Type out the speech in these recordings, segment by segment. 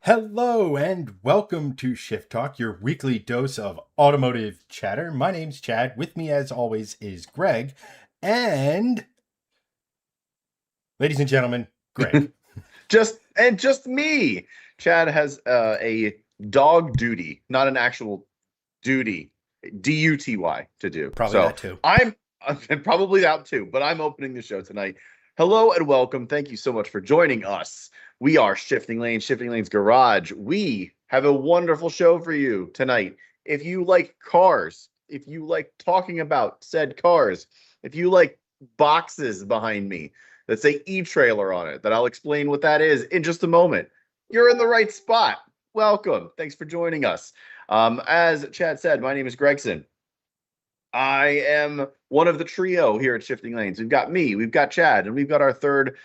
Hello and welcome to Shift Talk, your weekly dose of automotive chatter. My name's Chad. With me, as always, is Greg. And, ladies and gentlemen, Greg. just me. Chad has a dog duty, not an actual duty, duty to do. Probably So that too. I'm probably that too, but I'm opening the show tonight. Hello and welcome. Thank you so much for joining us. We are Shifting Lanes Garage. We have a wonderful show for you tonight. If you like cars, if you like talking about said cars, if you like boxes behind me that say e-trailer on it, that I'll explain what that is in just a moment, you're in the right spot. Welcome. Thanks for joining us. As Chad said, my name is Gregson. I am one of the trio here at Shifting Lanes. We've got me, we've got Chad, and we've got our third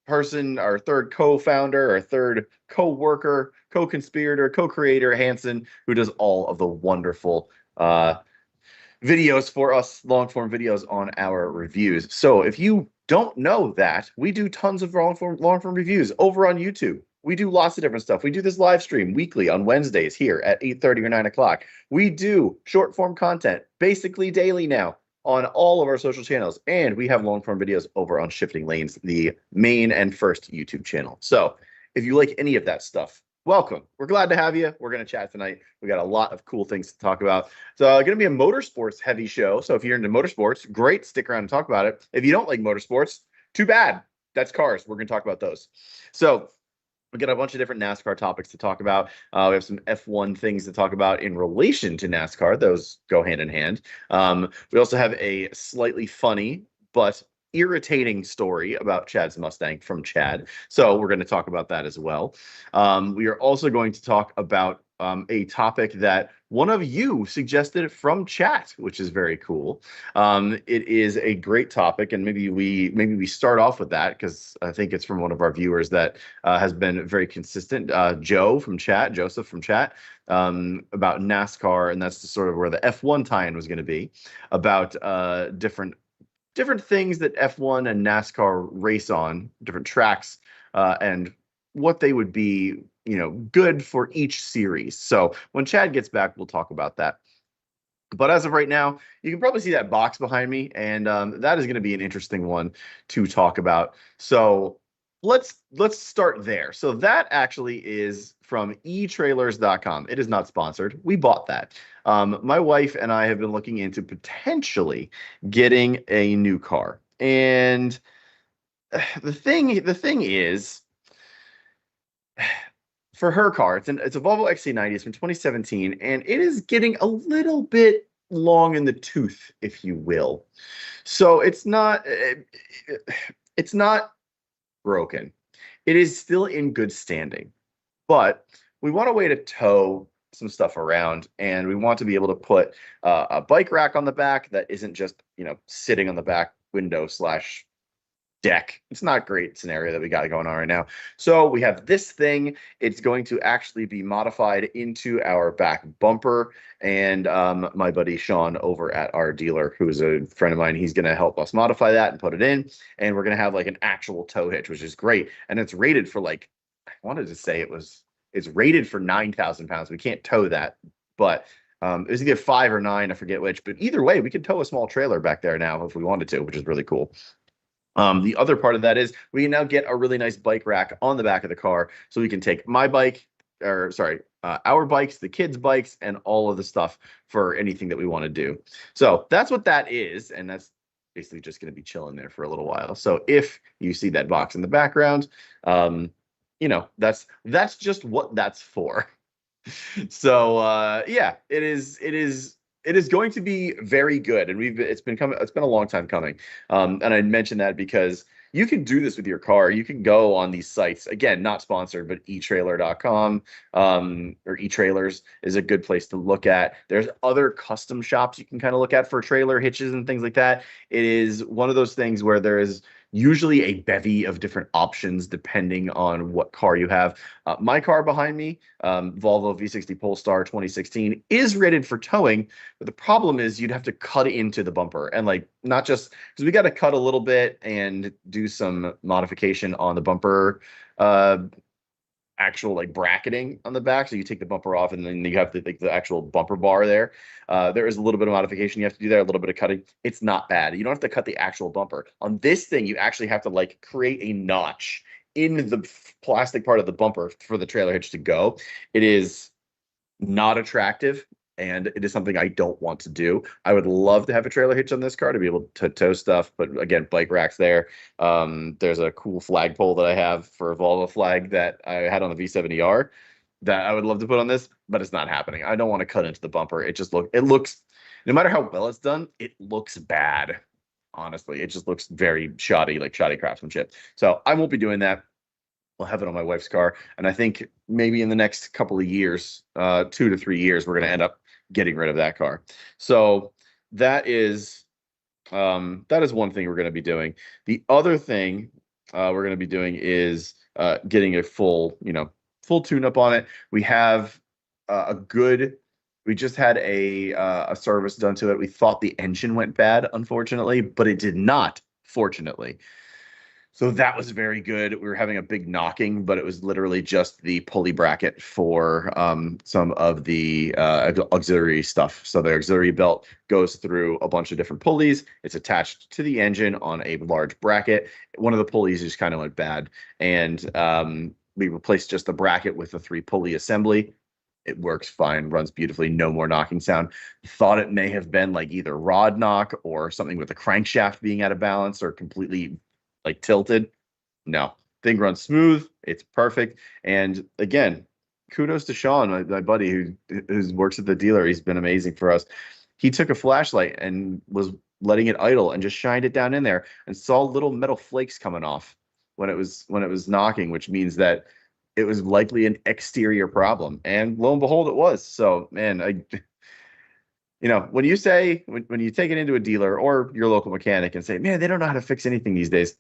person, our third co-founder, our third co-worker, co-conspirator, co-creator, Hanson, who does all of the wonderful videos for us, long-form videos on our reviews. So if you don't know that, we do tons of long-form reviews over on YouTube. We do lots of different stuff. We do this live stream weekly on Wednesdays here at 8:30 or 9 o'clock. We do short-form content basically daily now on all of our social channels. And we have long-form videos over on Shifting Lanes, the main and first YouTube channel. So if you like any of that stuff, welcome. We're glad to have you. We're going to chat tonight. We got a lot of cool things to talk about. It's going to be a motorsports heavy show. So if you're into motorsports, great. Stick around and talk about it. If you don't like motorsports, too bad. That's cars. We're going to talk about those. So we got a bunch of different NASCAR topics to talk about. We have some F1 things to talk about in relation to NASCAR. Those go hand in hand. We also have a slightly funny but irritating story about Chad's Mustang from Chad. So we're going to talk about that as well. We are also going to talk about a topic that one of you suggested from chat, which is very cool. It is a great topic, and maybe we start off with that because I think it's from one of our viewers that has been very consistent. Joseph from chat, about NASCAR, and that's sort of where the F1 tie-in was going to be about different things that F1 and NASCAR race on, different tracks, and what they would be, good for each series. So when Chad gets back, we'll talk about that. But as of right now, you can probably see that box behind me, and that is going to be an interesting one to talk about. So let's start there. So that actually is from etrailers.com. It is not sponsored. We bought that. My wife and I have been looking into potentially getting a new car. And the thing is, for her car, it's a Volvo XC90. It's from 2017, and it is getting a little bit long in the tooth, if you will. So it's not broken. It is still in good standing, but we want a way to tow some stuff around, and we want to be able to put a bike rack on the back that isn't just sitting on the back window / deck. It's not a great scenario that we got going on right now. So we have this thing. It's going to actually be modified into our back bumper. And my buddy Sean over at our dealer, who is a friend of mine, he's going to help us modify that and put it in. And we're going to have like an actual tow hitch, which is great. And it's rated for I wanted to say it's rated for 9,000 pounds. We can't tow that, but it was either 5 or 9, I forget which. But either way, we can tow a small trailer back there now if we wanted to, which is really cool. The other part of that is we can now get a really nice bike rack on the back of the car, so we can take my bike, our bikes, the kids' bikes, and all of the stuff for anything that we want to do. So that's what that is, and that's basically just going to be chilling there for a little while. So if you see that box in the background, that's just what that's for. So yeah, it is going to be very good, and it's been a long time coming. And I mentioned that because you can do this with your car. You can go on these sites, again, not sponsored, but etrailer.com or eTrailers is a good place to look at. There's other custom shops you can kind of look at for trailer hitches and things like that. It is one of those things where there is usually a bevy of different options depending on what car you have. My car behind me, Volvo V60 Polestar 2016, is rated for towing, but the problem is you'd have to cut into the bumper, and not just because we got to cut a little bit and do some modification on the bumper actual like bracketing on the back. So you take the bumper off and then you have the actual bumper bar there. There is a little bit of modification you have to do there, a little bit of cutting. It's not bad. You don't have to cut the actual bumper. On this thing, you actually have to like create a notch in the plastic part of the bumper for the trailer hitch to go. It is not attractive, and it is something I don't want to do. I would love to have a trailer hitch on this car to be able to tow stuff, but again, bike racks there. There's a cool flagpole that I have for a Volvo flag that I had on the V70R that I would love to put on this, but it's not happening. I don't want to cut into the bumper. It looks, no matter how well it's done, it looks bad. Honestly, it just looks very shoddy, like shoddy craftsmanship. So I won't be doing that. We'll have it on my wife's car, and I think maybe in the next couple of years, 2 to 3 years, we're going to end up getting rid of that car. So that is one thing we're going to be doing. The other thing we're going to be doing is getting a full tune-up on it. We have we just had a service done to it. We thought the engine went bad, unfortunately, but it did not, fortunately. So that was very good. We were having a big knocking, but it was literally just the pulley bracket for some of the auxiliary stuff. So the auxiliary belt goes through a bunch of different pulleys. It's attached to the engine on a large bracket. One of the pulleys just kind of went bad, and we replaced just the bracket with a 3-pulley assembly. It works fine, runs beautifully, no more knocking sound. Thought it may have been like either rod knock or something with the crankshaft being out of balance or completely like tilted. No, thing runs smooth. It's perfect. And again, kudos to Sean, my buddy who works at the dealer. He's been amazing for us. He took a flashlight and was letting it idle and just shined it down in there and saw little metal flakes coming off when it was knocking, which means that it was likely an exterior problem. And lo and behold, it was. So man, when you say, when you take it into a dealer or your local mechanic and say, man, they don't know how to fix anything these days,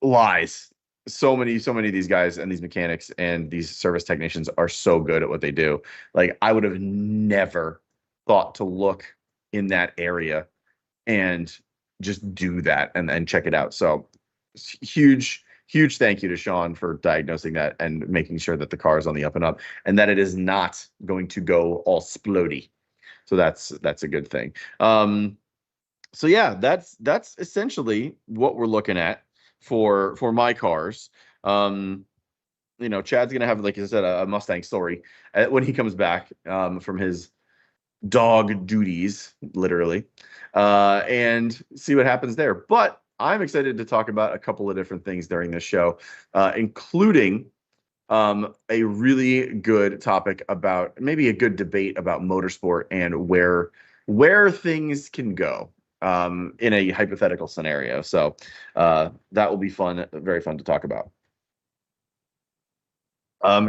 lies. So many of these guys and these mechanics and these service technicians are so good at what they do. Like, I would have never thought to look in that area and just do that and check it out. So huge thank you to Sean for diagnosing that and making sure that the car is on the up and up and that it is not going to go all splody. So that's a good thing. So yeah, that's essentially what we're looking at for my cars. Chad's gonna have, like I said, a Mustang story when he comes back from his dog duties, literally, and see what happens there. But I'm excited to talk about a couple of different things during this show, including a really good topic about maybe a good debate about motorsport and where things can go in a hypothetical scenario. So that will be fun, very fun to talk about.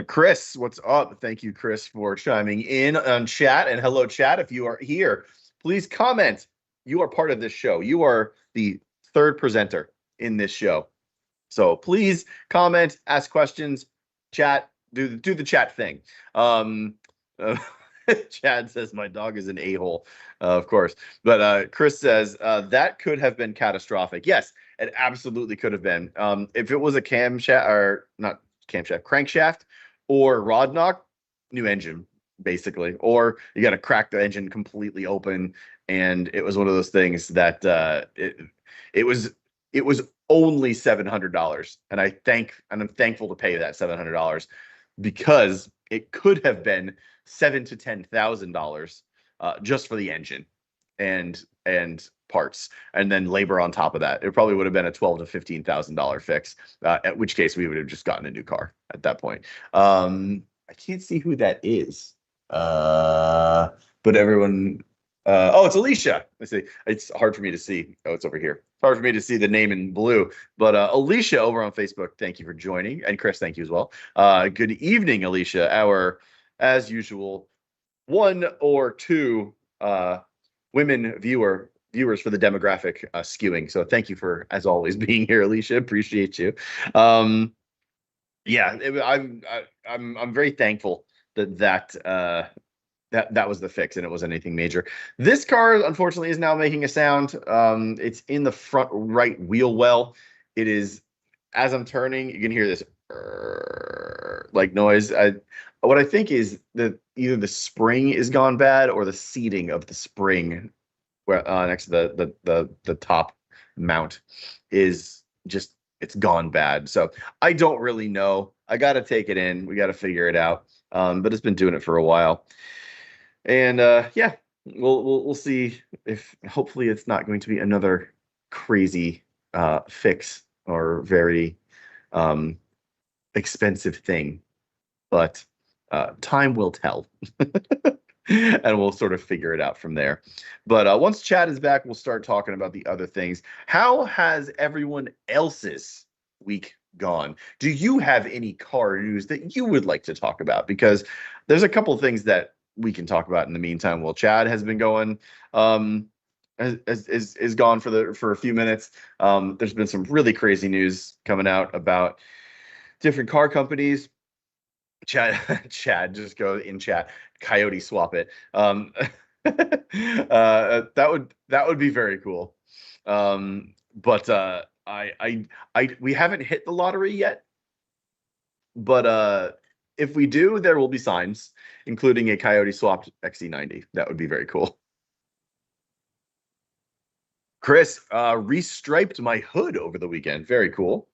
Chris, what's up? Thank you, Chris, for chiming in on chat. And hello, chat. If you are here, please comment. You are part of this show. You are the third presenter in this show. So please comment, ask questions, chat, do the chat thing. Chad says my dog is an a-hole, of course. But Chris says that could have been catastrophic. Yes, it absolutely could have been. If it was a camshaft, or not camshaft, crankshaft or rod knock, new engine, basically. Or you got to crack the engine completely open. And it was one of those things that it was only $700, and I'm thankful to pay that $700 because it could have been $7,000 to $10,000 just for the engine and parts, and then labor on top of that. It probably would have been a $12,000 to $15,000 fix. At which case we would have just gotten a new car at that point. I can't see who that is, but everyone. Oh, it's Alicia. Let's see. It's hard for me to see. Oh, it's over here. It's hard for me to see the name in blue. But Alicia over on Facebook, thank you for joining. And Chris, thank you as well. Good evening, Alicia. Our, as usual, 1 or 2 women viewers for the demographic skewing. So thank you for, as always, being here, Alicia. Appreciate you. I'm very thankful that was the fix, and it wasn't anything major. This car, unfortunately, is now making a sound. It's in the front right wheel well. It is, as I'm turning, you can hear this like noise. What I think is that either the spring is gone bad or the seating of the spring where next to the top mount is just it's gone bad. So I don't really know. I got to take it in. We got to figure it out. But it's been doing it for a while, and yeah, we'll see if hopefully it's not going to be another crazy fix or very um, expensive thing. But time will tell. And we'll sort of figure it out from there. But once Chad is back, we'll start talking about the other things. How has everyone else's week gone? Do you have any car news that you would like to talk about? Because there's a couple of things that we can talk about in the meantime. Well, Chad has been going, is gone for a few minutes. There's been some really crazy news coming out about different car companies. Chad, just go in chat. Coyote swap it. That would be very cool. But we haven't hit the lottery yet. But if we do, there will be signs, including a Coyote swapped XC90. That would be very cool. Chris restriped my hood over the weekend. Very cool.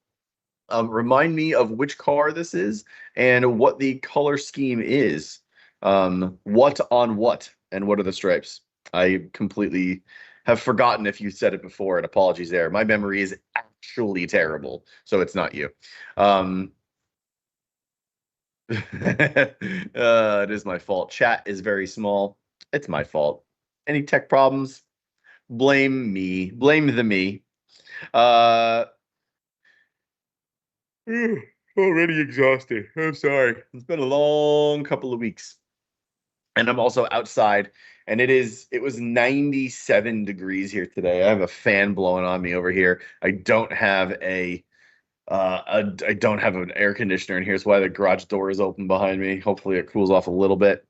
Remind me of which car this is and what the color scheme is. What on what, and what are the stripes? I completely have forgotten if you said it before, and apologies there. My memory is actually terrible, so it's not you. It is my fault. Chat is very small. It's my fault. Any tech problems? Blame me. Blame the me. Already exhausted. I'm sorry. It's been a long couple of weeks. And I'm also outside, and it was 97 degrees here today. I have a fan blowing on me over here. I don't have I don't have an air conditioner in here. That's why the garage door is open behind me. Hopefully it cools off a little bit.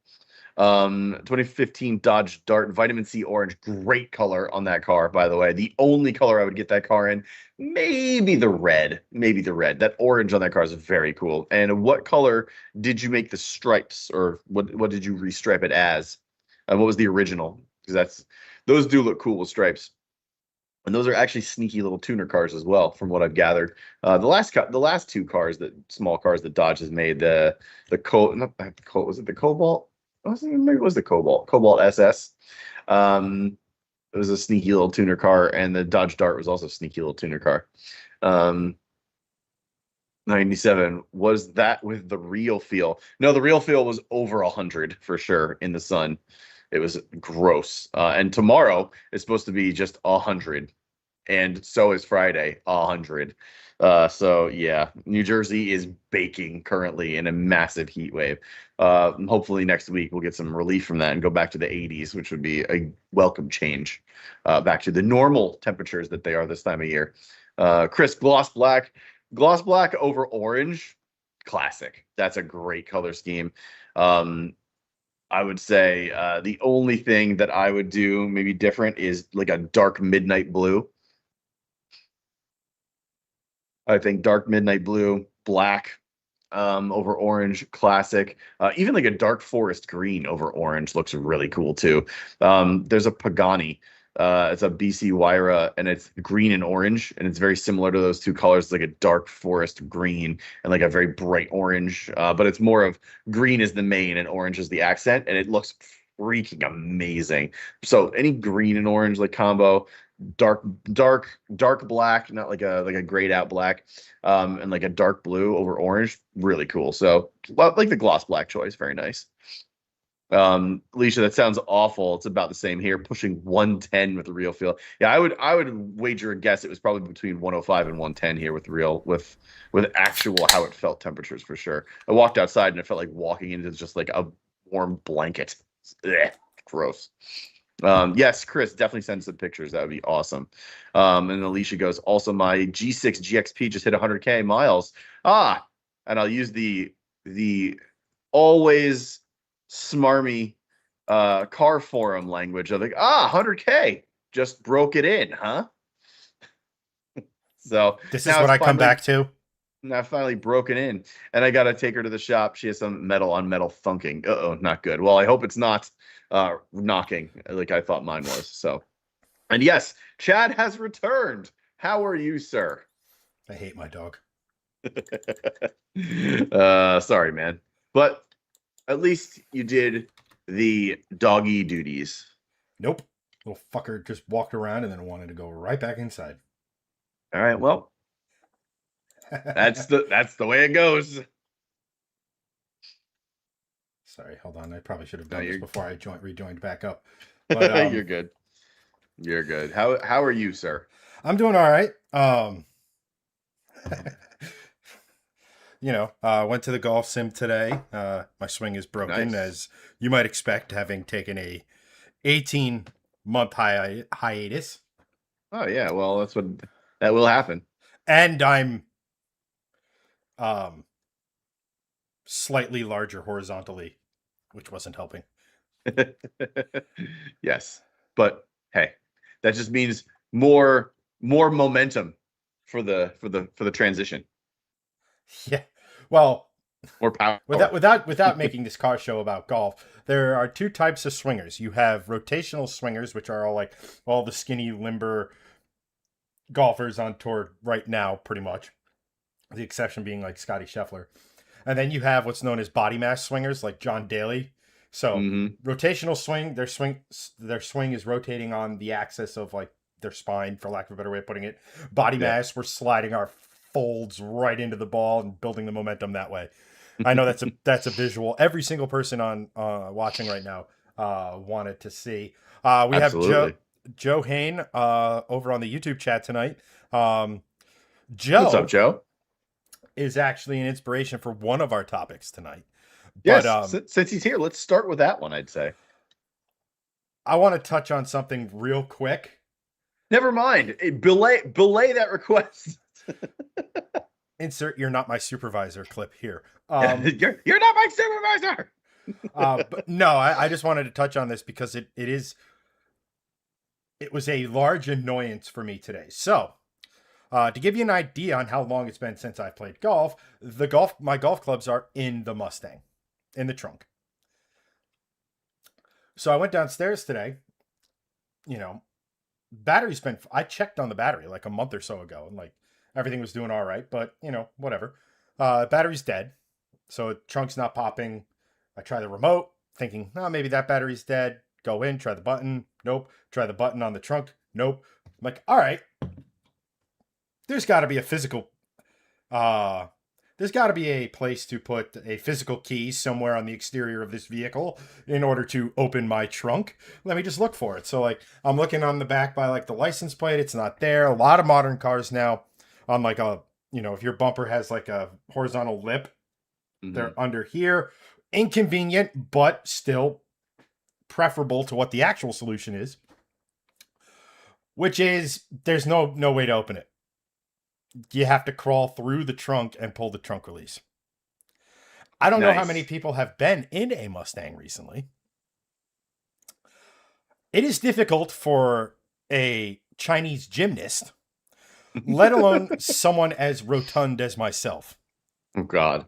2015 Dodge Dart Vitamin C Orange, great color on that car, by the way. The only color I would get that car in, maybe the red. That orange on that car is very cool. And what color did you make the stripes, or what did you restripe it as? And what was the original? Because those do look cool with stripes. And those are actually sneaky little tuner cars as well, from what I've gathered. The last two cars, small cars that Dodge has made, was it the Cobalt? Maybe it was the Cobalt SS. It was a sneaky little tuner car, and the Dodge Dart was also a sneaky little tuner car. 97, was that with the real feel? No, the real feel was over 100 for sure in the sun. It was gross. And tomorrow is supposed to be just 100, and so is Friday, 100. So yeah, New Jersey is baking currently in a massive heat wave. Hopefully next week we'll get some relief from that and go back to the 80s, which would be a welcome change back to the normal temperatures that they are this time of year. Chris, gloss black over orange, classic. That's a great color scheme. I would say the only thing that I would do maybe different is like a dark midnight blue. I think dark midnight blue, black over orange, classic. Even like a dark forest green over orange looks really cool too. There's a Pagani. It's a BC Wyra, and it's green and orange, and it's very similar to those two colors. It's like a dark forest green and like a very bright orange, but it's more of green is the main and orange is the accent, and it looks freaking amazing. So any green and orange like combo, dark black, not like a grayed out black, and like a dark blue over orange, really cool. So like the gloss black choice, very nice. Alicia, that sounds awful. It's about the same here, pushing 110 with the real feel. Yeah, I would wager a guess it was probably between 105 and 110 here with actual how it felt temperatures for sure. I walked outside and it felt like walking into just like a warm blanket. Ugh, gross. Yes, Chris, definitely send some pictures. That would be awesome. And Alicia goes, also my G6 GXP just hit 100K miles. And I'll use the always smarmy car forum language of like 100K just broke it in, huh? So this is what I come back to. And I finally broken in, and I got to take her to the shop. She has some metal on metal thunking. Uh-oh, not good. Well, I hope it's not knocking like I thought mine was. So, and yes, Chad has returned. How are you, sir? I hate my dog. Sorry, man. But at least you did the doggy duties. Nope. Little fucker just walked around and then wanted to go right back inside. All right, well, that's the way it goes. Sorry, hold on. I probably should have No, done this you're before I rejoined back up. But you're good. You're good. How are you, sir? I'm doing all right. Went to the golf sim today. My swing is broken, Nice. as you might expect, having taken a 18-month hiatus. Oh yeah, well that will happen. And I'm um slightly larger horizontally, which wasn't helping. Yes. But hey, that just means more momentum for the transition. Yeah. Well, More power. without making this car show about golf, there are two types of swingers. You have rotational swingers, which are all the skinny, limber golfers on tour right now, pretty much. The exception being like Scotty Scheffler. And then you have what's known as body mass swingers, like John Daly. So Mhm. rotational swing, their swing is rotating on the axis of like their spine, for lack of a better way of putting it. Body Yeah. mass, we're sliding our folds right into the ball and building the momentum that way. I know that's a visual every single person on watching right now wanted to see. We have Absolutely. Joe Hain over on the YouTube chat tonight. What's up, Joe Joe? is actually an inspiration for one of our topics tonight. But Yes, since he's here, let's start with that one, I'd say. I want to touch on something real quick. Never mind. Belay that request. Insert "You're not my supervisor" clip here. You're not my supervisor. But no, I just wanted to touch on this because it was a large annoyance for me today. So, to give you an idea on how long it's been since I've played golf, my golf clubs are in the Mustang, in the trunk. So I went downstairs today. Battery's been. I checked on the battery like a month or so ago, and like everything was doing all right, but whatever. Battery's dead, so trunk's not popping. I try the remote, thinking, oh, maybe that battery's dead. Go in, try the button. Nope. Try the button on the trunk. Nope. I'm like, all right. There's got to be a physical. There's got to be a place to put a physical key somewhere on the exterior of this vehicle in order to open my trunk. Let me just look for it. So like I'm looking on the back by like the license plate. It's not there. A lot of modern cars now on like if your bumper has like a horizontal lip, they're under here. Inconvenient, but still preferable to what the actual solution is, which is there's no way to open it. You have to crawl through the trunk and pull the trunk release. I don't know how many people have been in a Mustang recently. It is difficult for a Chinese gymnast, let alone someone as rotund as myself. Oh God.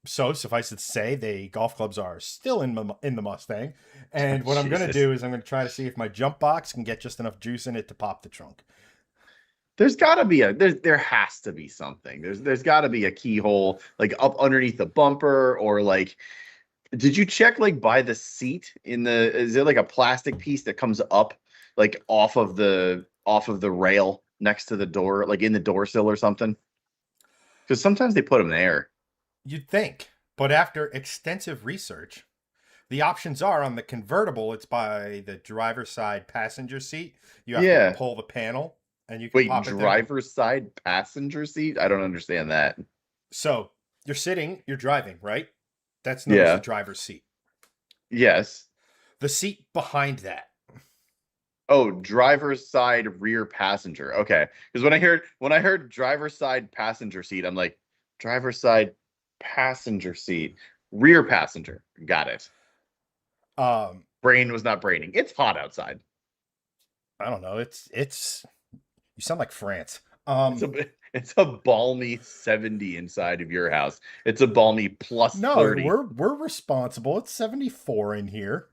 So suffice it to say, the golf clubs are still in the Mustang, and what I'm going to do is I'm going to try to see if my jump box can get just enough juice in it to pop the trunk. There's got to be there has to be something. There's got to be a keyhole like up underneath the bumper, or like, did you check like by the seat is there like a plastic piece that comes up like off of the rail next to the door, like in the door sill or something? Because sometimes they put them there. You'd think, but after extensive research, the options are on the convertible, it's by the driver's side passenger seat. You have to pull the panel. And you can pop it driver's side passenger seat? I don't understand that. So you're sitting, you're driving, right? That's known as the driver's seat. Yes. The seat behind that. Oh, driver's side rear passenger. Okay. Because when I heard driver's side passenger seat, I'm like, driver's side passenger seat, rear passenger. Got it. Brain was not braining. It's hot outside. I don't know. It's you sound like France. Um, It's a balmy 70 inside of your house. It's a balmy plus no, 30. we're responsible. It's 74 in here.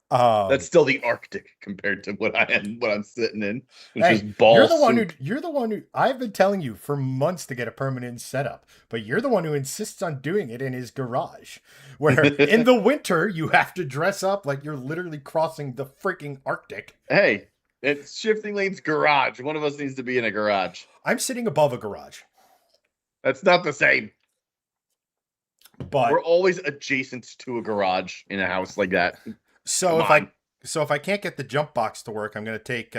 Um, That's still the Arctic compared to what I'm sitting in, which is hey, ball soup. you're the one who I've been telling you for months to get a permanent setup, but you're the one who insists on doing it in his garage, where in the winter you have to dress up like you're literally crossing the freaking Arctic. Hey, it's Shifting Lane's garage. One of us needs to be in a garage. I'm sitting above a garage, That's not the same. but We're always adjacent to a garage in a house like that. so Come on. if I can't get the jump box to work, I'm gonna take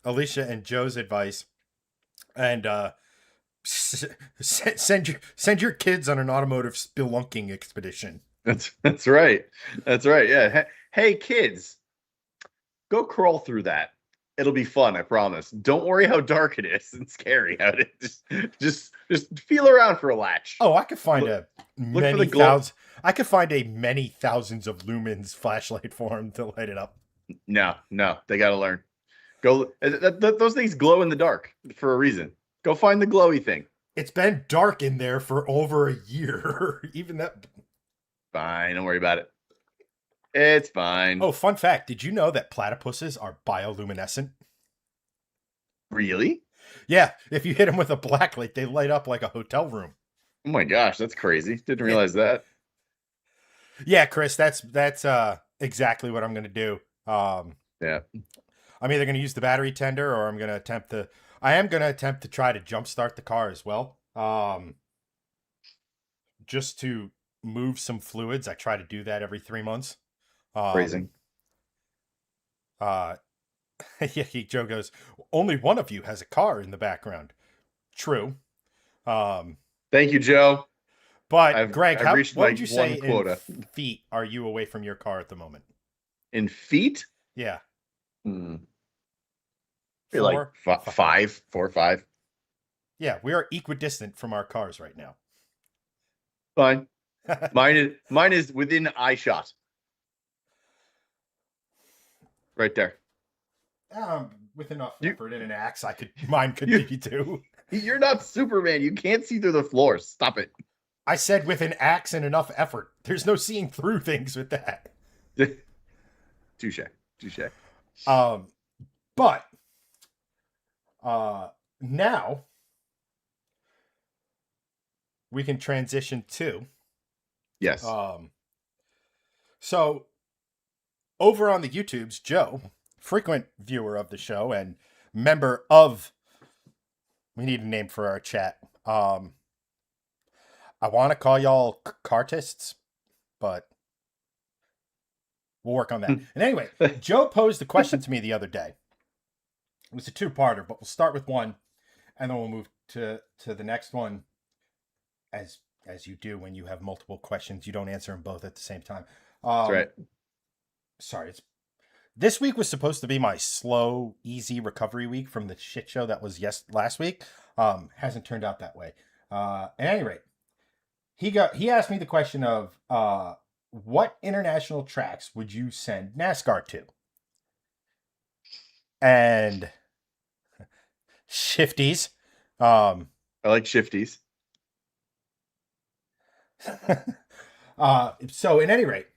Alicia and Joe's advice and send your kids on an automotive spelunking expedition. That's right. That's right. Yeah. Hey, kids, go crawl through that. It'll be fun, I promise. Don't worry how dark it is and scary out it. Just feel around for a latch. Oh, I could find Look for the glow. I could find a many thousands of lumens flashlight for him to light it up. No, they got to learn. Go. Those things glow in the dark for a reason. Go find the glowy thing. It's been dark in there for over a year. Even that. Fine, don't worry about it. It's fine. Oh, fun fact. Did you know that platypuses are bioluminescent? Really? Yeah. If you hit them with a blacklight, they light up like a hotel room. Oh my gosh, that's crazy. Didn't realize that. Yeah, Chris, that's exactly what I'm going to do. Yeah. I'm either going to use the battery tender or I am going to attempt to try to jumpstart the car as well. Just to move some fluids. I try to do that every 3 months. Phrasing. Yeah, Joe goes, only one of you has a car in the background. True. Thank you, Joe. But Greg, I've reached what my would you say quota. in feet are you away from your car at the moment? In feet? Yeah. Maybe Four? like 4 or 5. Yeah, we are equidistant from our cars right now. Fine. Mine is within eye shot. Right there. With enough effort and an axe, mine could be too. You're not Superman. You can't see through the floor. Stop it. I said with an axe and enough effort. There's no seeing through things with that. Touche. But now we can transition to yes. So over on the YouTubes, Joe, frequent viewer of the show and member of, we need a name for our chat. I want to call y'all cartists, but we'll work on that. And anyway, Joe posed a question to me the other day. It was a 2-parter, but we'll start with one, and then we'll move to the next one. As you do when you have multiple questions, you don't answer them both at the same time. That's right. Sorry, this week was supposed to be my slow, easy recovery week from the shit show that was last week. Hasn't turned out that way. At any rate, he asked me the question of what international tracks would you send NASCAR to? And shifties. I like shifties. So at any rate,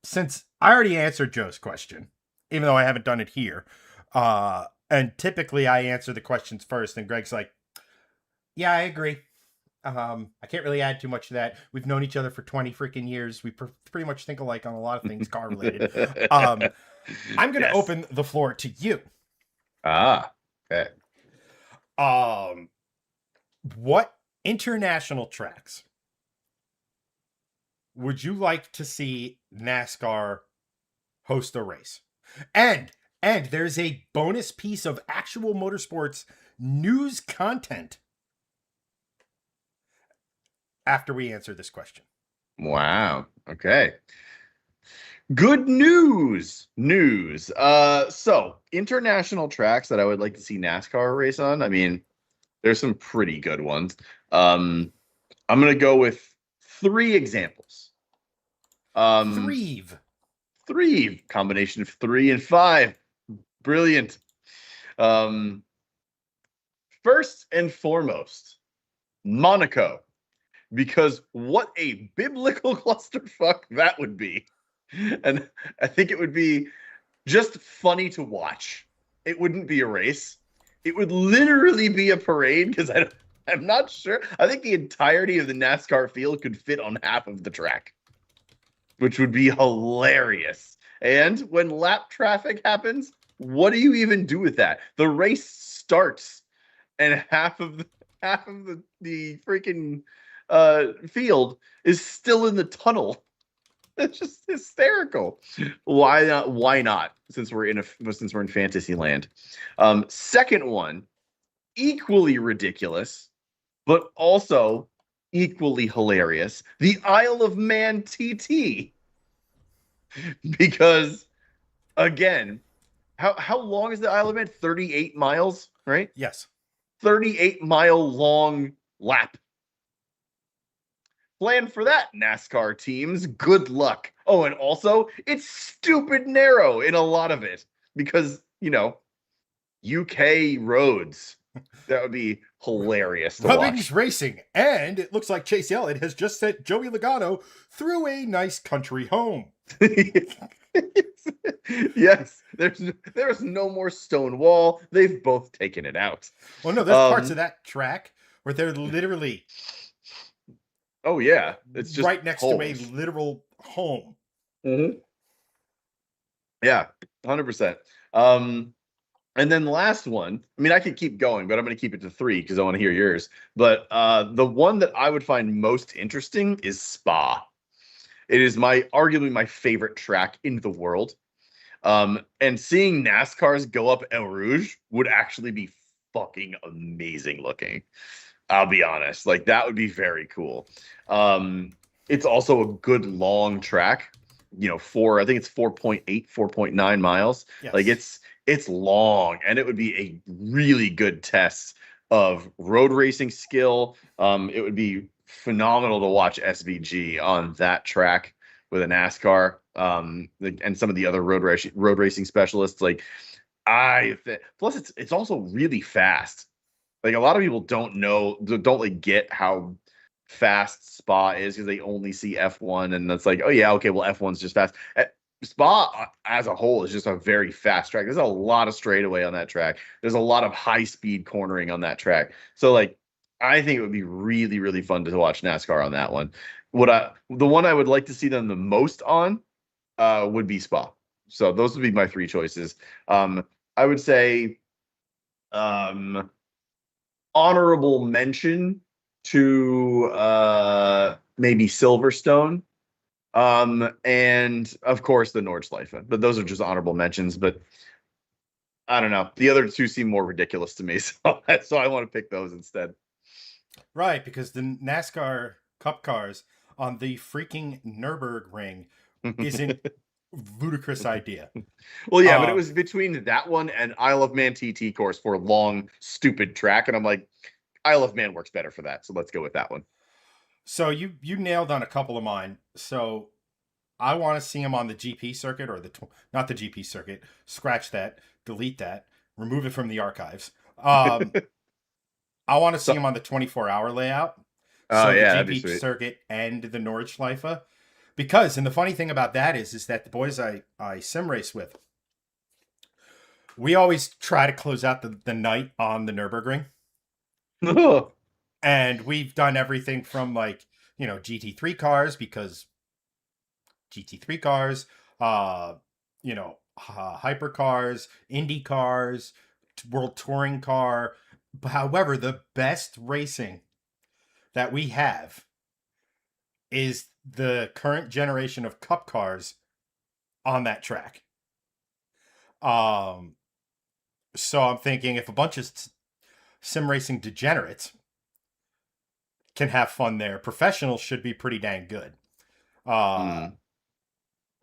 since I already answered Joe's question, even though I haven't done it here, and typically I answer the questions first, and Greg's like, yeah, I agree. I can't really add too much to that. We've known each other for 20 freaking years. We pretty much think alike on a lot of things car related. I'm going to open the floor to you. Okay. What international tracks would you like to see NASCAR host a race? And there's a bonus piece of actual motorsports news content after we answer this question. Wow. Okay. Good news. So international tracks that I would like to see NASCAR race on. I mean, there's some pretty good ones. I'm going to go with 3 examples. Three. Combination of 3 and 5. Brilliant. Um, First and foremost, Monaco, because what a biblical clusterfuck that would be. And I think it would be just funny to watch. It wouldn't be a race. It would literally be a parade because I'm not sure. I think the entirety of the NASCAR field could fit on half of the track, which would be hilarious. And when lap traffic happens, what do you even do with that? The race starts and half of the freaking field is still in the tunnel. It's just hysterical. Why not? Why not? Since we're in fantasy land. Second one, equally ridiculous, but also equally hilarious. The Isle of Man TT, because again, how long is the Isle of Man? 38 miles, right? Yes. 38-mile long lap. Plan for that, NASCAR teams. Good luck. Oh, and also, it's stupid narrow in a lot of it because, UK roads. That would be hilarious to Rubbings watch. Racing, and it looks like Chase Elliott has just sent Joey Logano through a nice country home. Yes, there's no more stone wall. They've both taken it out. Well, no, there's parts of that track where they're literally Oh yeah, it's just right next to a literal home. Mm-hmm. Yeah, 100%. And then the last one, I mean, I could keep going, but I'm going to keep it to 3 because I want to hear yours. But the one that I would find most interesting is Spa. It is arguably my favorite track in the world. And seeing NASCARs go up Eau Rouge would actually be fucking amazing looking. I'll be honest. Like, that would be very cool. It's also a good long track. I think it's 4.8, 4.9 miles. Yes. Like, it's long, and it would be a really good test of road racing skill. It would be phenomenal to watch SVG on that track with a NASCAR, and some of the other road racing specialists. Like, plus it's also really fast. Like, a lot of people don't like get how fast Spa is because they only see F1, and that's like, oh yeah, okay, well F1's just fast. Spa as a whole is just a very fast track. There's a lot of straightaway on that track. There's a lot of high speed cornering on that track. So like, I think it would be really, really fun to watch NASCAR on that one. The one I would like to see them the most on would be Spa. So those would be my 3 choices. I would say honorable mention to maybe Silverstone. And of course the Nordschleife, but those are just honorable mentions. But I don't know. The other 2 seem more ridiculous to me, so I want to pick those instead. Right, because the NASCAR Cup cars on the freaking Nürburgring is a ludicrous idea. Well, yeah, but it was between that one and Isle of Man TT course for a long, stupid track, and I'm like, Isle of Man works better for that, so let's go with that one. So you nailed on a couple of mine. So I want to see him on the GP circuit, or not the GP circuit. Scratch that, delete that, remove it from the archives. I want to see him on the 24-hour layout. Oh, yeah, the GP circuit and the Nordschleife. Because, and the funny thing about that is that the boys I sim race with, we always try to close out the night on the Nürburgring. And we've done everything from like, GT3 cars, because GT3 cars, hypercars, Indy cars, World Touring car. However, the best racing that we have is the current generation of Cup cars on that track. So I'm thinking, if a bunch of sim racing degenerates can have fun there, professionals should be pretty dang good.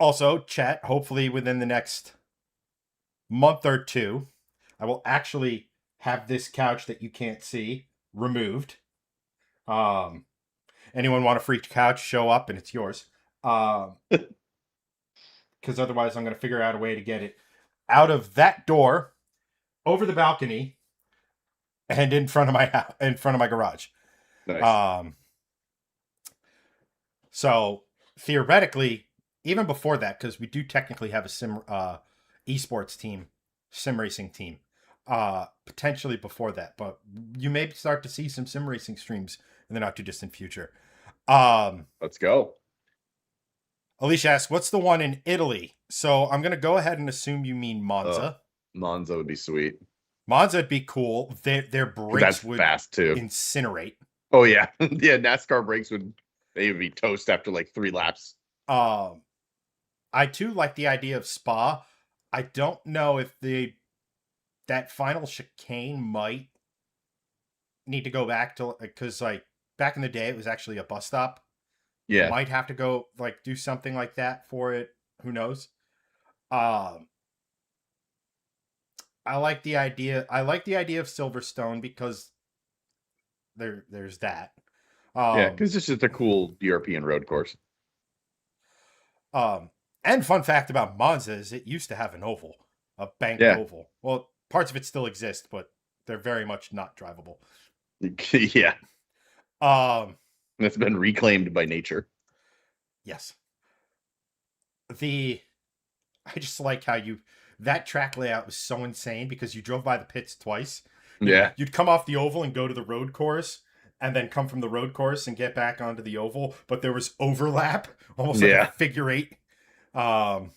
Also, chat, hopefully within the next month or 2, I will actually have this couch that you can't see removed. Anyone want a free couch, show up and it's yours. Because otherwise I'm going to figure out a way to get it out of that door over the balcony and in front of my house, in front of my garage. Nice. Um, so theoretically, even before that, because we do technically have a esports team, sim racing team, potentially before that, but you may start to see some sim racing streams in the not too distant future. Um, Let's go. Alicia asks, "What's the one in Italy?" So I'm gonna go ahead and assume you mean Oh, Monza. Monza would be sweet. Monza would be cool. Their Because that's brakes would fast too. incinerate. Oh yeah. Yeah, NASCAR brakes would be toast after like 3 laps. Um, I too like the idea of Spa. I don't know if that final chicane might need to go back to, because like back in the day it was actually a bus stop. Yeah. Might have to go like do something like that for it. Who knows? Um, I like the idea. I like the idea of Silverstone because there's that. Yeah, Um, because it's just a cool European road course. um, and fun fact about Monza is it used to have an oval, a banked Yeah. oval. Well, parts of it still exist, but they're very much not drivable. Yeah. Um, That's been reclaimed by nature. yes. The I just like how that track layout was so insane because you drove by the pits twice. Yeah. You'd come off the oval and go to the road course, and then come from the road course and get back onto the oval, but there was overlap, almost like a Yeah. figure eight. Um,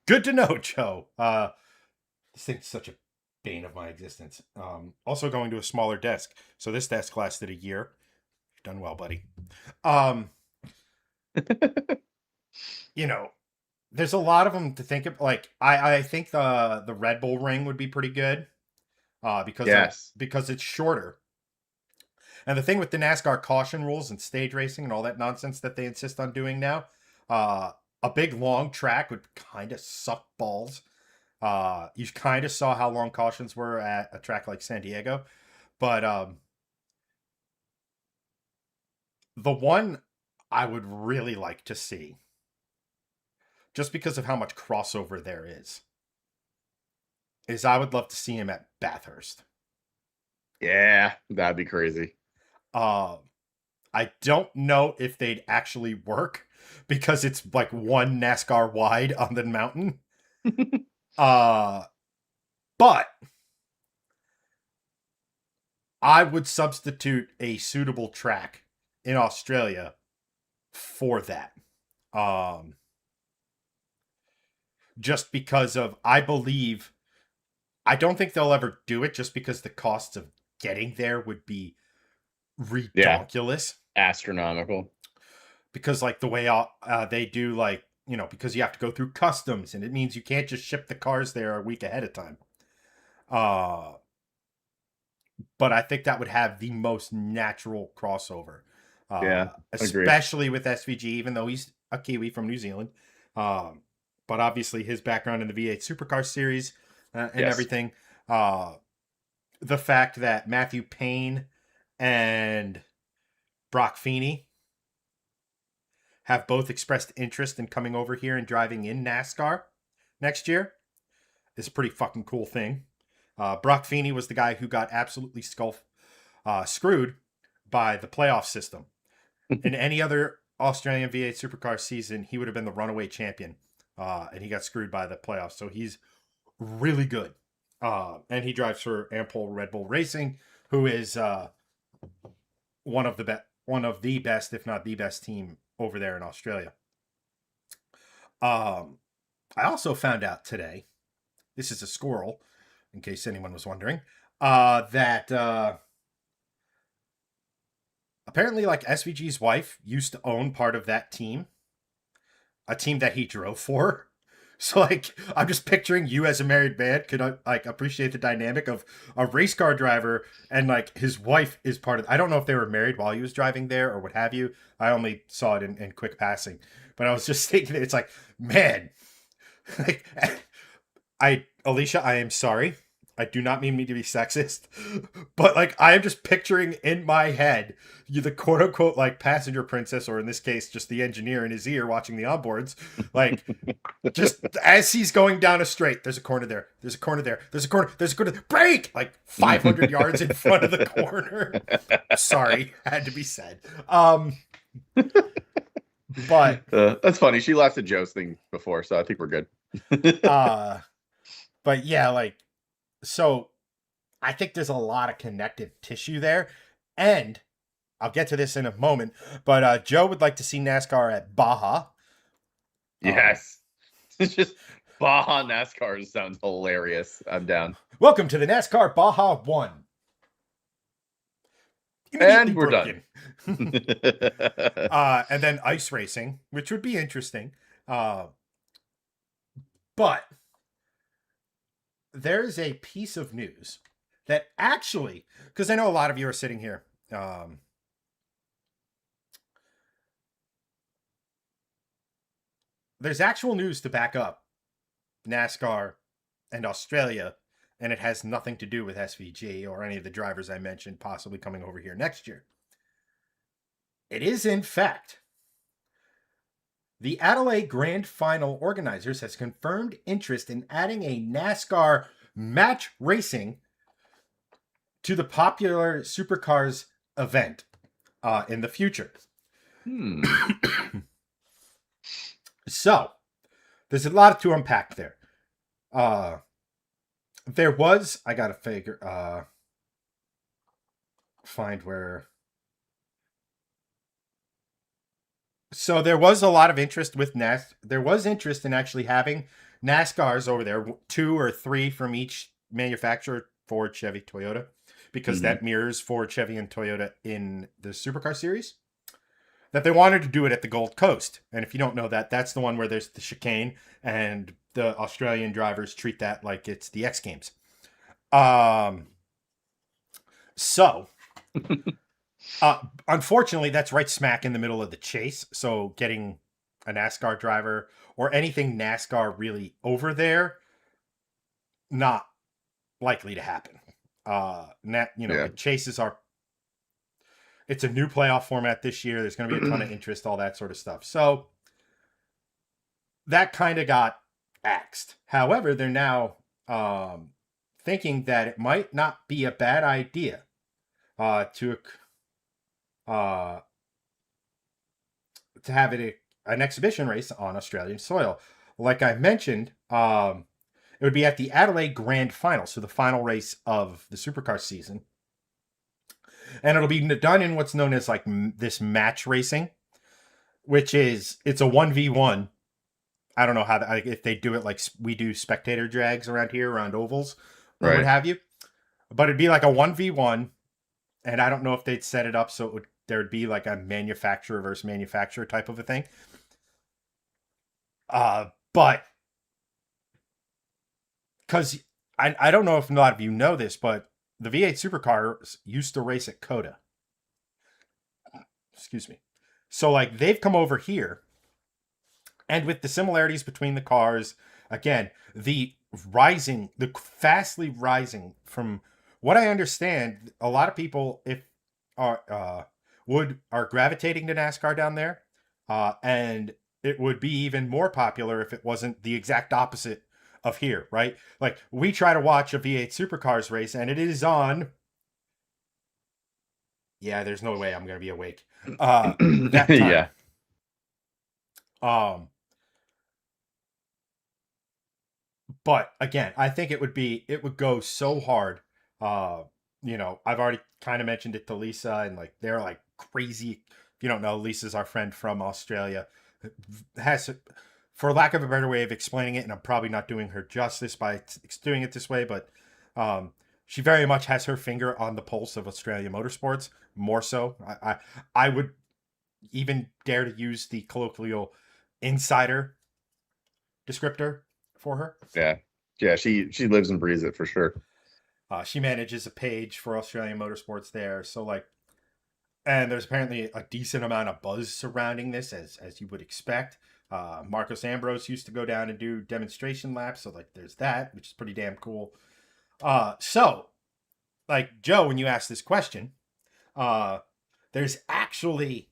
good to know, Joe. This thing's such a bane of my existence. Also going to a smaller desk, so this desk lasted a year. You've done well, buddy. Um, you know, there's a lot of them to think of. Like I think the Red Bull ring would be pretty good, Yes. because it's shorter. And the thing with the NASCAR caution rules and stage racing and all that nonsense that they insist on doing now, a big long track would kind of suck balls. You kind of saw how long cautions were at a track like San Diego, but the one I would really like to see, just because of how much crossover there is I would love to see him at Bathurst. Yeah. That'd be crazy. Uh, I don't know if they'd actually work because it's like one NASCAR wide on the mountain. Uh, but I would substitute a suitable track in Australia for that. Um, just because of, I don't think they'll ever do it just because the costs of getting there would be Yeah. ridiculous. Astronomical. Because like the way they do, like, because you have to go through customs and it means you can't just ship the cars there a week ahead of time. But I think that would have the most natural crossover, Yeah. Agreed. especially with SVG, even though he's a Kiwi from New Zealand. But obviously his background in the V8 Supercar series and Yes. everything. The fact that Matthew Payne and Brock Feeney have both expressed interest in coming over here and driving in NASCAR next year is a pretty fucking cool thing. Brock Feeney was the guy who got absolutely screwed by the playoff system. In any other Australian V8 Supercar season, he would have been the runaway champion, and he got screwed by the playoffs. So he's really good, and he drives for Ampol Red Bull Racing, who is one of the best, if not the best team over there in Australia. I also found out today, this is a squirrel, in case anyone was wondering, that apparently, like, SVG's wife used to own part of that team, a team that he drove for. So, like, I'm just picturing you as a married man could like appreciate the dynamic of a race car driver and like his wife is part of. I don't know if they were married while he was driving there or what have you. I only saw it in quick passing, but I was just thinking it's like, man, like, Alicia, I am sorry. I do not mean me to be sexist, but like I am just picturing in my head you the quote unquote like passenger princess, or in this case, just the engineer in his ear watching the onboards, like just as he's going down a straight, there's a corner there, there's a corner there, there's a corner, there's a corner, break like 500 yards in front of the corner. Sorry, had to be said. But That's funny. She laughed at Joe's thing before, so I think we're good. But yeah, like so I think there's a lot of connective tissue there. And I'll get to this in a moment, but Joe would like to see NASCAR at Baja. Yes. It's just Baja NASCAR sounds hilarious. I'm down. Welcome to the NASCAR Baja 1. And we're done. And then ice racing, which would be interesting. But there's a piece of news that actually, because I know a lot of you are sitting here. There's actual news to back up NASCAR and Australia, and it has nothing to do with SVG or any of the drivers I mentioned possibly coming over here next year. It is, in fact, the Adelaide Grand Final organizers has confirmed interest in adding a NASCAR match racing to the popular supercars event in the future. So, there's a lot to unpack there. There was, I gotta figure, find where. So there was a lot of interest with there was interest in actually having NASCARs over there, 2 or 3 from each manufacturer, Ford, Chevy, Toyota, because that mirrors Ford, Chevy, and Toyota in the Supercar Series. That they wanted to do it at the Gold Coast. And if you don't know that, that's the one where there's the chicane, and the Australian drivers treat that like it's the X Games. So, unfortunately, that's right smack in the middle of the chase. So getting a NASCAR driver or anything NASCAR really over there, not likely to happen. The chases are. It's a new playoff format this year. There's going to be a ton of interest, all that sort of stuff. So that kind of got axed. However, they're now thinking that it might not be a bad idea to have an exhibition race on Australian soil. Like I mentioned, it would be at the Adelaide Grand Final, so the final race of the Supercar season. And it'll be done in what's known as like this match racing, which is, it's a 1v1. I don't know how if they do it like we do spectator drags around here, around ovals, or what have you. But it'd be like a 1v1, and I don't know if they'd set it up so there'd be like a manufacturer versus manufacturer type of a thing. But because I don't know if a lot of you know this, but the V8 supercars used to race at COTA. Excuse me. So like they've come over here, and with the similarities between the cars, again, the fastly rising, from what I understand, a lot of people are gravitating to NASCAR down there, and it would be even more popular if it wasn't the exact opposite of here, right? Like we try to watch a V8 supercars race, and it is on. Yeah, there's no way I'm gonna be awake. That time. Yeah. But again, I think it would go so hard. I've already kind of mentioned it to Lisa, and like they're like crazy. If you don't know, Lisa's our friend from Australia. Has, for lack of a better way of explaining it, and I'm probably not doing her justice by doing it this way, but she very much has her finger on the pulse of Australian motorsports, more so. I would even dare to use the colloquial insider descriptor for her. Yeah, she lives and breathes it for sure. She manages a page for Australian motorsports there, so like, and there's apparently a decent amount of buzz surrounding this, as you would expect. Marcos Ambrose used to go down and do demonstration laps, so like there's that, which is pretty damn cool. So like Joe, when you asked this question, uh, there's actually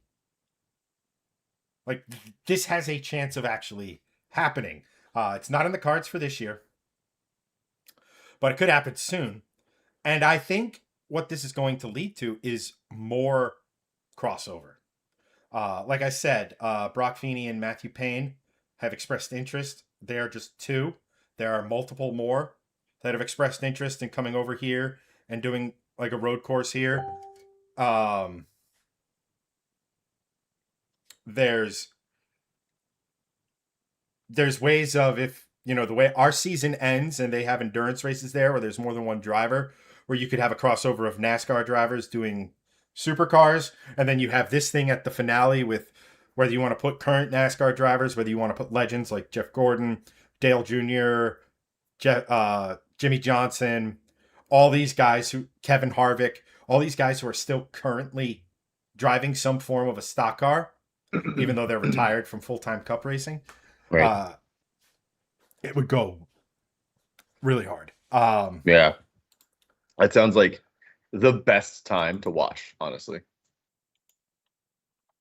like this has a chance of actually happening. It's not in the cards for this year, but it could happen soon. And I think what this is going to lead to is more crossover. Like I said, Brock Feeney and Matthew Payne have expressed interest. They are just two. There are multiple more that have expressed interest in coming over here and doing like a road course here. Um, there's ways of, if you know the way our season ends and they have endurance races there where there's more than one driver, where you could have a crossover of NASCAR drivers doing supercars, and then you have this thing at the finale with whether you want to put current NASCAR drivers, whether you want to put legends like Jeff Gordon, Dale Jr., Jimmy Johnson, all these guys who Kevin Harvick, all these guys who are still currently driving some form of a stock car, even though they're retired from full-time cup racing. Right. It would go really hard. Yeah. That sounds like the best time to watch, honestly.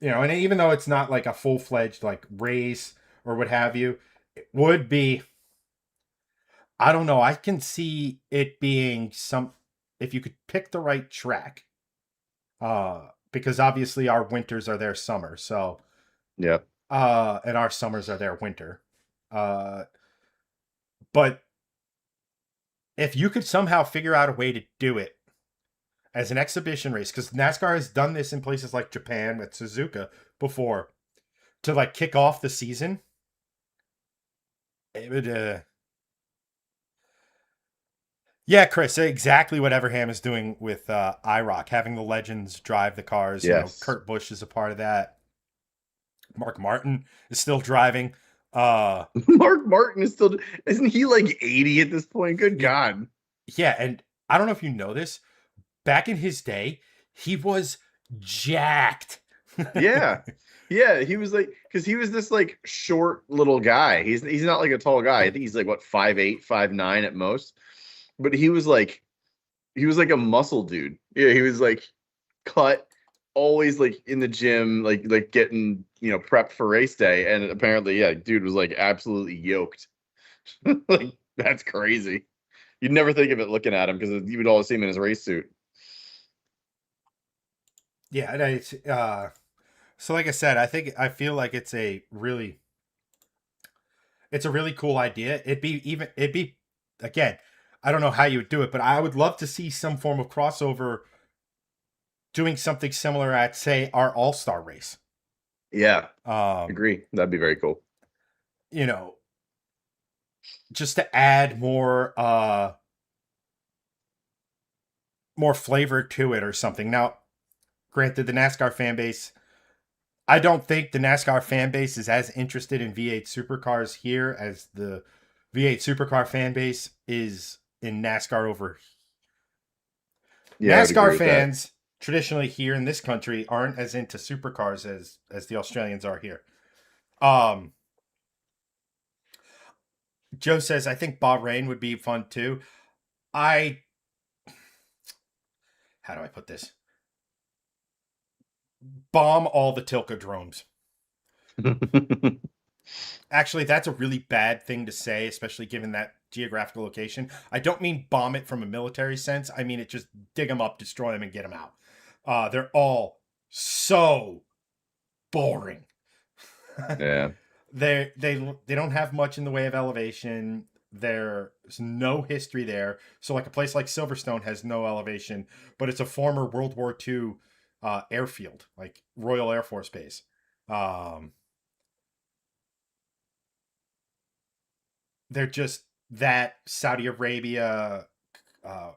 You know, and even though it's not like a full-fledged like race or what have you, it would be, I don't know, I can see it being some, if you could pick the right track. Because obviously our winters are their summer, so Yeah. and our summers are their winter. But if you could somehow figure out a way to do it as an exhibition race, because NASCAR has done this in places like Japan with Suzuka before, to like kick off the season, it would. Yeah, Chris, exactly what Everham is doing with IROC, having the legends drive the cars. You know, Yes. Kurt Busch is a part of that. Mark Martin is still driving. Mark Martin is still, isn't he like 80 at this point? Good God. Yeah, and I don't know if you know this. Back in his day, he was jacked. Yeah. Yeah. He was like, because he was this like short little guy. He's not like a tall guy. I think he's like what, 5'8", 5'9" at most. But he was like a muscle dude. Yeah, he was like cut, always like in the gym, like getting, you know, prepped for race day. And apparently, yeah, dude was like absolutely yoked. Like that's crazy. You'd never think of it looking at him because you would always see him in his race suit. Yeah, and it's so like I said, I feel like it's a really cool idea. It'd be again, I don't know how you would do it, but I would love to see some form of crossover doing something similar at say our All-Star race. Yeah, Um, agree. That'd be very cool. you know, just to add more flavor to it or something. Now, granted, the NASCAR fan base, I don't think the NASCAR fan base is as interested in V8 supercars here as the V8 supercar fan base is in NASCAR over. Yeah, I would agree NASCAR with that. fans traditionally here in this country aren't as into supercars as the Australians are here. Um, Joe says I think Bahrain would be fun too. I How do I put this? Bomb all the Tilka drones. Actually, that's a really bad thing to say, especially given that geographical location. I don't mean bomb it from a military sense. I mean it just dig them up, destroy them, and get them out. They're all so boring. Yeah. They don't have much in the way of elevation. There's no history there. So like a place like Silverstone has no elevation, but it's a former World War II airfield, like Royal Air Force Base. Um, they're just that Saudi Arabia.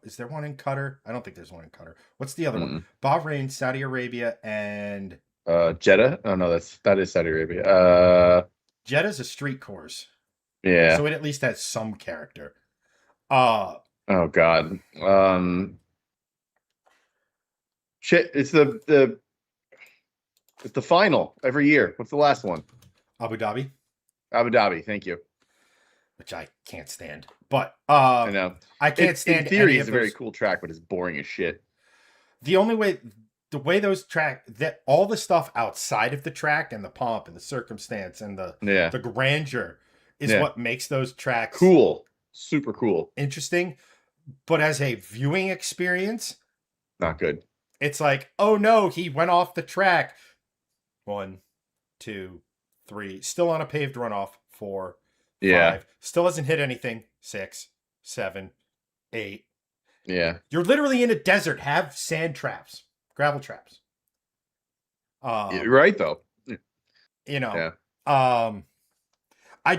Is there one in Qatar? I don't think there's one in Qatar. What's the other one? Mm. Bahrain, Saudi Arabia, and Jeddah? Oh no, that is Saudi Arabia. Jeddah's a street course, Yeah. so it at least has some character. Uh Oh God. Shit, it's the final every year. What's the last one? Abu Dhabi. Abu Dhabi. Thank you. which I can't stand. But I know. I can't In stand theory, any it's of a very those. cool track, but it's boring as shit. The only way, the way those track, that all the stuff outside of the track and the pomp and the circumstance and Yeah. the grandeur is Yeah. what makes those tracks Cool. Super cool. interesting. But as a viewing experience, Not good. it's like, oh no, he went off the track. 1, 2, 3. Still on a paved runoff. 4, Yeah. 5. Still hasn't hit anything. 6, 7, 8. Yeah. You're literally in a desert. Have sand traps, gravel traps. You're right, though. You know, Yeah. I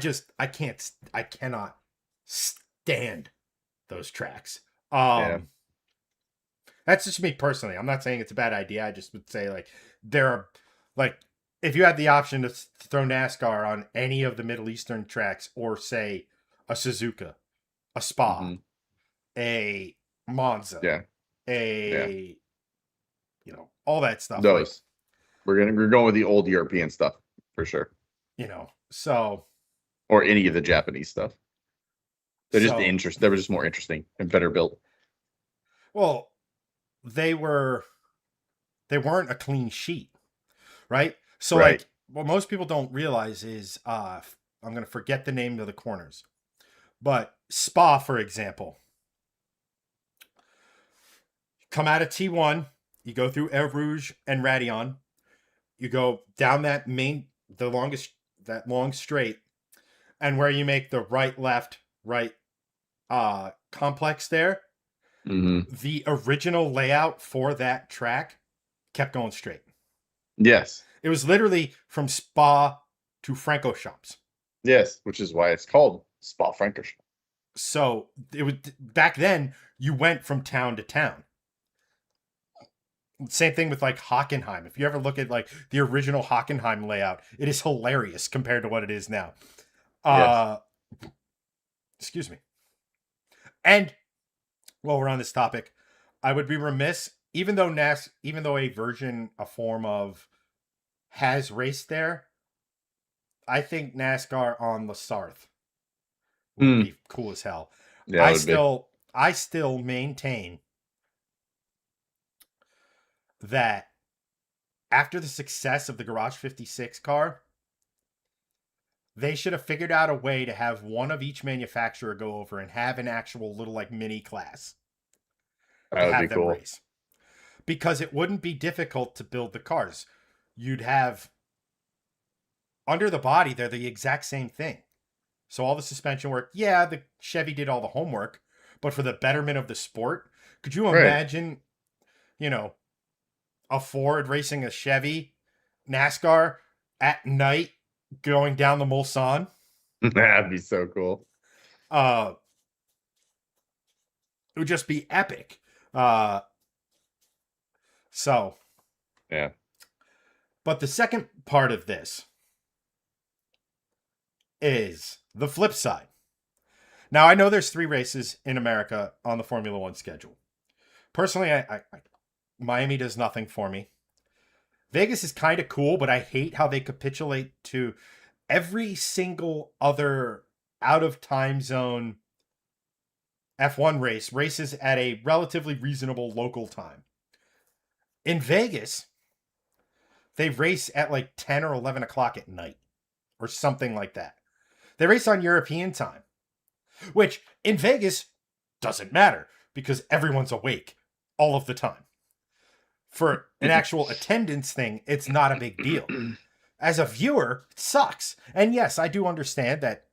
cannot stand those tracks. Yeah. That's just me personally. I'm not saying it's a bad idea. I just would say like there are like if you had the option to throw NASCAR on any of the Middle Eastern tracks or say a Suzuka, a Spa, Hmm. a Monza, Yeah. Yeah. a all that stuff like Those. We're going with the old European stuff for sure. so Or any of the Japanese stuff. They're just so they were just more interesting and better built. well they weren't a clean sheet, right? So Right. like what most people don't realize is I'm gonna forget the name of the corners, but Spa, for example, come out of T1, you go through Eau Rouge and Radion, you go down that that long straight, and where you make the right left right complex there, Hmm. the original layout for that track kept going straight. Yes. It was literally from Spa to Francorchamps. Yes. Which is why it's called Spa Francorchamps. So it was back then. You went from town to town. Same thing with like Hockenheim. If you ever look at like the original Hockenheim layout, it is hilarious compared to what it is now. Yes. Excuse me. And while we're on this topic, I would be remiss, even though a form of has raced there. I think NASCAR on the Sarth would be cool as hell. Yeah, it would be. I still maintain that after the success of the Garage 56 car, they should have figured out a way to have one of each manufacturer go over and have an actual little like mini class to That would be have them cool. race. Because it wouldn't be difficult to build the cars. You'd have under the body, they're the exact same thing. So all the suspension work, yeah, the Chevy did all the homework, but for the betterment of the sport, could you Right. imagine, a Ford racing a Chevy NASCAR at night going down the Mulsanne? That'd be so cool. It would just be epic. Uh, so, Yeah. but the second part of this is the flip side. Now, I know there's 3 races in America on the Formula One schedule. Personally, Miami does nothing for me. Vegas is kind of cool, but I hate how they capitulate to every single other out of time zone F1 races at a relatively reasonable local time. In Vegas, they race at like 10 or 11 o'clock at night or something like that. They race on European time, which in Vegas doesn't matter because everyone's awake all of the time. For an actual attendance thing, it's not a big deal. As a viewer, it sucks. And yes, I do understand that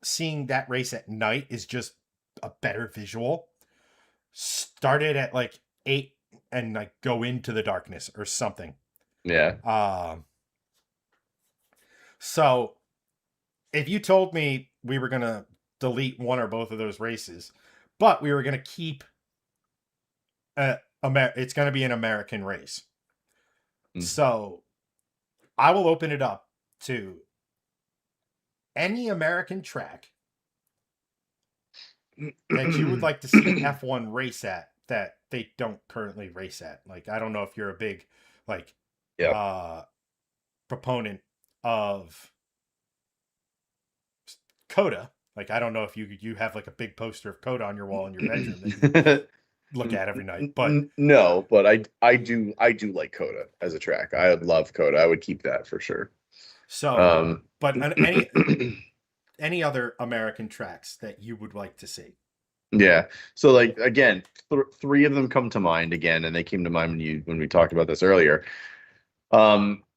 seeing that race at night is just a better visual. Start it at like 8 and like go into the darkness or something. Yeah. So if you told me we were going to delete one or both of those races, but we were going to keep it's going to be an American race. Mm. So I will open it up to any American track that you would like to see F1 race at that they don't currently race at. Like, I don't know if you're a big like proponent of COTA, Like I don't know if you have like a big poster of Coda on your wall in your bedroom that you look at every night, but No, but I do like Coda as a track. I would love Coda. I would keep that for sure. so Um, but any other American tracks that you would like to see? yeah. So like again, three of them come to mind again, and they came to mind when we talked about this earlier.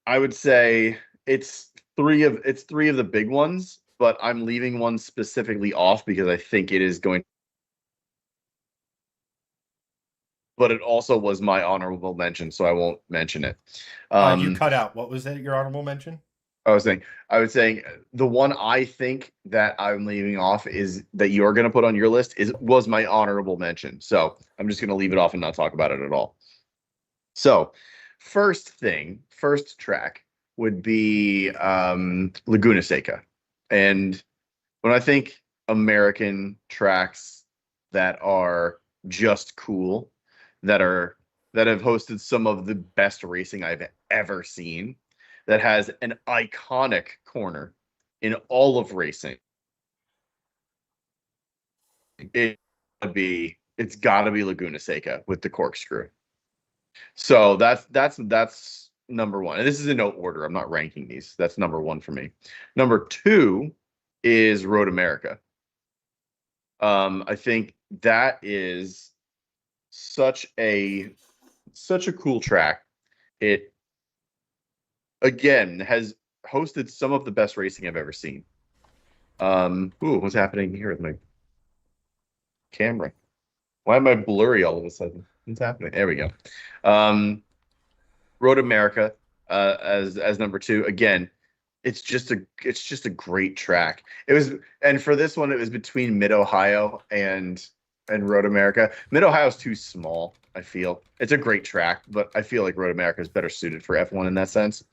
I would say it's three of the big ones, but I'm leaving one specifically off because I think it is going. But it also was my honorable mention, so I won't mention it. You Um, cut out. What was that? Your honorable mention? I was saying the one I think that I'm leaving off is that you're going to put on your list was my honorable mention. So I'm just going to leave it off and not talk about it at all. So first track would be Laguna Seca. And when I think American tracks that are just cool, that are that have hosted some of the best racing I've ever seen, that has an iconic corner in all of racing, it's got to be Laguna Seca with the corkscrew. So that's number one. And this is in no order. I'm not ranking these. That's number one for me. Number two is Road America. I think that is such a such a cool track. It again has hosted some of the best racing I've ever seen. What's happening here with my camera? Why am I blurry all of a sudden? What's happening? There we go. Um, Road America as number two. Again, it's just a great track. It was, and for this one, it was between Mid Ohio and Road America. Mid Ohio is too small. I feel it's a great track, but I feel like Road America is better suited for F1 in that sense.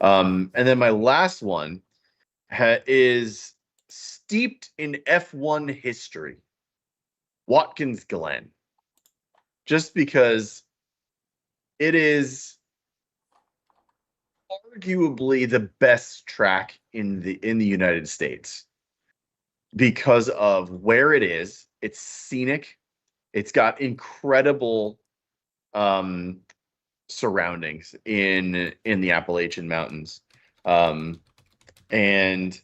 And then my last one is steeped in F1 history, Watkins Glen, just because it is arguably the best track in the United States because of where it is. It's scenic. It's got incredible um, surroundings in the Appalachian Mountains, um, and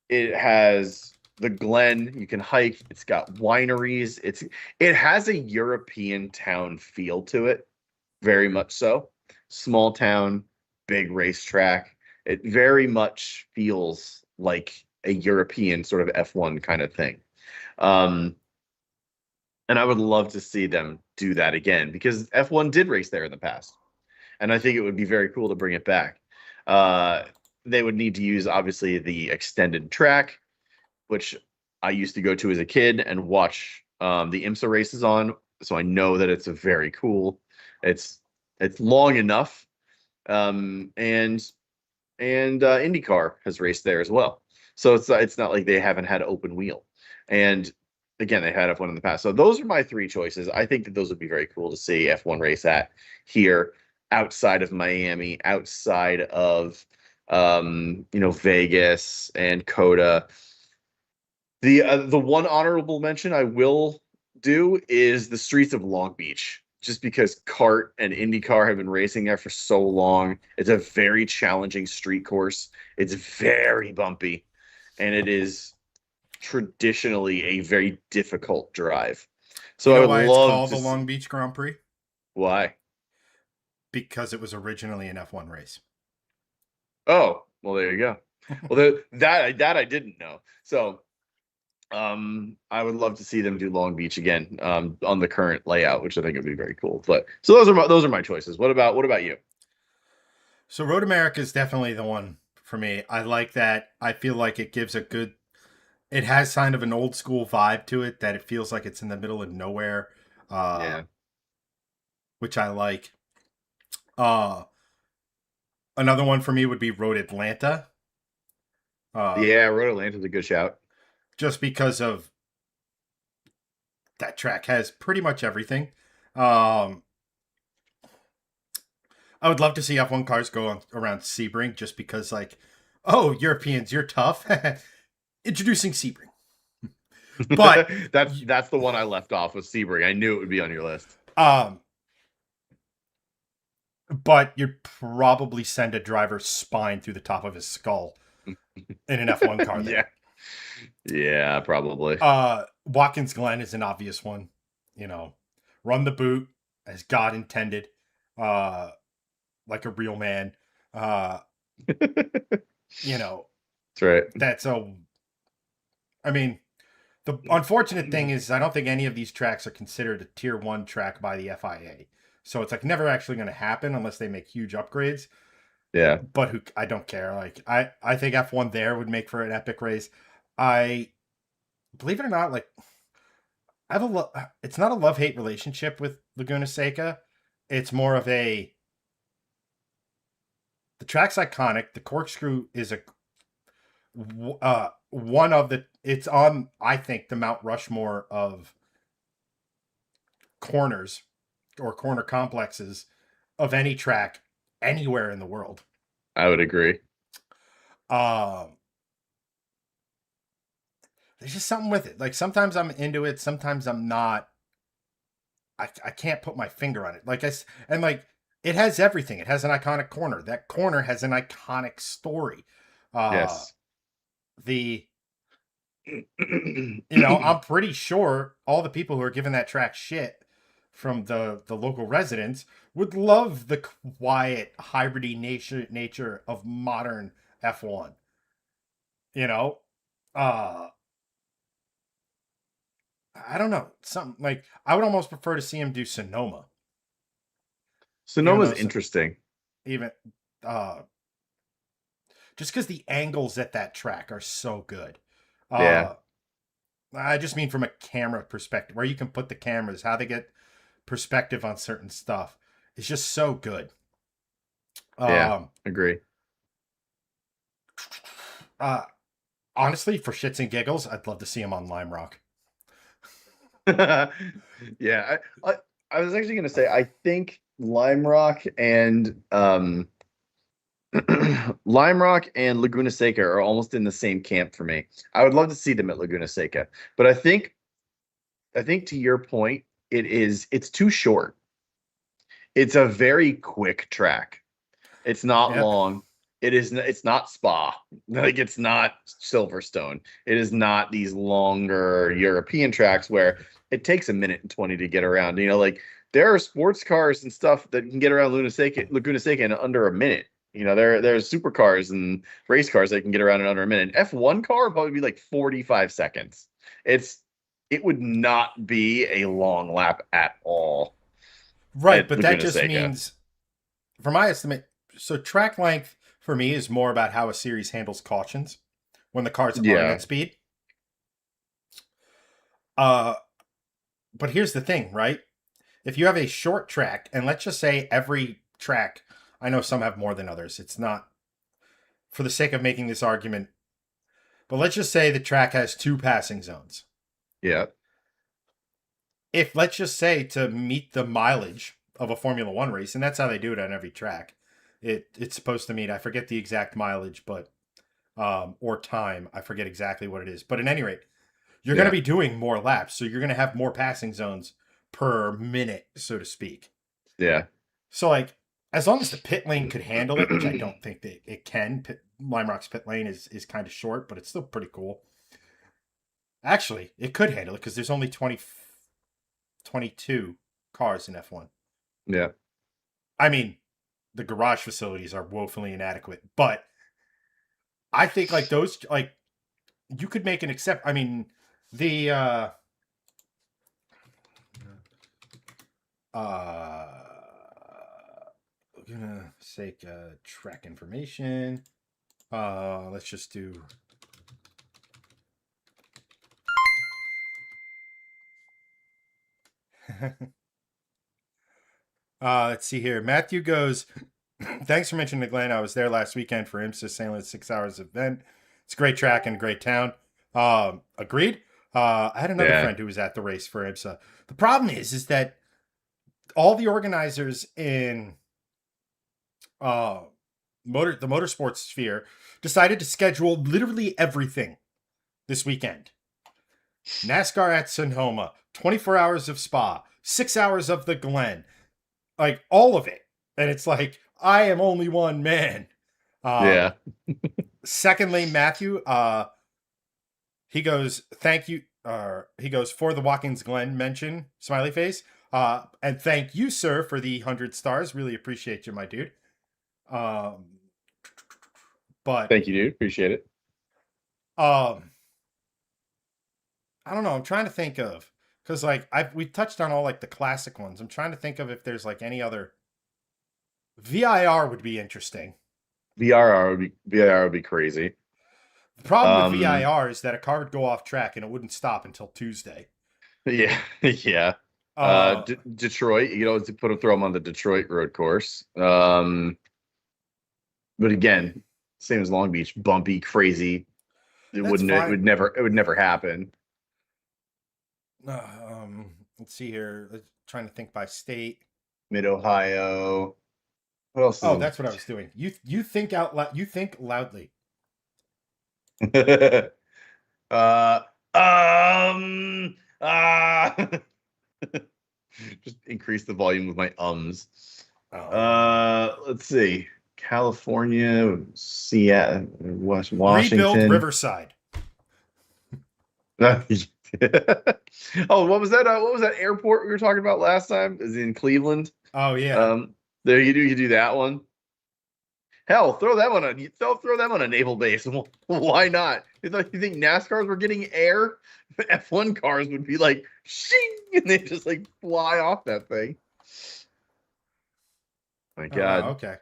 it has the Glen. You can hike. It's got wineries. It has a European town feel to it, very much so. Small town, big racetrack. It very much feels like a European sort of F1 kind of thing. Um, and I would love to see them do that again because F1 did race there in the past. And I think it would be very cool to bring it back. Uh, they would need to use, obviously, the extended track, which I used to go to as a kid and watch the IMSA races on. So I know that it's a very cool. It's it's long enough, and IndyCar has raced there as well. So it's not like they haven't had open wheel. And again, they had F1 in the past. So those are my three choices. I think that those would be very cool to see F1 race at here, outside of Miami, outside of Vegas and Coda. The one honorable mention I will do is the streets of Long Beach, just because kart and IndyCar have been racing there for so long. It's a very challenging street course. It's very bumpy, and it is traditionally a very difficult drive. You So I know would why it's love called to the see Long Beach Grand Prix? why. Because it was originally an F1 race. Oh, well, there you go. Well, that I didn't know. So I would love to see them do Long Beach again on the current layout, which I think would be very cool. But so those are my choices. What about you? So Road America is definitely the one for me. I like that. I feel like it gives a good. It has kind of an old school vibe to it that it feels like it's in the middle of nowhere, uh, Yeah, which I like. Uh, Another one for me would be Road Atlanta, uh, yeah, Road Atlanta's a good shout. just because of that track has pretty much everything. Um, I would love to see F1 cars go around Sebring just because, like, oh, Europeans, you're tough. Introducing Sebring. But That's the one I left off with Sebring. I knew it would be on your list. um, but you'd probably send a driver's spine through the top of his skull in an F1 car Yeah. there. Yeah, probably. Watkins Glen is an obvious one. Run the boot as God intended, like a real man. Uh, That's right. that's a. I mean, the unfortunate thing is, I don't think any of these tracks are considered a tier 1 track by the FIA. So it's like never actually going to happen unless they make huge upgrades. Yeah. But I don't care. Like I think F1 there would make for an epic race. I believe it or not, like I have it's not a love-hate relationship with Laguna Seca. It's more of the track's iconic. The corkscrew is one of it's on, I think, the Mount Rushmore of corners or corner complexes of any track anywhere in the world. I would agree. There's just something with it. Like sometimes I'm into it, sometimes I'm not. I can't put my finger on it. It has everything. It has an iconic corner. That corner has an iconic story. Yes. I'm pretty sure all the people who are giving that track shit from the local residents would love the quiet hybridy nature of modern F1. I don't know. Something like I would almost prefer to see him do Sonoma. Sonoma's interesting. Even just because the angles at that track are so good. Yeah. I just mean from a camera perspective, where you can put the cameras, how they get perspective on certain stuff. It's just so good. Yeah, agree. Honestly, for shits and giggles, I'd love to see him on Lime Rock. Yeah, I was actually going to say, I think Lime Rock and Lime Rock and Laguna Seca are almost in the same camp for me. I would love to see them at Laguna Seca, but I think to your point, it's too short. It's a very quick track. It's not long. It's not Spa. Like it's not Silverstone. It is not these longer European tracks where it takes a minute and 20 to get around. Like there are sports cars and stuff that can get around Laguna Seca in under a minute. There's supercars and race cars that can get around in under a minute. An F1 car would probably be like 45 seconds. It would not be a long lap at all. Right, but Laguna that just Seca means, for my estimate, so track length for me is more about how a series handles cautions when the cars aren't at speed. But here's the thing, right? If you have a short track, and let's just say every track, I know some have more than others. It's not for the sake of making this argument, but let's just say the track has 2 passing zones. Yeah. If let's just say to meet the mileage of a Formula One race, and that's how they do it on every track, it's supposed to meet, I forget the exact mileage, but or time, I forget exactly what it is. But at any rate, you're going to be doing more laps, so you're going to have more passing zones per minute, so to speak. Yeah. So like, as long as the pit lane could handle it, which I don't think that it can. Lime Rock's pit lane is kind of short, but it's still pretty cool. Actually, it could handle it because there's only 22 cars in F1. Yeah. I mean, the garage facilities are woefully inadequate, but I think like those, like you could make an I mean, the gonna say track information. Let's just do. Let's see here. Matthew goes, thanks for mentioning the Glen. I was there last weekend for IMSA Sailing 6 hours event. It's a great track and a great town. Agreed. I had another friend who was at the race for IMSA. The problem is that all the organizers in the motorsports sphere decided to schedule literally everything this weekend. NASCAR at Sonoma, 24 hours of Spa, 6 hours of the Glen, like all of it. And it's like, I am only one man. Yeah. Secondly, Matthew, he goes, thank you. He goes, for the Watkins Glen mention, smiley face. And thank you, sir, for the 100 stars. Really appreciate you, my dude. Um, but Thank you, dude. Appreciate it. um, I don't know. I'm trying to think of, because like we touched on all like the classic ones. I'm trying to think of if there's like any other. VIR would be interesting. VIR would be crazy. The problem with Um, VIR is that a car would go off track and it wouldn't stop until Tuesday. yeah, yeah. Uh, Detroit, you know, to throw them on the Detroit road course. But again, same as Long Beach, bumpy, crazy. that's fine. It would never happen. Let's see here. Trying to think by state. Mid Ohio. What else Oh, is that's what I was doing. You think out loud. You think loudly. uh um uh just increase the volume of my ums. Let's see. California, Seattle, Rebuild Washington. Riverside. Oh, what was that? What was that airport we were talking about last time? Is it in Cleveland? Oh yeah. There you do that one. Hell, throw that one on. Throw them on a naval base. Why not? You think NASCARs were getting air? F1 cars would be like shing, and they just like fly off that thing. My Oh wow. God, Okay.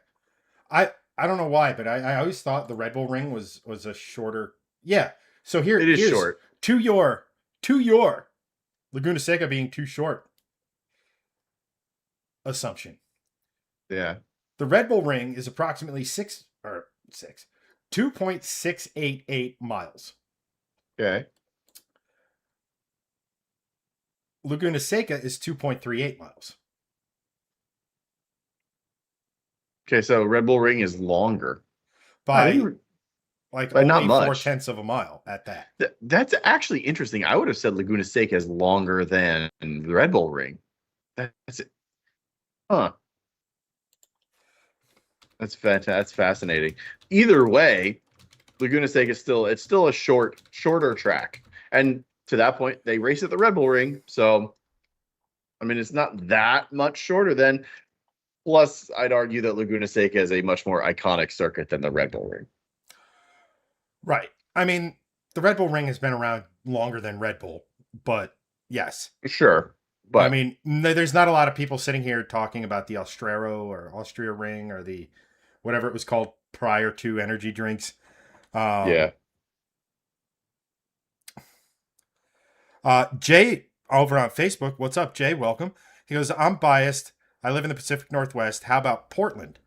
I don't know why, but I always thought the Red Bull Ring was a shorter. Yeah. So it is here's short. to your Laguna Seca being too short assumption. Yeah. The Red Bull Ring is approximately 2.688 miles. Okay. Laguna Seca is 2.38 miles. Okay. So Red Bull Ring is longer. I By think like by not only four much. tenths of a mile at that. That's actually interesting. I would have said Laguna Seca is longer than the Red Bull Ring. That's it. Huh. That's fantastic. That's fascinating. Either way, Laguna Seca is still a shorter track. And to that point, they race at the Red Bull Ring. So I mean, it's not that much shorter then. Plus, I'd argue that Laguna Seca is a much more iconic circuit than the Red Bull Ring. Right. I mean, the Red Bull Ring has been around longer than Red Bull, but yes. Sure. I But mean, there's not a lot of people sitting here talking about the Austrero or Austria Ring or the whatever it was called prior to energy drinks. yeah. Jay over on Facebook, what's up, Jay? Welcome. He goes, I'm biased. I live in the Pacific Northwest. How about Portland?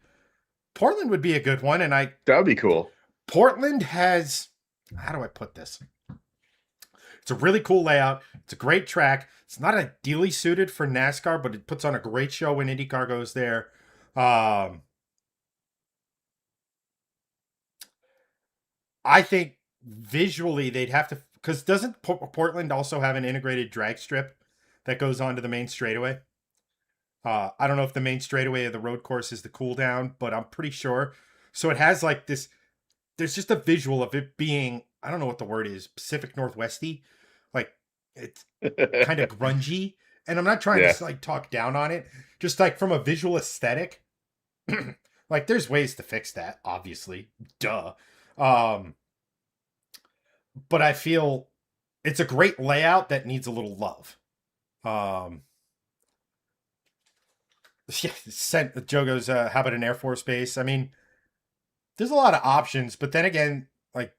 Portland would be a good one. And That would be cool. Portland has, how do I put this? It's a really cool layout. It's a great track. It's not ideally suited for NASCAR, but it puts on a great show when IndyCar goes there. I think visually they'd have to, because doesn't Portland also have an integrated drag strip that goes onto the main straightaway? I don't know if the main straightaway of the road course is the cool down, but I'm pretty sure. So it has like this. There's just a visual of it being, I don't know what the word is, Pacific Northwesty, like it's kind of grungy. And I'm not trying Yeah. to like talk down on it, just like from a visual aesthetic. Like there's ways to fix that, obviously, duh. Um, but I feel it's a great layout that needs a little love. Um, yeah, Joe goes, how about an Air Force base? I mean, there's a lot of options, but then again, like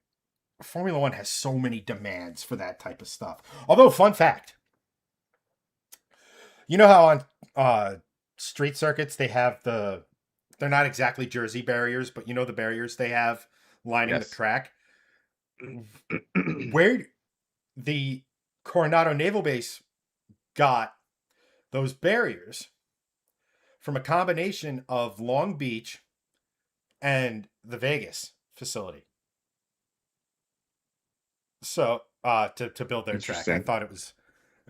Formula One has so many demands for that type of stuff. Although, fun fact, you know how on street circuits they're not exactly Jersey barriers, but you know the barriers they have lining the Yes. track. Where the Coronado Naval Base got those barriers from a combination of Long Beach and the Vegas facility. So to build their track, Interesting.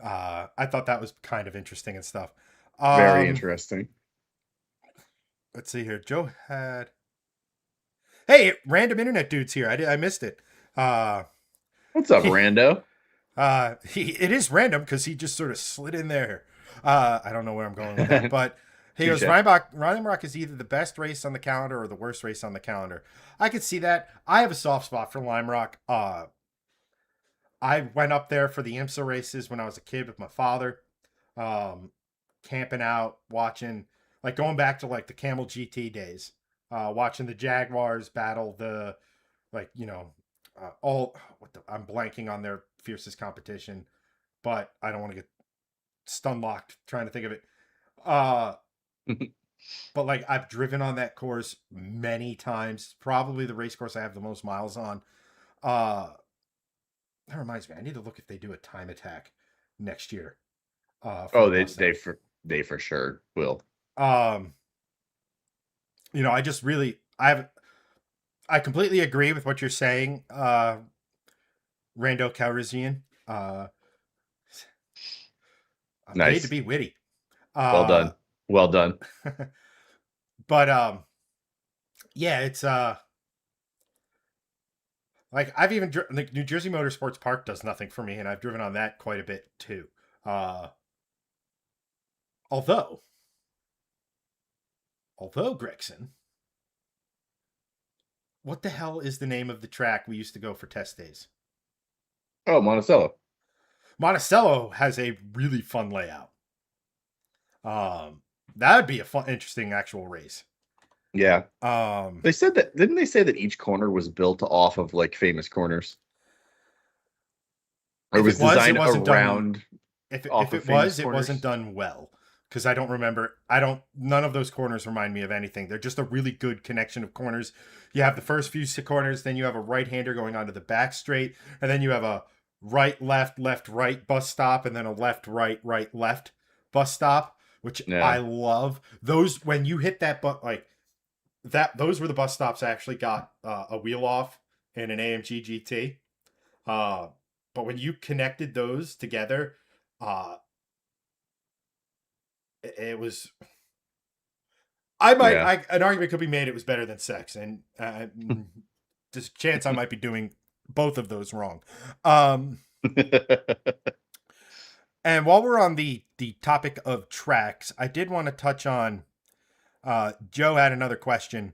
I thought that was kind of interesting and stuff. Very Um, interesting. let's see here. Joe had hey, random internet dudes here. I missed it. Uh, What's up, he, Rando? it is random because he just sort of slid in there. I don't know where I'm going with that, but he goes, Touche. Rhinebrock is either the best race on the calendar or the worst race on the calendar. I could see that. I have a soft spot for Lime Rock. I went up there for the IMSA races when I was a kid with my father, um, camping out, watching, like going back to like the Camel GT days, watching the Jaguars battle the, like, all, I'm blanking on their fiercest competition, but I don't want to get stun locked trying to think of it. Uh, but like I've driven on that course many times, probably the race course I have the most miles on. Uh, that reminds me, I need to look if they do a time attack next year for Oh, the they Mustang. they for sure will. Um, I just really I completely agree with what you're saying, Rando Calrissian. I'm paid to Nice. be witty. Well Uh, done. Well done. but yeah, it's like I've even like New Jersey Motorsports Park does nothing for me, and I've driven on that quite a bit too. Uh, although, Gregson, what the hell is the name of the track we used to go for test days? Oh, Monticello. Monticello has a really fun layout. Um, that would be a fun, interesting actual race. Yeah. Um, They said that, didn't they say that each corner was built off of like famous corners? Or if it was was, it designed wasn't done. around If off of it famous was, it wasn't corners? done well because I don't remember. I don't. None of those corners remind me of anything. They're just a really good connection of corners. You have the first few corners, then you have a right hander going onto the back straight, and then you have a right, left, left, right bus stop, and then a left, right, right, left bus stop, which I Yeah. love. Those when you hit that, but like that, those were the bus stops I actually got a wheel off in an AMG GT. Uh, but when you connected those together, uh, it was. Yeah. An argument could be made it was better than sex, and there's a chance I might be doing both of those wrong. Um, and while we're on the topic of tracks, I did want to touch on. Joe had another question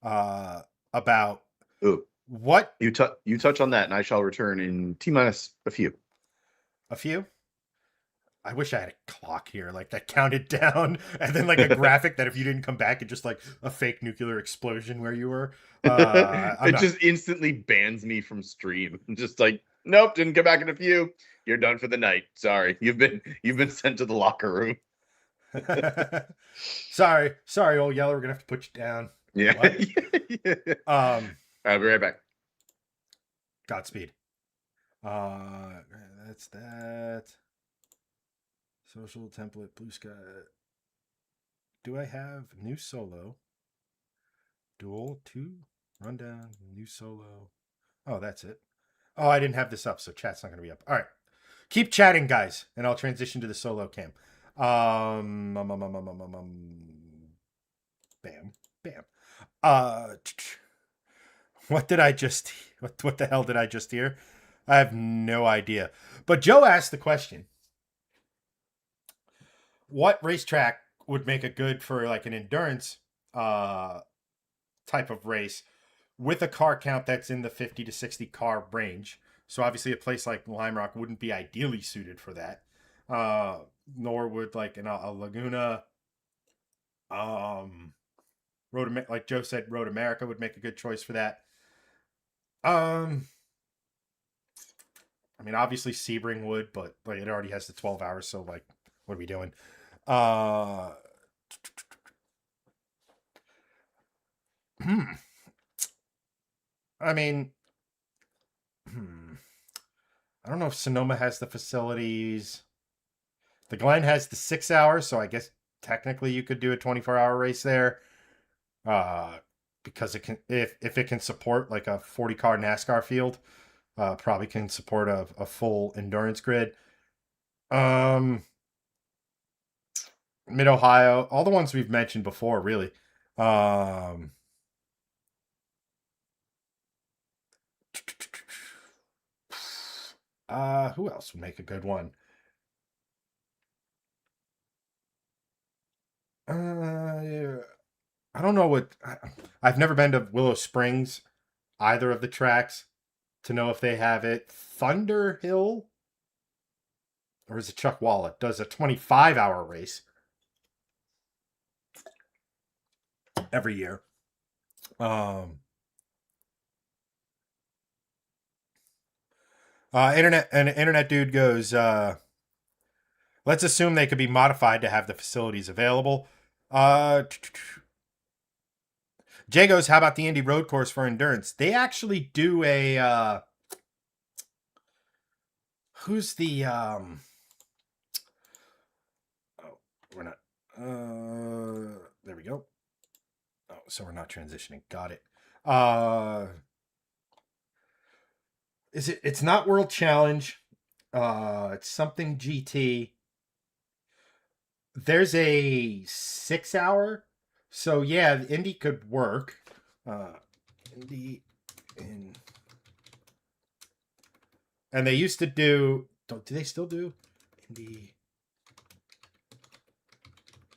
about Ooh, what you touch on that, and I shall return in T minus a few. a few. I wish I had a clock here, like that counted down, and then like a graphic that if you didn't come back, it just like a fake nuclear explosion where you were. I'm It not. just instantly bans me from stream. Just like, nope, didn't come back in a few. You're done for the night. Sorry, you've been sent to the locker room. Sorry, old Yeller. We're gonna have to put you down. Yeah. What? Yeah. Um, I'll be right back. Godspeed. Uh, that's that. Social template, blue sky. Do I have new solo? Dual 2? Rundown, new solo. Oh, that's it. Oh, I didn't have this up, so chat's not going to be up. All right. Keep chatting, guys, and I'll transition to the solo cam. Bam. Bam. Uh, what did I just, what the hell did I just hear? I have no idea. But Joe asked the question, what racetrack would make it good for like an endurance type of race with a car count that's in the 50 to 60 car range? So obviously a place like Lime Rock wouldn't be ideally suited for that. Uh, Nor would like a Laguna, um, like Joe said, Road America would make a good choice for that. Um, I mean, obviously Sebring would, but like it already has the 12 hours, so like, what are we doing? Uh, I mean, I don't know if Sonoma has the facilities. The Glen has the 6 hours, so I guess technically you could do a 24-hour race there. Uh, because it can if it can support like a 40 car NASCAR field. Probably can support a full endurance grid. Um, Mid Ohio, all the ones we've mentioned before, really. Um, who else would make a good one? Yeah, I don't know I've never been to Willow Springs, either of the tracks, to know if they have it. Thunder Hill, or is it Chuck Wallet, does a 25-hour race every year. Um, internet dude goes, let's assume they could be modified to have the facilities available. Jay goes, how about the Indy Road Course for endurance? They actually do a who's the oh, we're not there we go. Oh, so we're not transitioning. Got it. It's not World Challenge. It's something GT. There's a 6 hour. So yeah, Indy could work. Indy in and they used to do do they still do Indy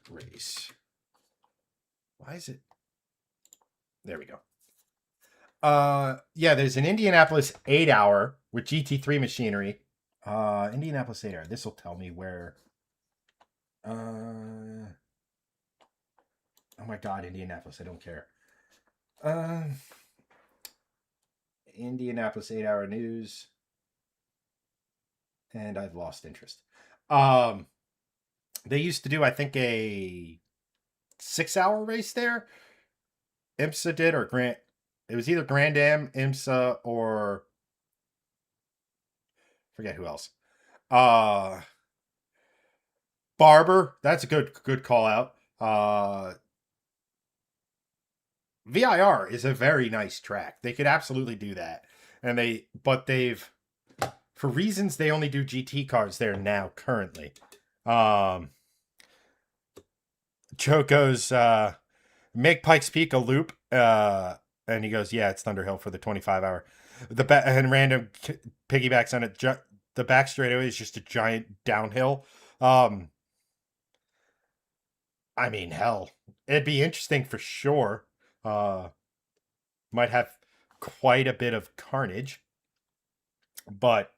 race? Why is it? There we go. Yeah, there's an Indianapolis 8 hour with GT3 machinery. Indianapolis 8 hour. This will tell me where. Oh my God, Indianapolis. I don't care. Indianapolis 8 hour news. And I've lost interest. They used to do, I think, a 6 hour race there. IMSA did, or Grant. It was either Grand Am, IMSA, or forget who else. Barber, that's a good call out. VIR is a very nice track. They could absolutely do that. But they've for reasons they only do GT cars there now currently. Joe goes, make Pikes Peak a loop. And he goes, yeah, it's Thunderhill for the 25 hour. And random piggybacks on it. The back straightaway is just a giant downhill. I mean, hell, it'd be interesting for sure. Might have quite a bit of carnage, but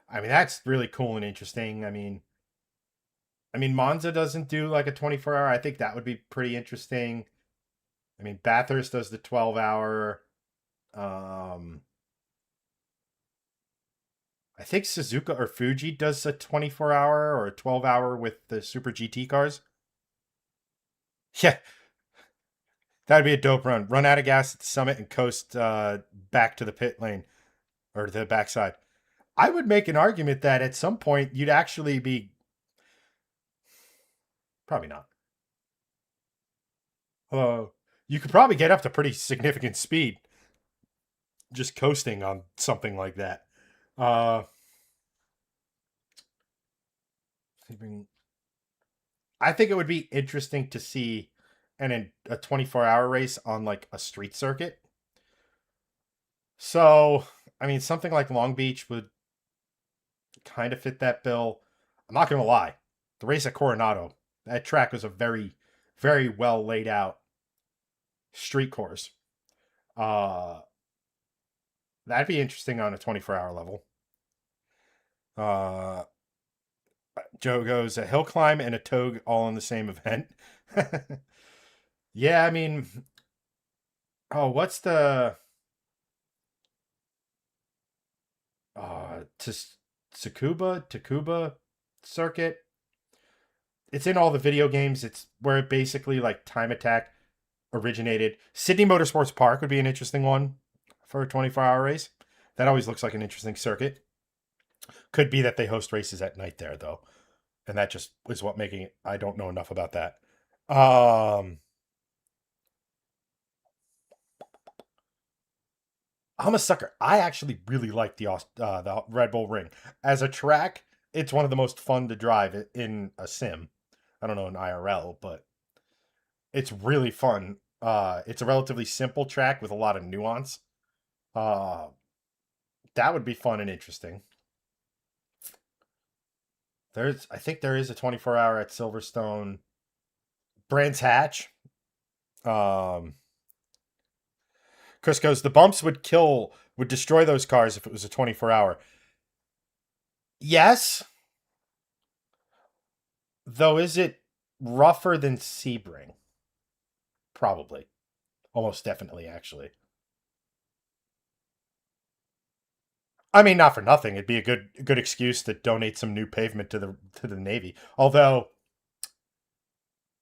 I mean that's really cool and interesting. I mean Monza doesn't do like a 24 hour. I think that would be pretty interesting. I mean Bathurst does the 12 hour. I think Suzuka or Fuji does a 24 hour or a 12 hour with the Super GT cars. Yeah, that'd be a dope run. Run out of gas at the summit and coast back to the pit lane or the backside. I would make an argument that at some point you'd actually be probably not. You could probably get up to pretty significant speed just coasting on something like that. Uh, I think it would be interesting to see a 24-hour race on like a street circuit. So, I mean, something like Long Beach would kind of fit that bill. I'm not going to lie. The race at Coronado, that track was a very, very well laid out street course. Uh, that'd be interesting on a 24-hour level. Uh, Joe goes a hill climb and a togue all in the same event. Yeah, I mean, oh, what's the Takuba circuit? It's in all the video games. It's where it basically like Time Attack originated. Sydney Motorsports Park would be an interesting one for a 24-hour race. That always looks like an interesting circuit. Could be that they host races at night there though, and that just is what making it. I don't know enough about that. Um, I'm a sucker. I actually really like the Red Bull Ring as a track. It's one of the most fun to drive in a sim. I don't know in IRL, but it's really fun. It's a relatively simple track with a lot of nuance. Uh, that would be fun and interesting. I think there is a 24-hour at Silverstone. Brands Hatch. Um, Chris goes, the bumps would destroy those cars if it was a 24-hour. Yes, though, is it rougher than Sebring? Probably. Almost definitely, actually. I mean, not for nothing. It'd be a good excuse to donate some new pavement to the Navy. Although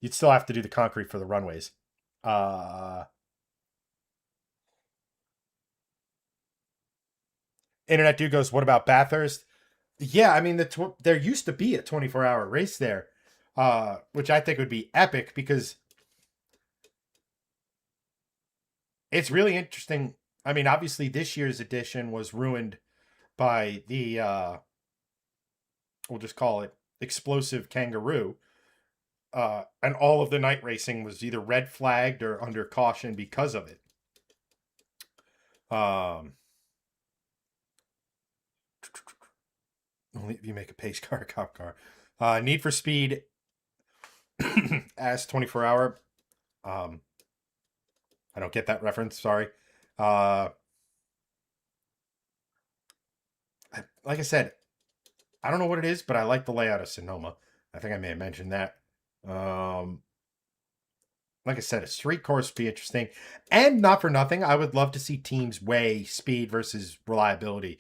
you'd still have to do the concrete for the runways. Uh Internet dude goes, what about Bathurst? Yeah, I mean there used to be a 24-hour race there, which I think would be epic because it's really interesting. I mean, obviously this year's edition was ruined by the we'll just call it explosive kangaroo. And all of the night racing was either red flagged or under caution because of it. Um, only if you make a pace car, a cop car. Need for Speed as 24-hour. Um, I don't get that reference. Sorry. Uh, like I said, I don't know what it is, but I like the layout of Sonoma. I think I may have mentioned that. Um, like I said, a street course would be interesting. And not for nothing, I would love to see teams weigh speed versus reliability.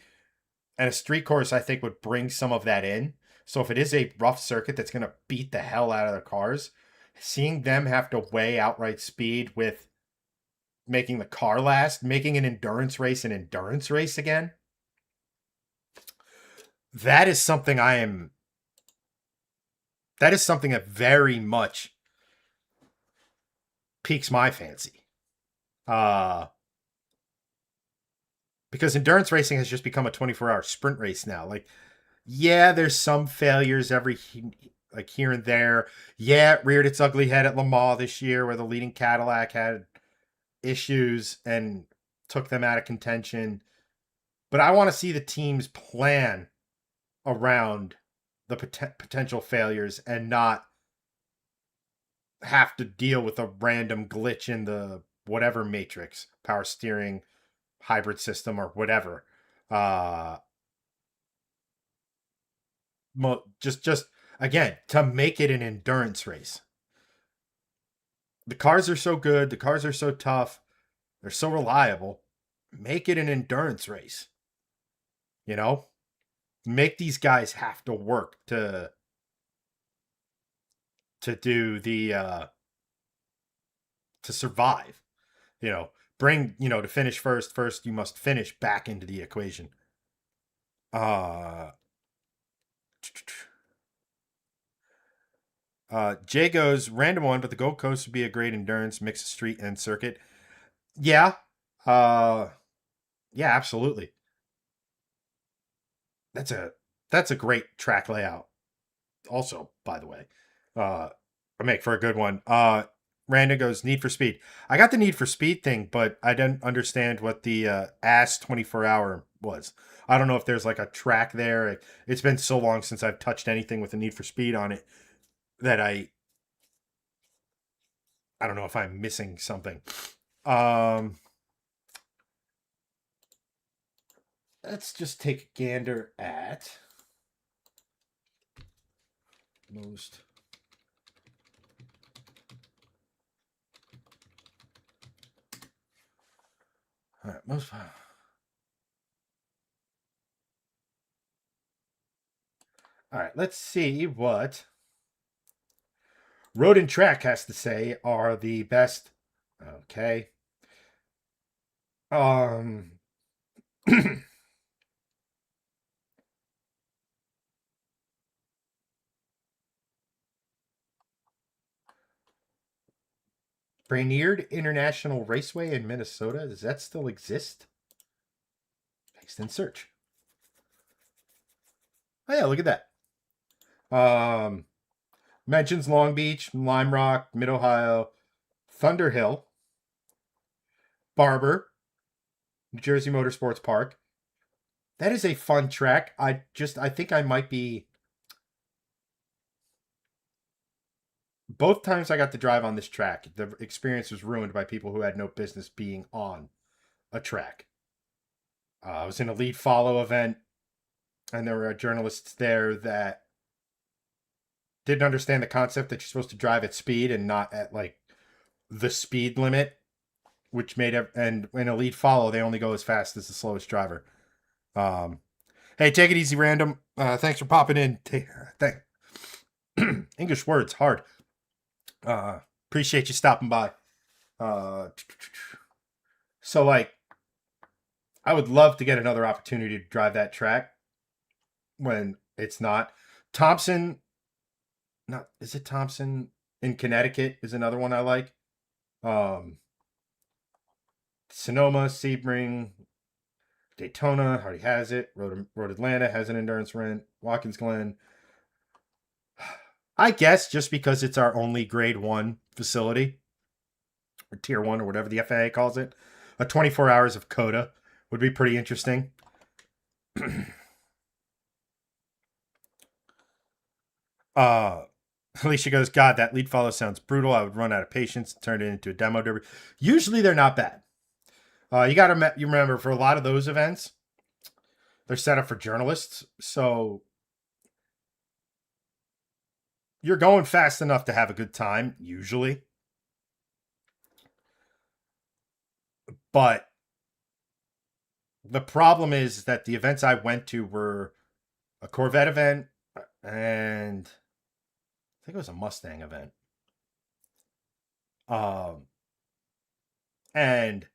And a street course, I think, would bring some of that in. So if it is a rough circuit that's going to beat the hell out of the cars, seeing them have to weigh outright speed with making the car last, making an endurance race again, that is something I am. That is something that very much piques my fancy. Uh, because endurance racing has just become a 24-hour sprint race now. Like, yeah, there's some failures like here and there. Yeah, it reared its ugly head at Le Mans this year where the leading Cadillac had issues and took them out of contention. But I want to see the teams plan around the potential failures and not have to deal with a random glitch in the whatever matrix, power steering, hybrid system, or whatever. Uh, just again to make it an endurance race. The cars are so good, the cars are so tough, they're so reliable. Make it an endurance race. You know, make these guys have to work to do the to survive. You know, bring to finish first. First, you must finish back into the equation. Uh, Jay goes random one, but the Gold Coast would be a great endurance mix of street and circuit. Yeah, uh, yeah, absolutely. That's a that's a great track layout. Also, by the way, uh, I make for a good one. Random goes Need for Speed. I got the Need for Speed thing, but I didn't understand what the ass 24-hour was. I don't know if there's like a track there. It's been so long since I've touched anything with a Need for Speed on it that I don't know if I'm missing something. Um, let's just take a gander at most. All right, most. All right, let's see what Road and Track has to say are the best. Okay. Um. Brainerd International Raceway in Minnesota. Does that still exist? Next in search. Oh yeah, look at that. Mentions Long Beach, Lime Rock, Mid Ohio, Thunder Hill, Barber, New Jersey Motorsports Park. That is a fun track. I think I might be. Both times I got to drive on this track, the experience was ruined by people who had no business being on a track. I was in a lead follow event, and there were journalists there that didn't understand the concept that you're supposed to drive at speed and not at like the speed limit, which made and in a lead follow they only go as fast as the slowest driver. Hey, take it easy, random. Thanks for popping in. English words hard. Appreciate you stopping by. So like, I would love to get another opportunity to drive that track when it's not Thompson. Not is it Thompson in Connecticut is another one I like. Sonoma, Sebring, Daytona already has it. Road Atlanta has an endurance rent. Watkins Glen. I guess just because it's our only grade 1 facility, or tier 1 or whatever the FAA calls it, a 24 hours of COTA would be pretty interesting. Alicia goes, God, that lead follow sounds brutal. I would run out of patience and turn it into a demo derby. Usually they're not bad. You remember for a lot of those events, they're set up for journalists. So you're going fast enough to have a good time, usually. But the problem is that the events I went to were a Corvette event and I think it was a Mustang event. And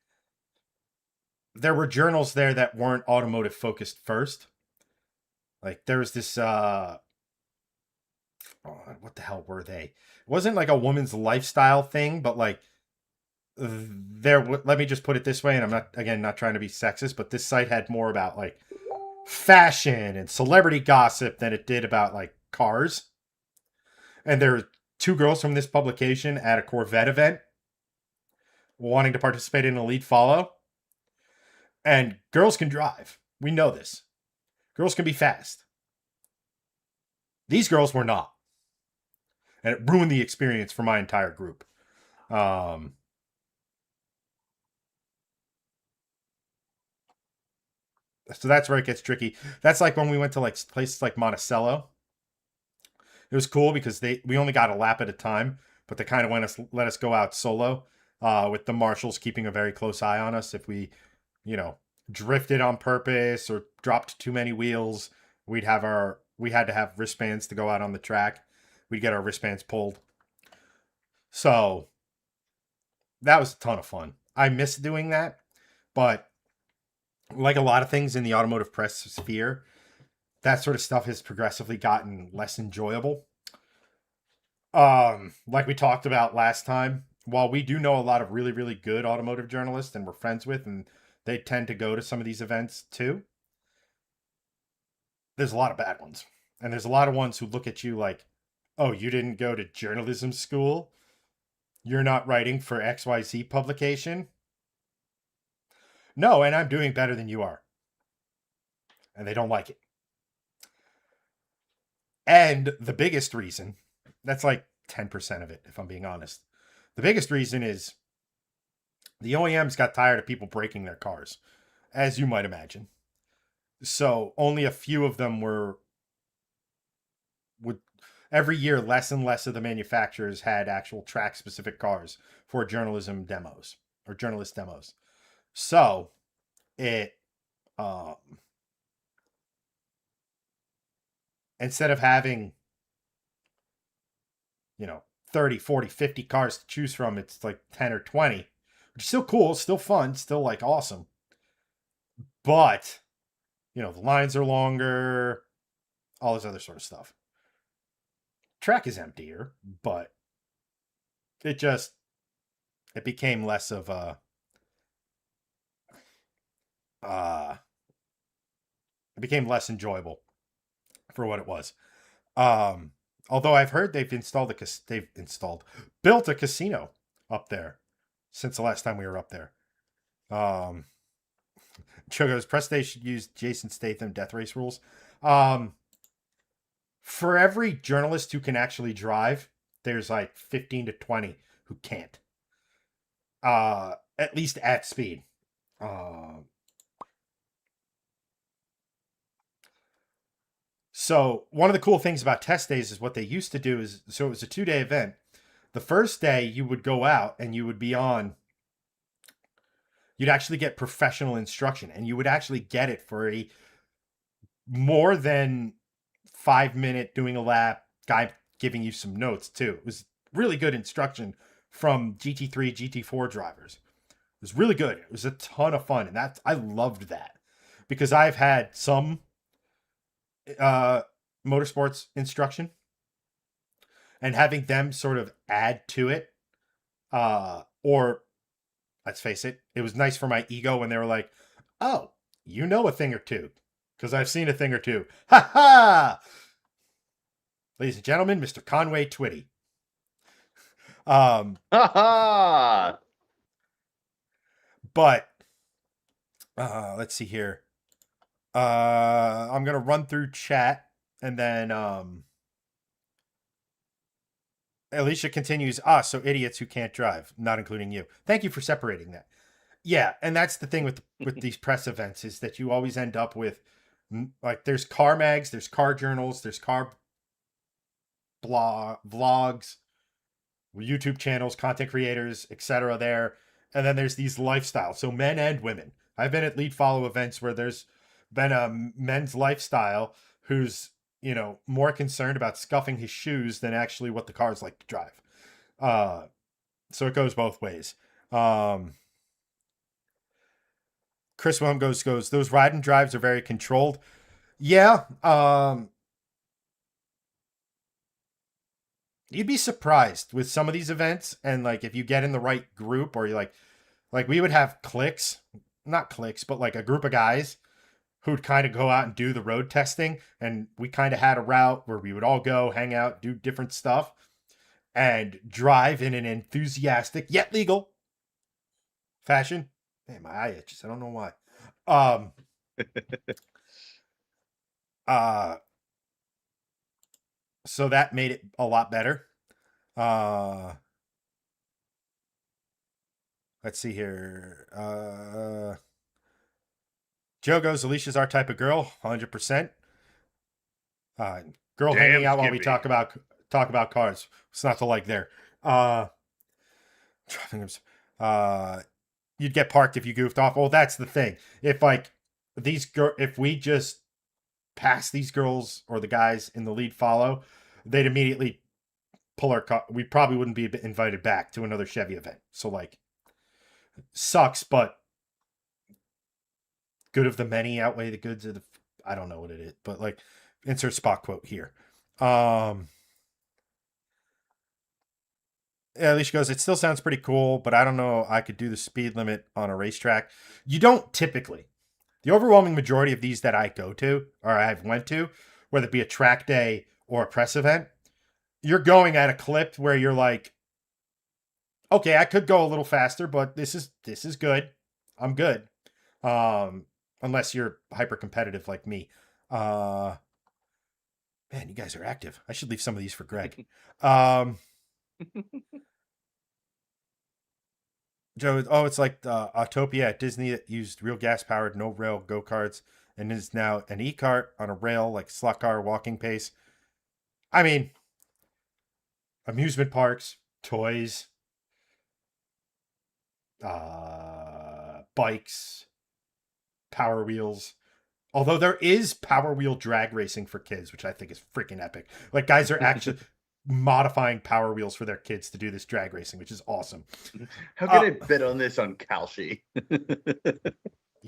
there were journals there that weren't automotive focused first. Like there was this what the hell were they? It wasn't like a woman's lifestyle thing, but like let me just put it this way, and I'm not trying to be sexist, but this site had more about like fashion and celebrity gossip than it did about like cars. And there were 2 girls from this publication at a Corvette event wanting to participate in a lead follow. And girls can drive. We know this. Girls can be fast. These girls were not. And it ruined the experience for my entire group. So that's where it gets tricky. That's like when we went to like places like Monticello. It was cool because we only got a lap at a time, but they kind of let us go out solo, with the marshals keeping a very close eye on us. If we, drifted on purpose or dropped too many wheels, we had to have wristbands to go out on the track. We'd get our wristbands pulled. So that was a ton of fun. I miss doing that, but like a lot of things in the automotive press sphere, that sort of stuff has progressively gotten less enjoyable. Like we talked about last time, while we do know a lot of really, really good automotive journalists and we're friends with, and they tend to go to some of these events too, there's a lot of bad ones. And there's a lot of ones who look at you like, oh, you didn't go to journalism school? You're not writing for XYZ publication? No, and I'm doing better than you are. And they don't like it. And the biggest reason, that's like 10% of it, if I'm being honest. The biggest reason is the OEMs got tired of people breaking their cars, as you might imagine. So only a few of them would every year, less and less of the manufacturers had actual track specific cars for journalism demos or journalist demos. So it, instead of having, 30, 40, 50 cars to choose from, it's like 10 or 20, which is still cool, still fun, still like awesome. But, the lines are longer, all this other sort of stuff. Track is emptier, but it became less of a It became less enjoyable for what it was. Um, Although I've heard built a casino up there since the last time we were up there. Um, Chogo's press day should use Jason Statham death race rules. Um, for every journalist who can actually drive, there's like 15 to 20 who can't. At least at speed. So one of the cool things about test days is what they used to do is, so it was a 2-day event. The first day you would go out and you would be on, you'd actually get professional instruction, and you would actually get it for a more than 5-minute doing a lap guy giving you some notes too. It was really good instruction from GT3, GT4 drivers. It was really good. It was a ton of fun, and I loved that because I've had some motorsports instruction, and having them sort of add to it, or let's face it, it was nice for my ego when they were like, "Oh, you know a thing or two, because I've seen a thing or two." Ha ha! Ladies and gentlemen, Mr. Conway Twitty. Ha ha! But let's see here. I'm gonna run through chat, and then Alicia continues. So idiots who can't drive, not including you. Thank you for separating that. Yeah, and that's the thing with these press events is that you always end up with, like, there's car mags, there's car journals, there's car vlogs, YouTube channels, content creators, etc. there, and then there's these lifestyles. So men and women. I've been at lead follow events where there's been a men's lifestyle who's, more concerned about scuffing his shoes than actually what the cars like to drive. So it goes both ways. Chris William goes, those ride and drives are very controlled. Yeah. You'd be surprised with some of these events. And like, if you get in the right group, or you like we would have not cliques, but like a group of guys who'd kind of go out and do the road testing. And we kind of had a route where we would all go hang out, do different stuff, and drive in an enthusiastic yet legal fashion. Man, my eye itches. I don't know why. So that made it a lot better. Let's see here. Joe goes, Alicia's our type of girl, 100%. Girl hanging out while we talk about cars. It's not to like there. You'd get parked if you goofed off. Well, that's the thing. If if we just pass these girls or the guys in the lead follow, they'd immediately pull our car. We probably wouldn't be invited back to another Chevy event. So like, sucks, but good of the many outweigh the goods of the. I don't know what it is, but like, insert spot quote here. Yeah, Alicia goes, it still sounds pretty cool, but I don't know. I could do the speed limit on a racetrack. You don't typically. The overwhelming majority of these that I go to, or I've went to, whether it be a track day or a press event, you're going at a clip where you're like, okay, I could go a little faster, but this is good. I'm good. Unless you're hyper competitive like me. Man, you guys are active. I should leave some of these for Greg. Joe, it's like Autopia at Disney that used real gas-powered, no-rail go-karts and is now an e-kart on a rail, like slot car walking pace. I mean, amusement parks, toys, bikes, Power Wheels. Although there is Power Wheel drag racing for kids, which I think is freaking epic. Like, guys are actually modifying Power Wheels for their kids to do this drag racing, which is awesome. How can I bet on this on Kalshi? You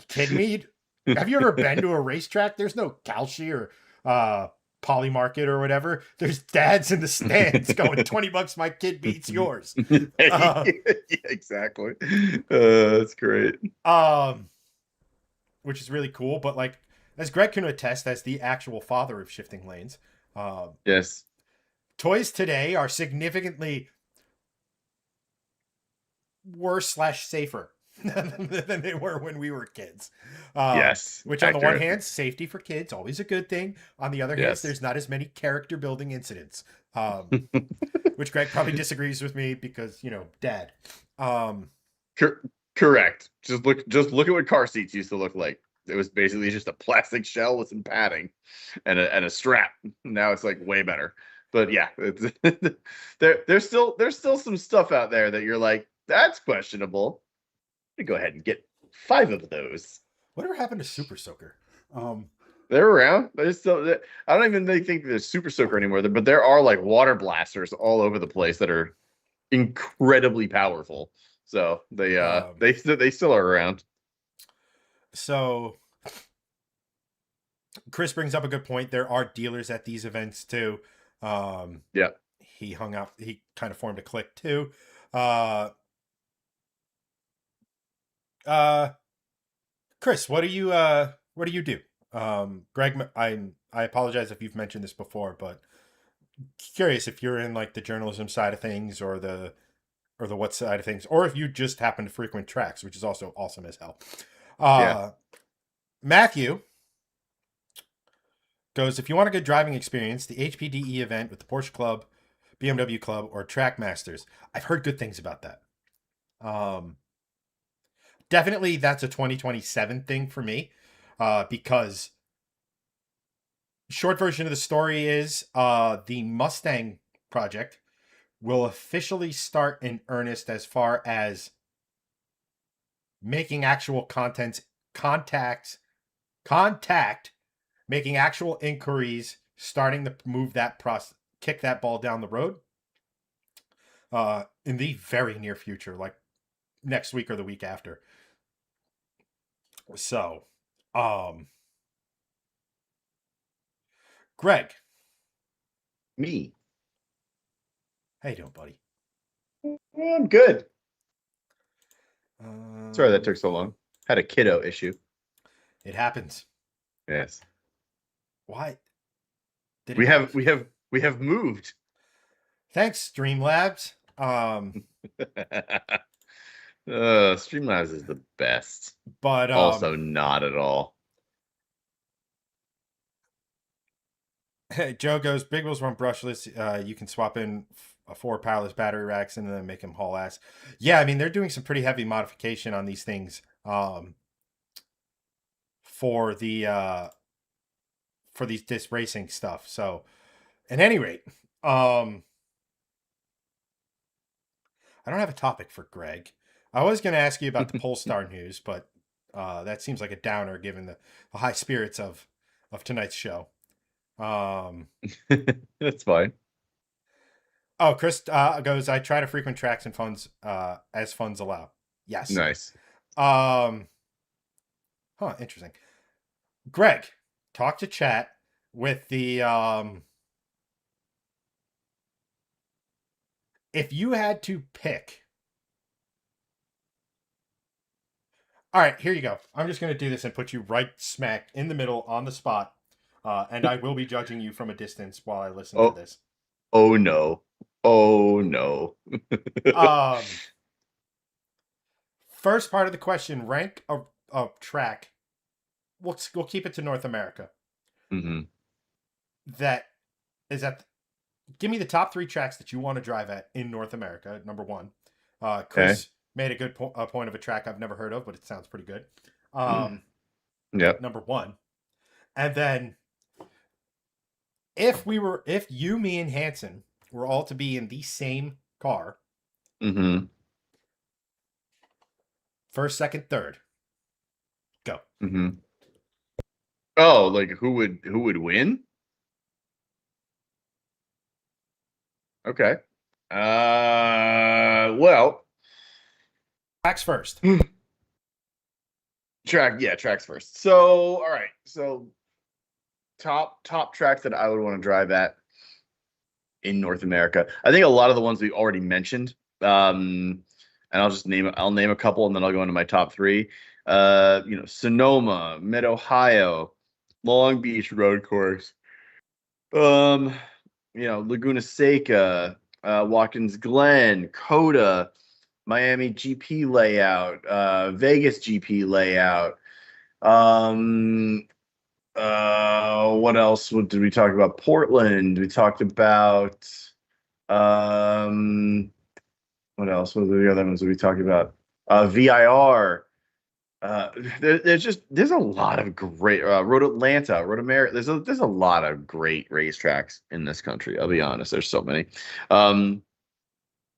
kidding me? Have you ever been to a racetrack? There's no Kalshi or Poly Market or whatever. There's dads in the stands going, $20, my kid beats yours. Yeah, exactly. That's great. Which is really cool. But like, as Greg can attest, as the actual father of shifting lanes, uh, Yes. toys today are significantly worse slash safer than they were when we were kids. Yes. Which, on the one Accurate. hand, safety for kids always a good thing. On the other hand, Yes. there's not as many character building incidents. Which Greg probably disagrees with me because dad. Um, Cor- Correct. Just look at what car seats used to look like. It was basically just a plastic shell with some padding and a strap. Now it's like way better. But yeah, there's still some stuff out there that you're like, that's questionable. Go ahead and get 5 of those. whatever happened to Super Soaker? They're around. I don't even think they're super soaker anymore. But there are like water blasters all over the place that are incredibly powerful. So they still are around. So Chris brings up a good point. There are dealers at these events too. Yeah. He hung out. He kind of formed a clique too. Uh, Chris, what do you do? Greg, I apologize if you've mentioned this before, but curious if you're in like the journalism side of things or the what side of things, or if you just happen to frequent tracks, which is also awesome as hell. Yeah. Matthew goes, if you want a good driving experience, the HPDE event with the Porsche Club, BMW Club, or Track Masters. I've heard good things about that. Definitely that's a 2027 thing for me, because short version of the story is the Mustang project will officially start in earnest as far as making actual contact, making actual inquiries, starting to move that process, kick that ball down the road in the very near future, like next week or the week after. So, Greg, Me. how you doing, buddy? I'm good. Sorry that Um, took so long. Had a kiddo issue. it happens. Yes. Why did We it? have we have we have moved. Thanks, Streamlabs. Streamlabs is the best. But Also not at all. Hey, Joe goes, Big Wheels run brushless. You can swap in 4 powerless battery racks and then make them haul ass. Yeah, I mean, they're doing some pretty heavy modification on these things for these disc racing stuff. So, at any rate, I don't have a topic for Greg. I was going to ask you about the Polestar news, but that seems like a downer given the high spirits of tonight's show. That's fine. Oh, Chris goes, I try to frequent tracks and funds as funds allow. Yes. Nice. Interesting. Greg, talk to chat with the if you had to pick. All right, here you go. I'm just going to do this and put you right smack in the middle on the spot. And I will be judging you from a distance while I listen to this. Oh no. Oh no. First part of the question, rank a track. We'll keep it to North America. Mm-hmm. That is at. Give me the top 3 tracks that you want to drive at in North America. Number 1. Chris made a good point of a track I've never heard of, but it sounds pretty good. Yep. Number 1. And then if you, me, and Hanson were all to be in the same car, Mm-hmm. first, second, third, go. Mm-hmm. Oh, like who would win? Okay. Well, Tracks first. Tracks first. So, all right. So, top tracks that I would want to drive at in North America. I think a lot of the ones we already mentioned. And I'll name a couple and then I'll go into my top 3. Sonoma, Mid Ohio, Long Beach road course. Um, Laguna Seca, Watkins Glen, Coda, Miami GP layout, Vegas GP layout. Um, what else did we talk about? Portland. We talked about um, what else? What are the other ones that we talked about? VIR. Uh, there's a lot of great Road Atlanta, Road America. There's a lot of great racetracks in this country. I'll be honest. There's so many. Um,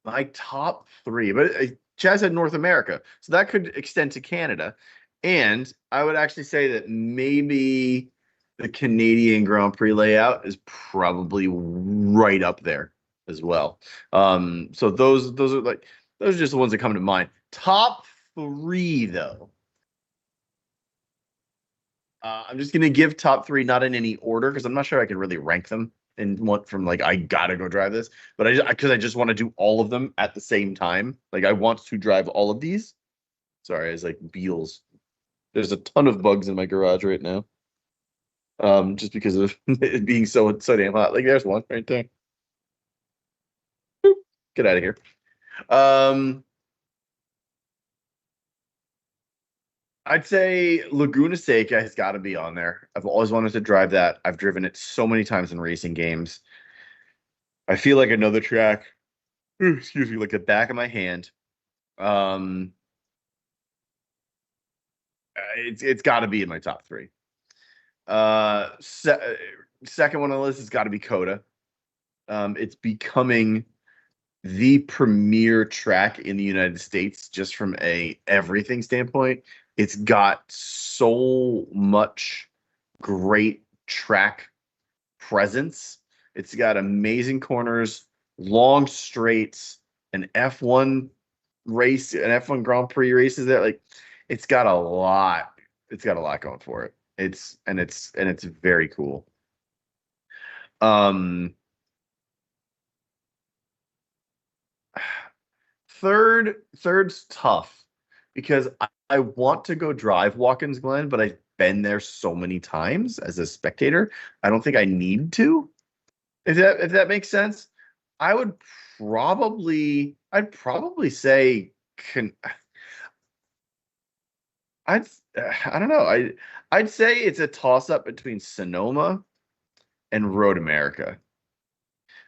my top three, but Chaz said North America, so that could extend to Canada, and I would actually say that maybe the Canadian Grand Prix layout is probably right up there as well. So those are just the ones that come to mind. Top three though. I'm just gonna give top three, not in any order, because I'm not sure I can really rank them and want from like I gotta go drive this, but I just want to do all of them at the same time. Like I want to drive all of these. Sorry, it's like Beals. There's a ton of bugs in my garage right now. Just because of it being so damn hot. Like there's one right there. Boop. Get out of here. Um, I'd say Laguna Seca has got to be on there. I've always wanted to drive that. I've driven it so many times in racing games. I feel like another track, excuse me, like the back of my hand. Um, it's got to be in my top three. Second one on the list has got to be Coda. It's becoming the premier track in the United States, just from a everything standpoint. It's got so much great track presence. It's got amazing corners, long straights, an F1 race, an F1 Grand Prix races there. Like it's got a lot. It's got a lot going for it. It's very cool. Um third's tough because I want to go drive Watkins Glen, but I've been there so many times as a spectator. I don't think I need to. If that makes sense, I would I'd probably say I'd I don't know. I'd say it's a toss up between Sonoma and Road America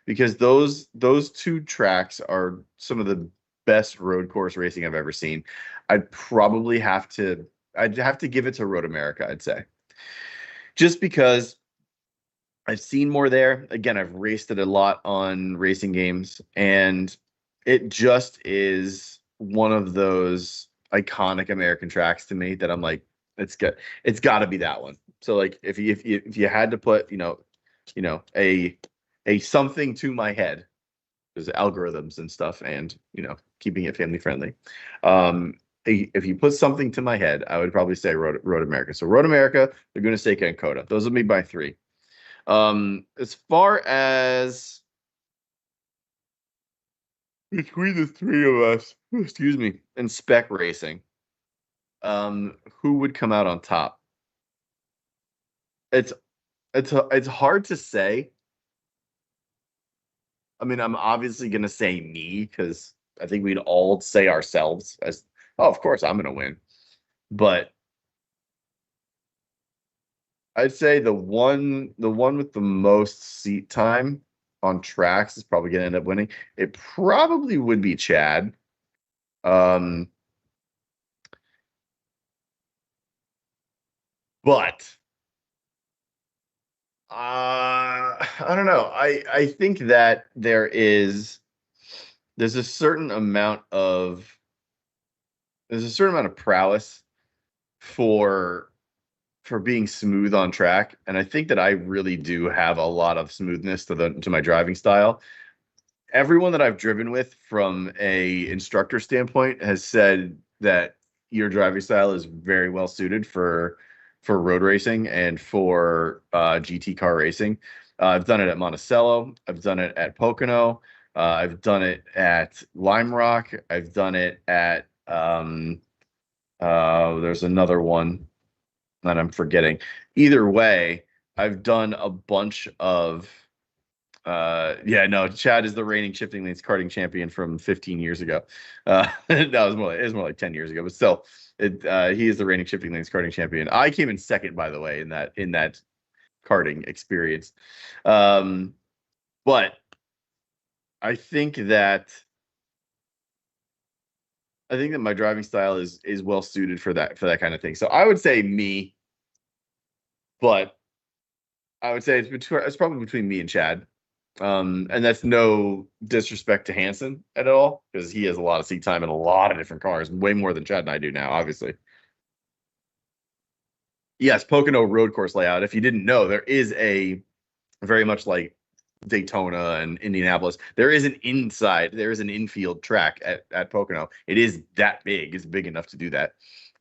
because those two tracks are some of the best road course racing I've ever seen. I'd have to give it to Road America, I'd say. Just because I've seen more there. Again, I've raced it a lot on racing games, and it just is one of those iconic American tracks to me that I'm like, it's good. It's got to be that one. So like, if you had to put, a something to my head, there's algorithms and stuff, and keeping it family friendly. Um, if you put something to my head, I would probably say Road America. So Road America, Laguna Seca, and Coda. Those would be my three. As far as between the three of us, excuse me, in spec racing, who would come out on top? It's it's hard to say. I mean, I'm obviously gonna say me because I think we'd all say ourselves as, oh, of course I'm gonna win. But I'd say the one with the most seat time on tracks is probably gonna end up winning. It probably would be Chad. Um, but I don't know. I think that there's a certain amount of prowess for being smooth on track, and I think that I really do have a lot of smoothness to my driving style. Everyone that I've driven with from a instructor standpoint has said that your driving style is very well suited for road racing and for GT car racing. I've done it at Monticello. I've done it at Pocono. I've done it at Lime Rock. I've done it at there's another one. that I'm forgetting. Either way, I've done a bunch of yeah, no, Chad is the reigning shifting lanes karting champion from 15 years ago. No, it was more like 10 years ago, but still, he is the reigning shifting lanes karting champion. I came in second, by the way, in that karting experience. Um, but I think that my driving style is well suited for that kind of thing. So I would say me, but I would say it's probably between me and Chad. And that's no disrespect to Hansen at all, because he has a lot of seat time in a lot of different cars, way more than Chad and I do now, obviously. Yes, Pocono road course layout. If you didn't know, there is a very much like Daytona and Indianapolis. There is an infield track at Pocono. It is that big. It's big enough to do that.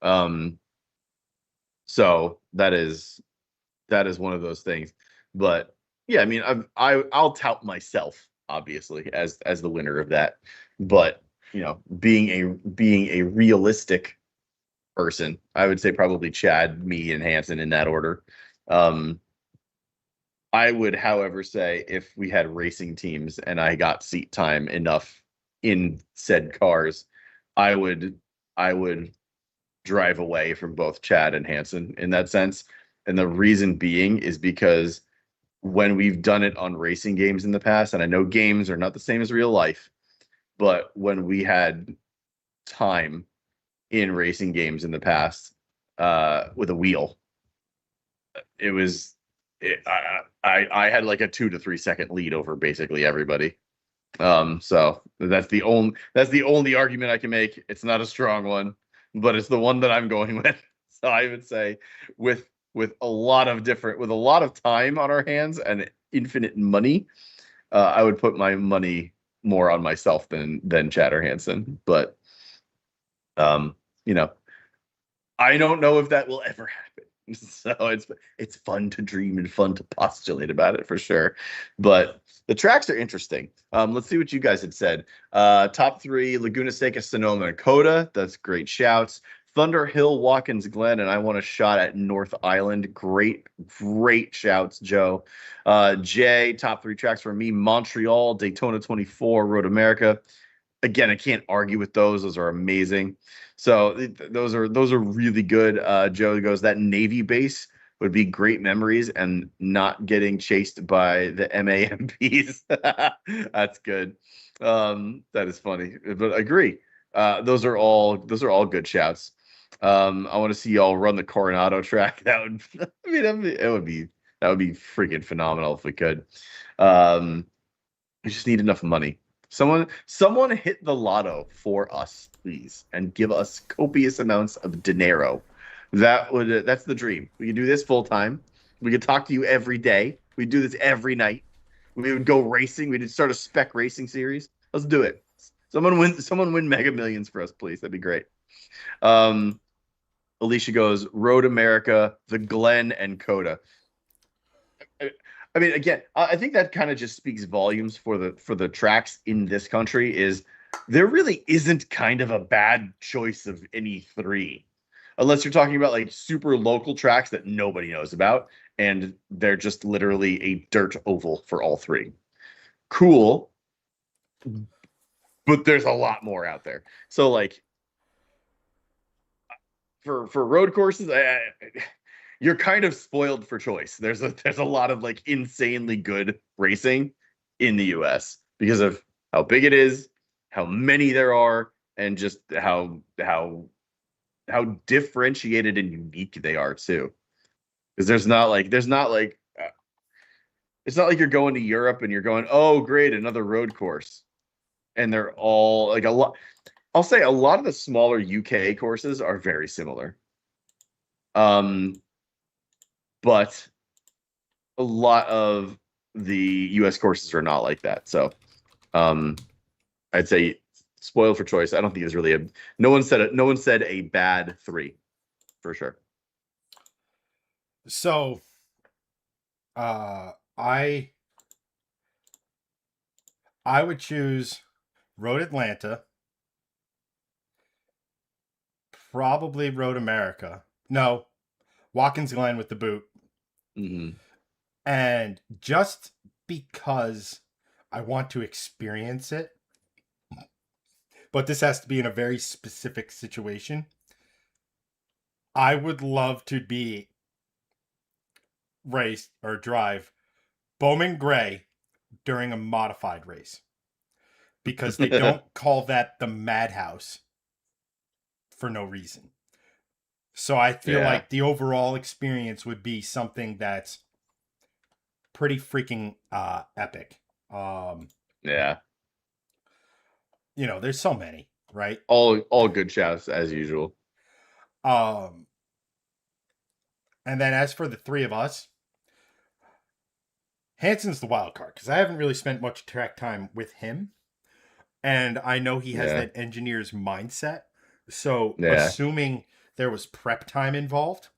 Um, so that is one of those things. But yeah, I mean, I'll tout myself obviously as the winner of that. But being a realistic person, I would say probably Chad, me, and Hansen in that order. Um, I would, however, say if we had racing teams and I got seat time enough in said cars, I would I would drive away from both Chad and Hansen in that sense. And the reason being is because when we've done it on racing games in the past, and I know games are not the same as real life, but when we had time in racing games in the past with a wheel, it was I had like a 2 to 3 second lead over basically everybody. So that's the only argument I can make. It's not a strong one, but it's the one that I'm going with. So I would say with a lot of time on our hands and infinite money, I would put my money more on myself than Chatter Hansen. But um, you know, I don't know if that will ever happen. So it's fun to dream and fun to postulate about it for sure. But the tracks are interesting. Let's see what you guys had said. Top three: Laguna Seca, Sonoma, and Coda. That's great shouts. Thunder Hill, Watkins Glen, and I want a shot at North Island. Great, great shouts, Joe. Jay, top three tracks for me: Montreal, Daytona 24, Road America. Again, I can't argue with those. Those are amazing. So those are really good. Joe goes, that Navy base would be great memories and not getting chased by the MAMPs. That's good. That is funny, but I agree. Those are all good shouts. I want to see y'all run the Coronado track. That would, I mean, that would be freaking phenomenal if we could. We just need enough money. Someone hit the lotto for us, please, and give us copious amounts of dinero. That's the dream. We could do this full time. We could talk to you every day. We do this every night. We would go racing. We'd start a spec racing series. Let's do it. Someone win Mega Millions for us, please. That'd be great. Um, Alicia goes, Road America, the Glen, and Coda. I mean, again, I think that kind of just speaks volumes for the tracks in this country. Is there really isn't kind of a bad choice of any three, unless you're talking about like super local tracks that nobody knows about, and they're just literally a dirt oval for all three. Cool, but there's a lot more out there. So like for road courses, you're kind of spoiled for choice. There's a lot of like insanely good racing in the US because of how big it is, how many there are, and just how differentiated and unique they are too. Because it's not like you're going to Europe and you're going, oh great, another road course. And they're all like a lot. I'll say a lot of the smaller UK courses are very similar. Um, but a lot of the US courses are not like that. So um, I'd say spoiled for choice. I don't think there's really a no one said a bad three for sure. So, I would choose Road Atlanta, probably Road America. No, Watkins Glen with the boot. Hmm. And just because I want to experience it, but this has to be in a very specific situation, I would love to be race or drive Bowman Gray during a modified race because they don't call that the Madhouse for no reason. So I feel Yeah. like the overall experience would be something that's pretty freaking epic. Um, Yeah. there's so many, right? All good shouts as usual. Um, and then as for the three of us, Hanson's the wild card because I haven't really spent much track time with him, and I know he has Yeah. that engineer's mindset. So Yeah. assuming there was prep time involved,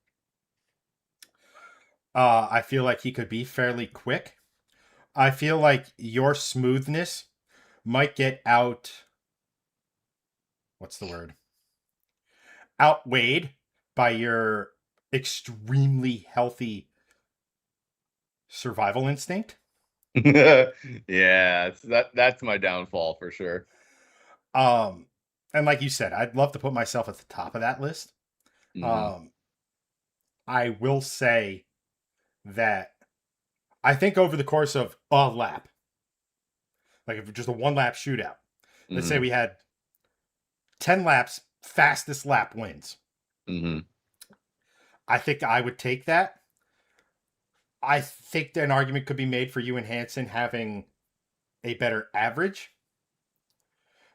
I feel like he could be fairly quick. I feel like your smoothness might get what's the word? Outweighed by your extremely healthy survival instinct. Yeah, that's my downfall for sure. Um, and like you said, I'd love to put myself at the top of that list. Hmm. Um, I will say that I think over the course of a lap, like if it's just a one lap shootout, let's say Hmm. we had 10 laps, fastest lap wins. Hmm. I think I would take that. I think an argument could be made for you and Hansen having a better average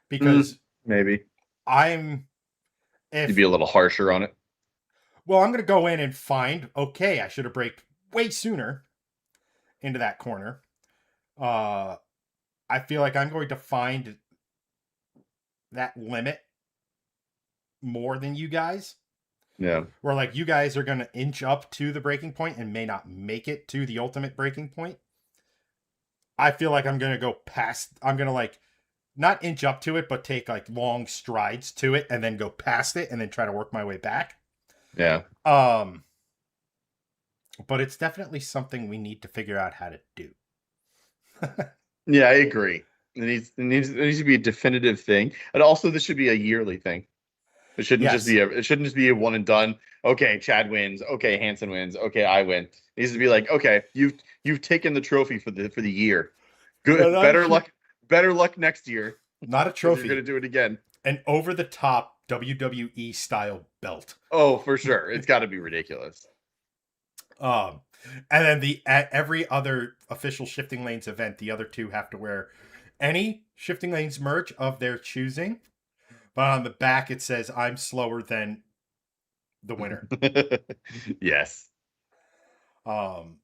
because Maybe I'm you'd be if a little harsher on it. well, I'm going to go in and find okay, I should have braked way sooner into that corner. Uh, I feel like I'm going to find that limit more than you guys. Yeah. Where like you guys are going to inch up to the breaking point and may not make it to the ultimate breaking point. I feel like I'm going to go past. I'm going to like not inch up to it, but take like long strides to it and then go past it and then try to work my way back. Yeah. Um, but it's definitely something we need to figure out how to do. Yeah, I agree. It needs to be a definitive thing. And also this should be a yearly thing. Yes. It shouldn't just be a one and done. Okay, Chad wins. Okay, Hansen wins. Okay, I win. It needs to be like, okay, you've taken the trophy for the year. Good. Better luck next year Not a because you're gonna trophy, do it again. an over the top WWE style belt. Oh, for sure. It's gotta be ridiculous. Um, and then at every other official Shifting Lanes event, the other two have to wear any Shifting Lanes merch of their choosing. But on the back, it says, I'm slower than the winner. Yes. Um,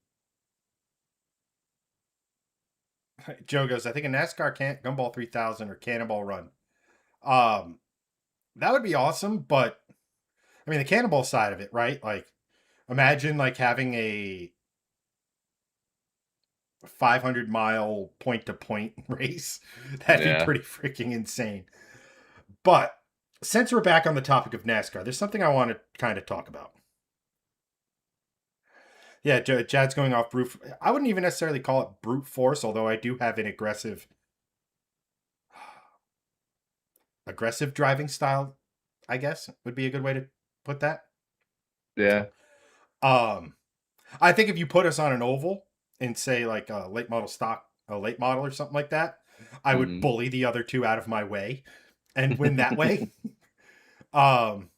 Joe goes, I think a NASCAR can't Gumball 3000 or Cannonball Run. Um, that would be awesome, but I mean, the Cannonball side of it, right? Like, imagine like having a 500-mile point to point race. That'd be Yeah. pretty freaking insane. But since we're back on the topic of NASCAR, there's something I want to kind of talk about. Yeah, Jad's going off brute. I wouldn't even necessarily call it brute force, although I do have an aggressive driving style. I guess would be a good way to put that. Yeah. Um, I think if you put us on an oval and say like a late model stock, a late model or something like that, I would Hmm. bully the other two out of my way and win that way. Um,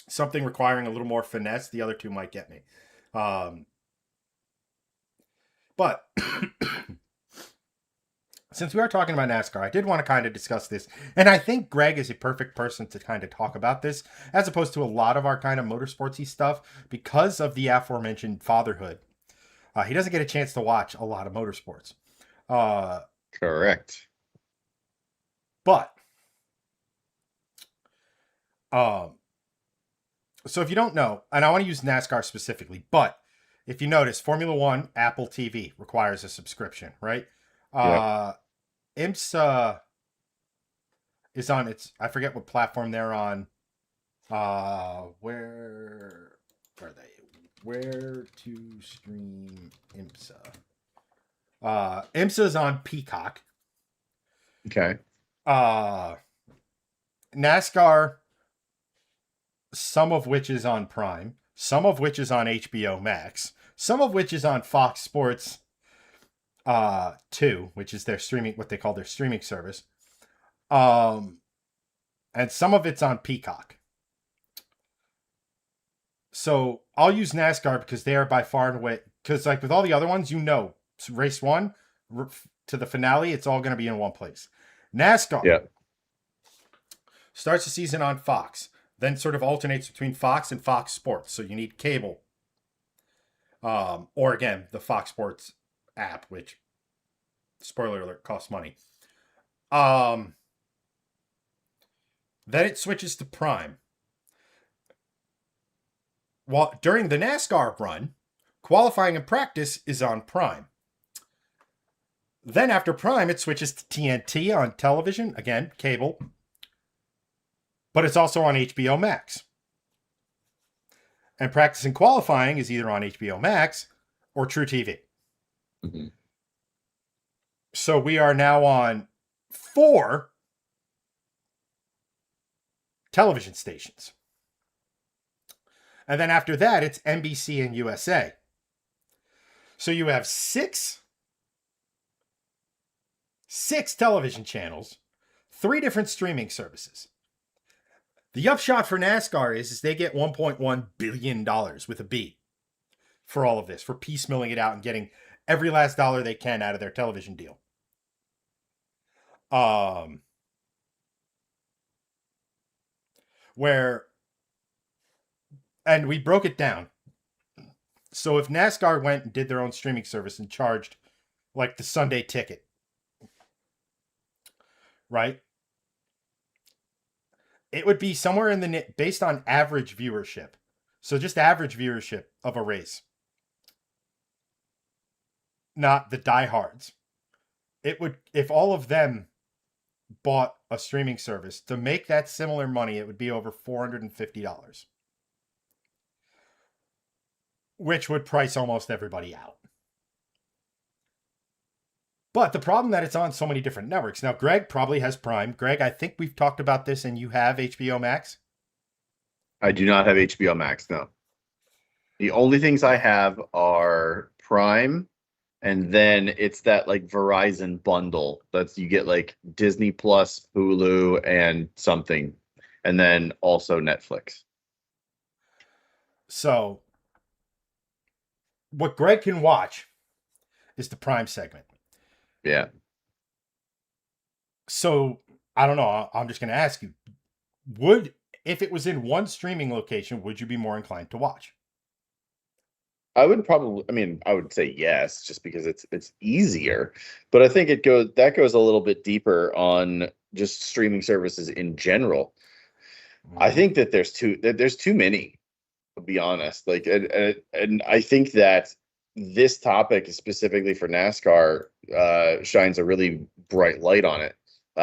something requiring a little more finesse, the other two might get me. Um, but since we are talking about NASCAR, I did want to kind of discuss this. And I think Greg is a perfect person to kind of talk about this, as opposed to a lot of our kind of motorsportsy stuff, because of the aforementioned fatherhood. He doesn't get a chance to watch a lot of motorsports. Uh, Correct. but, um, so if you don't know, and I want to use NASCAR specifically, but if you notice, Formula One, Apple TV requires a subscription, right? Yep. Uh, IMSA is on its, I forget what platform they're on. Where Where are they? Where to stream IMSA? IMSA's on Peacock. Okay. NASCAR, some of which is on Prime, some of which is on HBO Max, some of which is on Fox Sports 2, which is their streaming, what they call their streaming service. And some of it's on Peacock. So I'll use NASCAR because they are by far and away, because like with all the other ones, race one to the finale, it's all going to be in one place. NASCAR starts the season on Fox, then sort of alternates between Fox and Fox Sports. So you need cable. Or again, the Fox Sports app, which, spoiler alert, costs money. Then it switches to Prime. While during the NASCAR run, qualifying and practice is on Prime. Then after Prime, it switches to TNT on television, again, cable. But it's also on HBO Max. And practice and qualifying is either on HBO Max or True TV. Mm-hmm. So we are now on 4 television stations. And then after that, it's NBC and USA. So you have six television channels, 3 different streaming services. The upshot for NASCAR is they get $1.1 billion with a B for all of this, for piecemealing it out and getting every last dollar they can out of their television deal. And we broke it down. So if NASCAR went and did their own streaming service and charged like the Sunday ticket, right? It would be somewhere in the, based on average viewership. So just average viewership of a race. Not the diehards. It would, if all of them bought a streaming service, to make that similar money, it would be over $450. Which would price almost everybody out. But the problem that it's on so many different networks. Now, Greg probably has Prime. Greg, I think we've talked about this and you have HBO Max. I do not have HBO Max, no. The only things I have are Prime, and then it's that like Verizon bundle. That's you get like Disney Plus, Hulu, and something, and then also Netflix. So what Greg can watch is the Prime segment. Yeah. So I don't know. I'm just going to ask you, if it was in one streaming location, would you be more inclined to watch? I would say yes, just because it's easier. But I think that goes a little bit deeper on just streaming services in general. I think that there's too many, to be honest. Like, and I think that this topic specifically for NASCAR shines a really bright light on it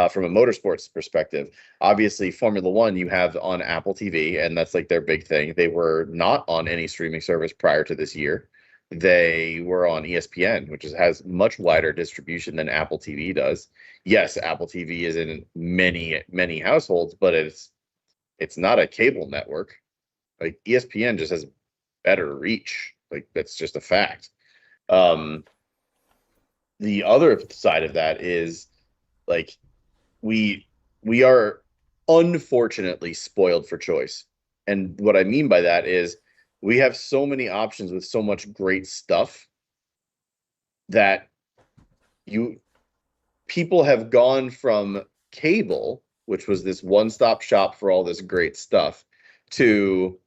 from a motorsports perspective. Obviously, Formula One you have on Apple TV, and that's like their big thing. They were not on any streaming service prior to this year. They were on ESPN, which has much wider distribution than Apple TV does. Yes, Apple TV is in many households, but it's not a cable network. Like ESPN just has better reach. Like that's just a fact. The other side of that is like we are unfortunately spoiled for choice. And what I mean by that is we have so many options with so much great stuff that people have gone from cable, which was this one-stop shop for all this great stuff, to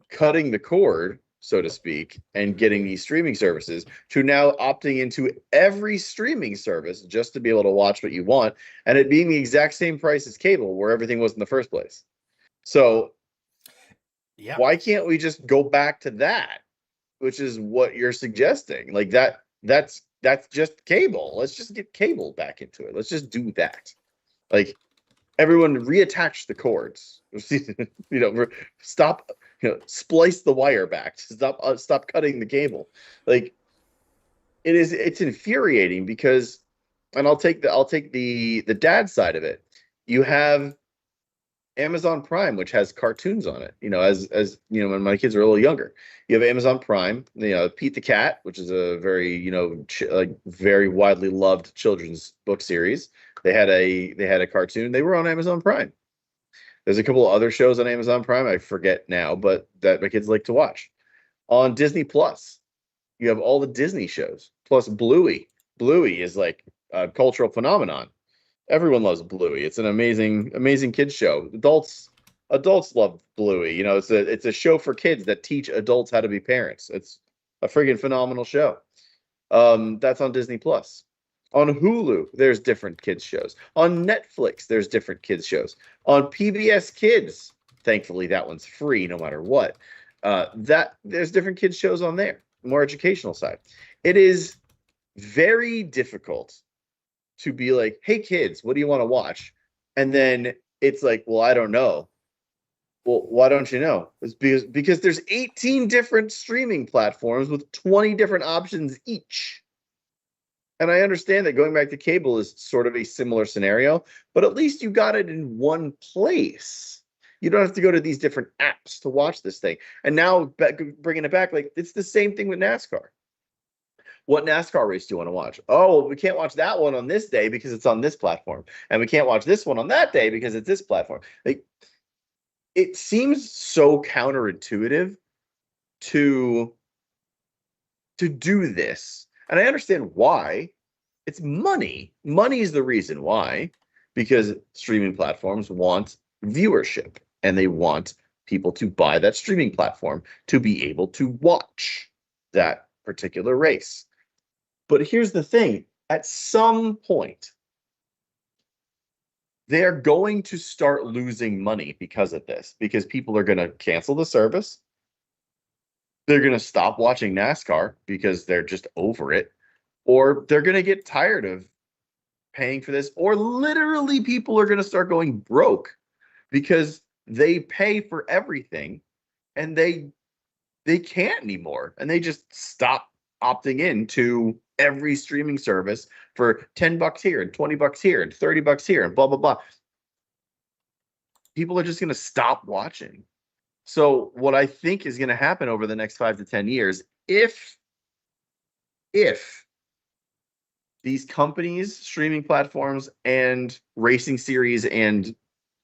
cutting the cord, so to speak, and getting these streaming services, to now opting into every streaming service just to be able to watch what you want, and it being the exact same price as cable where everything was in the first place. So why can't we just go back to that, which is what you're suggesting? Like that's just cable. Let's just get cable back into it. Let's just do that. Like everyone reattach the cords. Stop, splice the wire back. Stop cutting the cable. Like it's infuriating because, and I'll take the dad side of it. You have Amazon Prime, which has cartoons on it. As when my kids are a little younger, you have Amazon Prime. Pete the Cat, which is a very very widely loved children's book series. They had a cartoon. They were on Amazon Prime. There's a couple of other shows on Amazon Prime. I forget now, but that my kids like to watch. On Disney Plus, you have all the Disney shows plus Bluey. Bluey is like a cultural phenomenon. Everyone loves Bluey. It's an amazing kids show. Adults love Bluey. It's a show for kids that teach adults how to be parents. It's a friggin' phenomenal show. That's on Disney Plus. On Hulu, there's different kids shows. On Netflix, there's different kids shows. On PBS Kids, thankfully that one's free no matter what. There's different kids shows on there. More educational side. It is very difficult to be like, hey kids, what do you want to watch? And then it's like, well, I don't know. Well, why don't you know? It's because there's 18 different streaming platforms with 20 different options each. And I understand that going back to cable is sort of a similar scenario, but at least you got it in one place. You don't have to go to these different apps to watch this thing. And now bringing it back, like it's the same thing with NASCAR. What NASCAR race do you want to watch? Oh, well, we can't watch that one on this day because it's on this platform. And we can't watch this one on that day because it's this platform. Like, it seems so counterintuitive to do this. And I understand why. It's money. Money is the reason why. Because streaming platforms want viewership. And they want people to buy that streaming platform to be able to watch that particular race. But here's the thing. At some point, they're going to start losing money because of this. Because people are going to cancel the service. They're going to stop watching NASCAR because they're just over it. Or they're going to get tired of paying for this. Or literally people are going to start going broke because they pay for everything and they can't anymore. And they just stop opting in to every streaming service for $10 here and $20 here and $30 here and blah, blah, blah. People are just going to stop watching. So what I think is going to happen over the next 5 to 10 years, if these companies, streaming platforms, and racing series and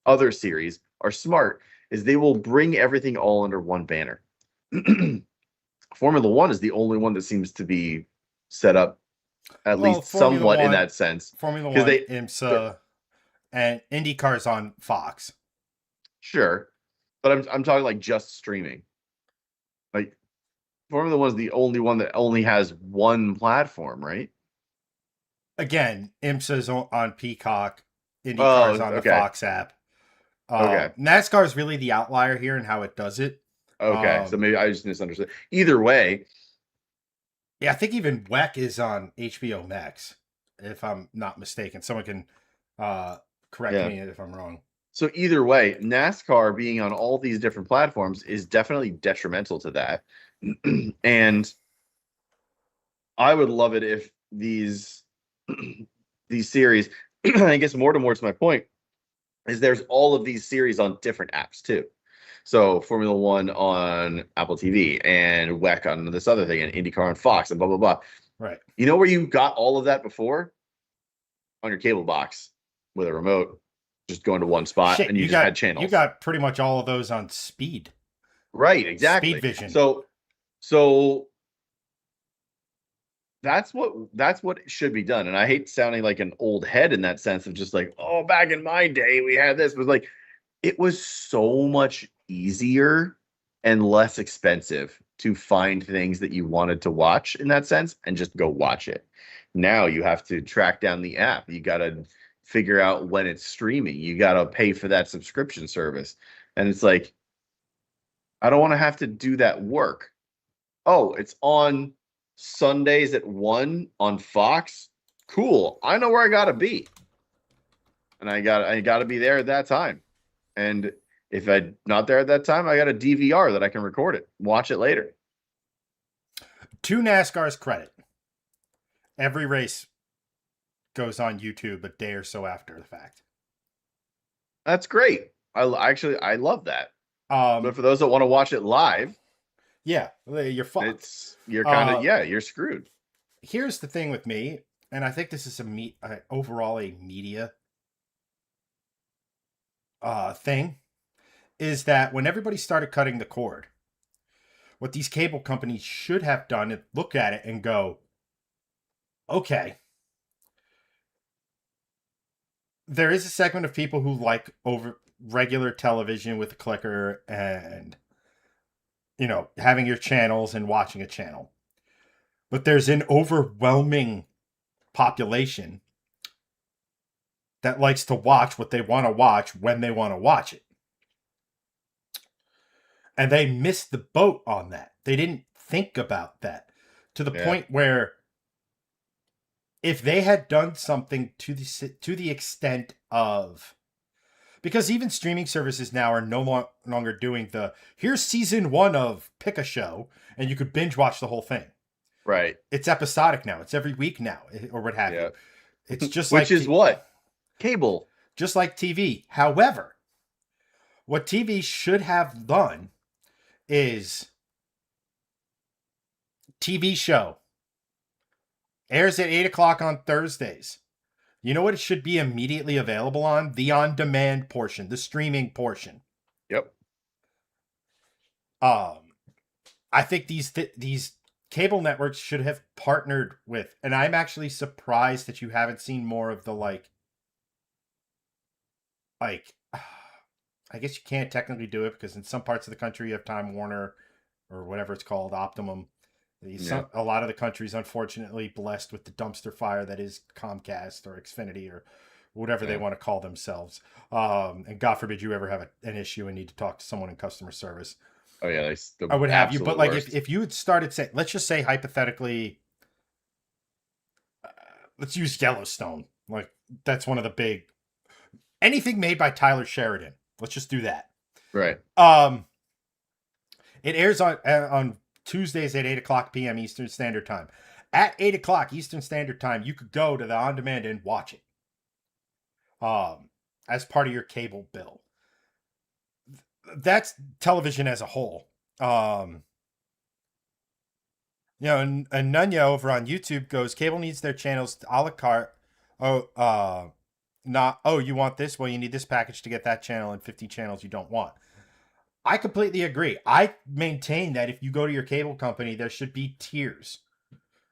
other series are smart, is they will bring everything all under one banner. Formula One is the only one that seems to be set up at least somewhat in that sense. Formula One, IMSA, and IndyCar's on Fox. Sure, but I'm talking like just streaming. Like Formula One is the only one that only has one platform, right? Again, IMSA's on Peacock, IndyCar's on the Fox app. Okay. NASCAR is really the outlier here in how it does it. Okay, so maybe I just misunderstood. Either way. Yeah, I think even WEC is on HBO Max, if I'm not mistaken. Someone can correct me if I'm wrong. So either way, NASCAR being on all these different platforms is definitely detrimental to that. And I would love it if these series, I guess more to my point, is there's all of these series on different apps too. So Formula One on Apple TV and WEC on this other thing and IndyCar on Fox and blah, blah, blah. Right. You know where you got all of that before? On your cable box with a remote, just going to one spot and you just had channels. You got pretty much all of those on speed. Right, exactly. Speed vision. So that's what should be done. And I hate sounding like an old head in that sense of just like, oh, back in my day we had this. It was like, it was so much easier and less expensive to find things that you wanted to watch in that sense and just go watch it. Now you have to track down the app. You got to figure out when it's streaming. You got to pay for that subscription service. And it's like, I don't want to have to do that work. Oh, it's on Sundays at 1 on Fox. Cool. I know where I got to be. and I got to be there at that time. And if I'm not there at that time, I got a DVR that I can record it, watch it later. To NASCAR's credit, every race goes on YouTube a day or so after the fact. That's great. I love that. But Um, for those that want to watch it live, yeah, you're fucked. you're kind of Uh, you're screwed. Here's the thing with me, and I think this is overall a media thing, is that when everybody started cutting the cord, what these cable companies should have done is look at it and go, okay, there is a segment of people who like over regular television with a clicker and having your channels and watching a channel. But there's an overwhelming population that likes to watch what they want to watch when they want to watch it. And they missed the boat on that. They didn't think about that to the point where if they had done something to the extent of, because even streaming services now are no longer doing here's season 1 of pick a show and you could binge watch the whole thing. Right. It's episodic now. It's every week now, or what have you. It's just which is what? Cable. Just like TV. However, what TV should have done is TV show airs at 8 o'clock on Thursdays. You know what it should be immediately available on? The on-demand portion, the streaming portion. Yep. I think these cable networks should have partnered with, and I'm actually surprised that you haven't seen more of the like I guess you can't technically do it because in some parts of the country you have Time Warner or whatever it's called, Optimum. A lot of the country's unfortunately blessed with the dumpster fire that is Comcast or Xfinity or whatever they want to call themselves. And God forbid you ever have an issue and need to talk to someone in customer service. Oh yeah, I would have you. But like if you had started saying, let's just say hypothetically, let's use Yellowstone. Like that's one of the big, anything made by Tyler Sheridan. Let's just do that. Right. It airs on Tuesdays at 8 o'clock p.m. Eastern Standard Time. At 8 o'clock Eastern Standard Time, you could go to the on-demand and watch it. As part of your cable bill. That's television as a whole. And Nunya over on YouTube goes, cable needs their channels a la carte. You want this? Well, you need this package to get that channel and 50 channels you don't want. I completely agree. I maintain that if you go to your cable company, there should be tiers.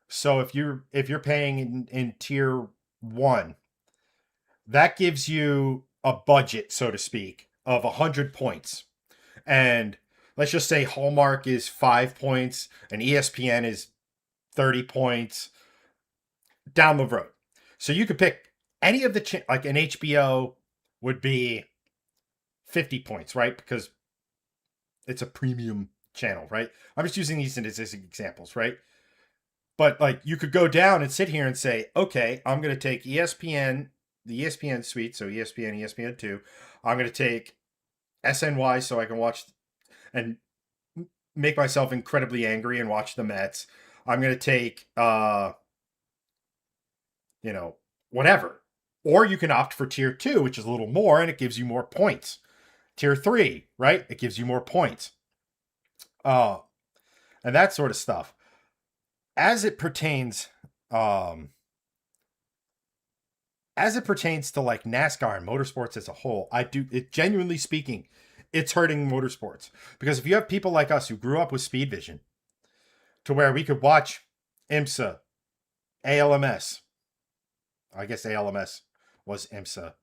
So if you're paying in tier 1, that gives you a budget, so to speak, of 100 points. And let's just say Hallmark is 5 points and ESPN is 30 points down the road. So you could pick any of the like an HBO would be 50 points, right? Because it's a premium channel, right? I'm just using these as examples, right? But like you could go down and sit here and say, okay, I'm going to take ESPN, the ESPN suite, so ESPN, ESPN2. I'm going to take SNY so I can watch and make myself incredibly angry and watch the Mets. I'm going to take, whatever. Or you can opt for tier 2, which is a little more, and it gives you more points. Tier 3, right? It gives you more points. And that sort of stuff. As it pertains to like NASCAR and motorsports as a whole, genuinely speaking, it's hurting motorsports. Because if you have people like us who grew up with Speed Vision, to where we could watch IMSA, ALMS, I guess ALMS was IMSA,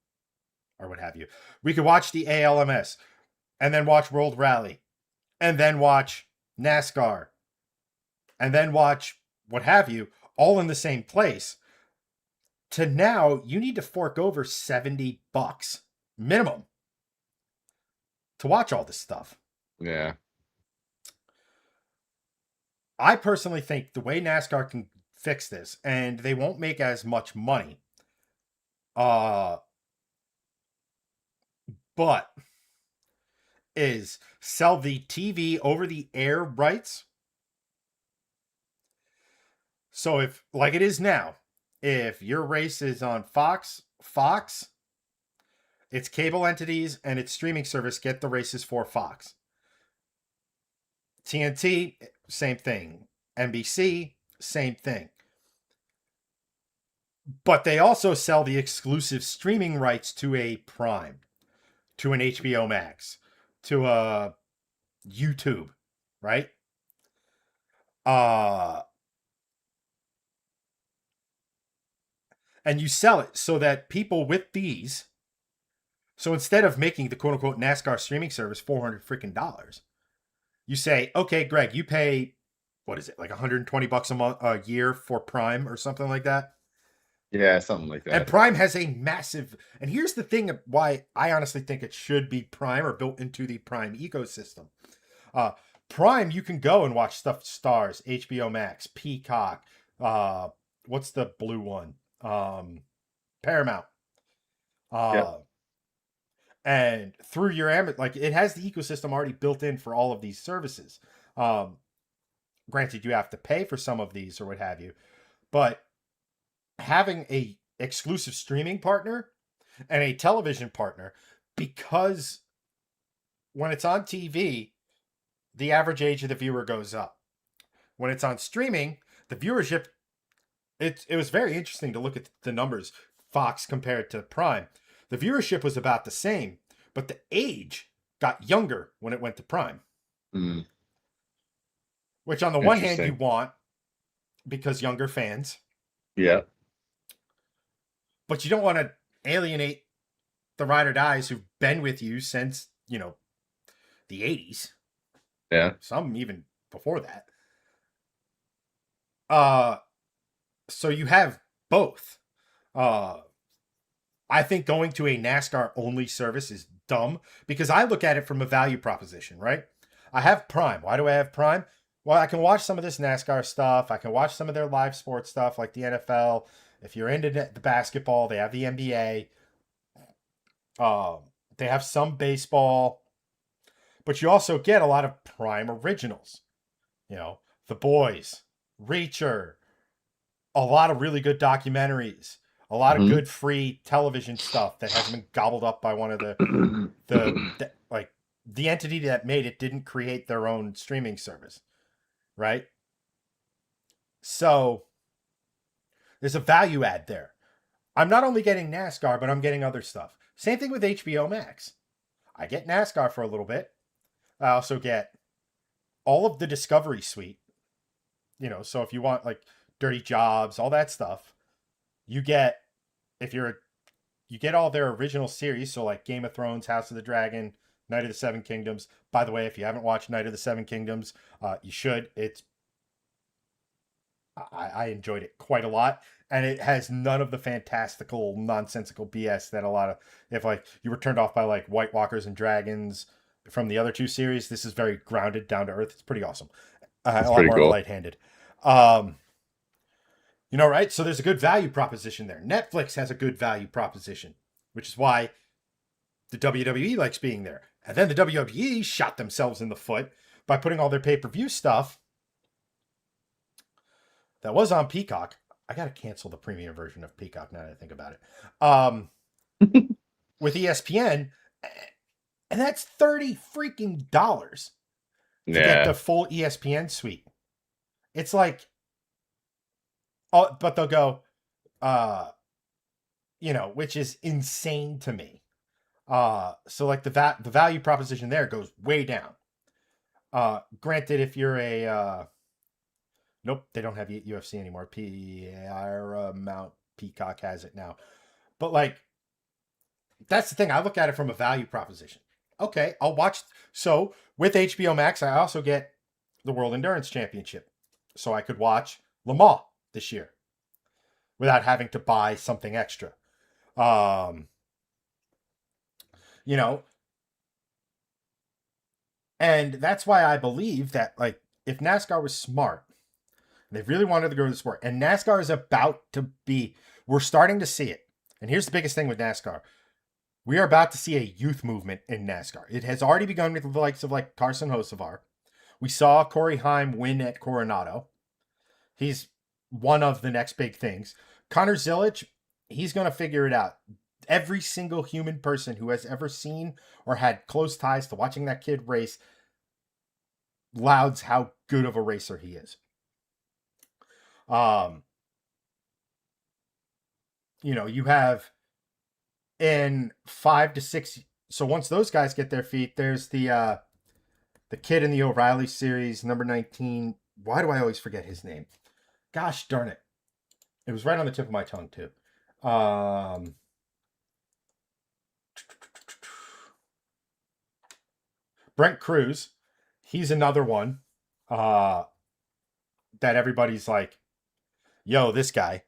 or what have you. We could watch the ALMS, and then watch World Rally, and then watch NASCAR, and then watch what have you, all in the same place. To now, you need to fork over $70 minimum to watch all this stuff. Yeah. I personally think the way NASCAR can fix this, and they won't make as much money, but is sell the TV over the air rights. So if, like it is now, if your race is on Fox, its cable entities and its streaming service get the races for Fox. TNT, same thing. NBC, same thing. But they also sell the exclusive streaming rights to a Prime, to an HBO Max, to a YouTube, right? Uh and you sell it so that people with these, so instead of making the quote unquote NASCAR streaming service $400 freaking dollars, you say, okay, Greg, you pay, what is it, like $120 a year for Prime or something like that? Yeah, something like And that. Prime has a massive, and here's the thing why I honestly think it should be Prime or built into the Prime ecosystem. Uh, Prime, you can go and watch stuff Stars, HBO Max, Peacock, what's the blue one? Paramount. Yep. And through your like it has the ecosystem already built in for all of these services. Granted, you have to pay for some of these or what have you, but having a exclusive streaming partner and a television partner, because when it's on TV, the average age of the viewer goes up. When it's on streaming, the viewership, it was very interesting to look at the numbers, Fox compared to Prime. The viewership was about the same, but the age got younger when it went to Prime. Mm. Which on the one hand you want, because younger fans. Yeah. But you don't want to alienate the ride or dies who've been with you since, the 80s. Yeah. Some even before that. So you have both. I think going to a NASCAR only service is dumb because I look at it from a value proposition, right? I have Prime. Why do I have Prime? Well, I can watch some of this NASCAR stuff. I can watch some of their live sports stuff like the NFL. If you're into the basketball, they have the NBA. They have some baseball. But you also get a lot of Prime originals. The Boys, Reacher, a lot of really good documentaries, a lot of good free television stuff that hasn't been gobbled up by one of the like the entity that made it didn't create their own streaming service, right? So there's a value add there. I'm not only getting NASCAR, but I'm getting other stuff. Same thing with HBO Max. I get NASCAR for a little bit. I also get all of the Discovery suite. So if you want like Dirty Jobs, all that stuff, you get, you get all their original series. So like Game of Thrones, House of the Dragon, Night of the Seven Kingdoms. By the way, if you haven't watched Night of the Seven Kingdoms, you should. I enjoyed it quite a lot, and it has none of the fantastical, nonsensical BS that a lot of, if like you were turned off by like White Walkers and Dragons from the other two series, this is very grounded, down to earth. It's pretty awesome. A lot more lightheaded. Right? So there's a good value proposition there. Netflix has a good value proposition, which is why the WWE likes being there. And then the WWE shot themselves in the foot by putting all their pay-per-view stuff that was on Peacock. I got to cancel the premium version of Peacock now that I think about it. With ESPN, and that's $30 freaking dollars to get the full ESPN suite. It's like, but they'll go, which is insane to me. So like the value proposition there goes way down. Granted, if you're a, nope, they don't have UFC anymore. Paramount Peacock has it now. But like, that's the thing. I look at it from a value proposition. Okay, I'll watch. So with HBO Max, I also get the World Endurance Championship. So I could watch Le Mans this year without having to buy something extra. And that's why I believe that, like, if NASCAR was smart, they really wanted to grow the sport, and NASCAR is about to be, we're starting to see it. And here's the biggest thing with NASCAR. We are about to see a youth movement in NASCAR. It has already begun with the likes of like Carson Hocevar. We saw Corey Heim win at Coronado. He's one of the next big things. Connor Zilic, he's going to figure it out. Every single human person who has ever seen or had close ties to watching that kid race louds how good of a racer he is. You have in 5 to 6. So once those guys get their feet, there's the kid in the O'Reilly series, number 19. Why do I always forget his name? Gosh darn it. It was right on the tip of my tongue, too. Brent Cruz. He's another one that everybody's like, yo, this guy.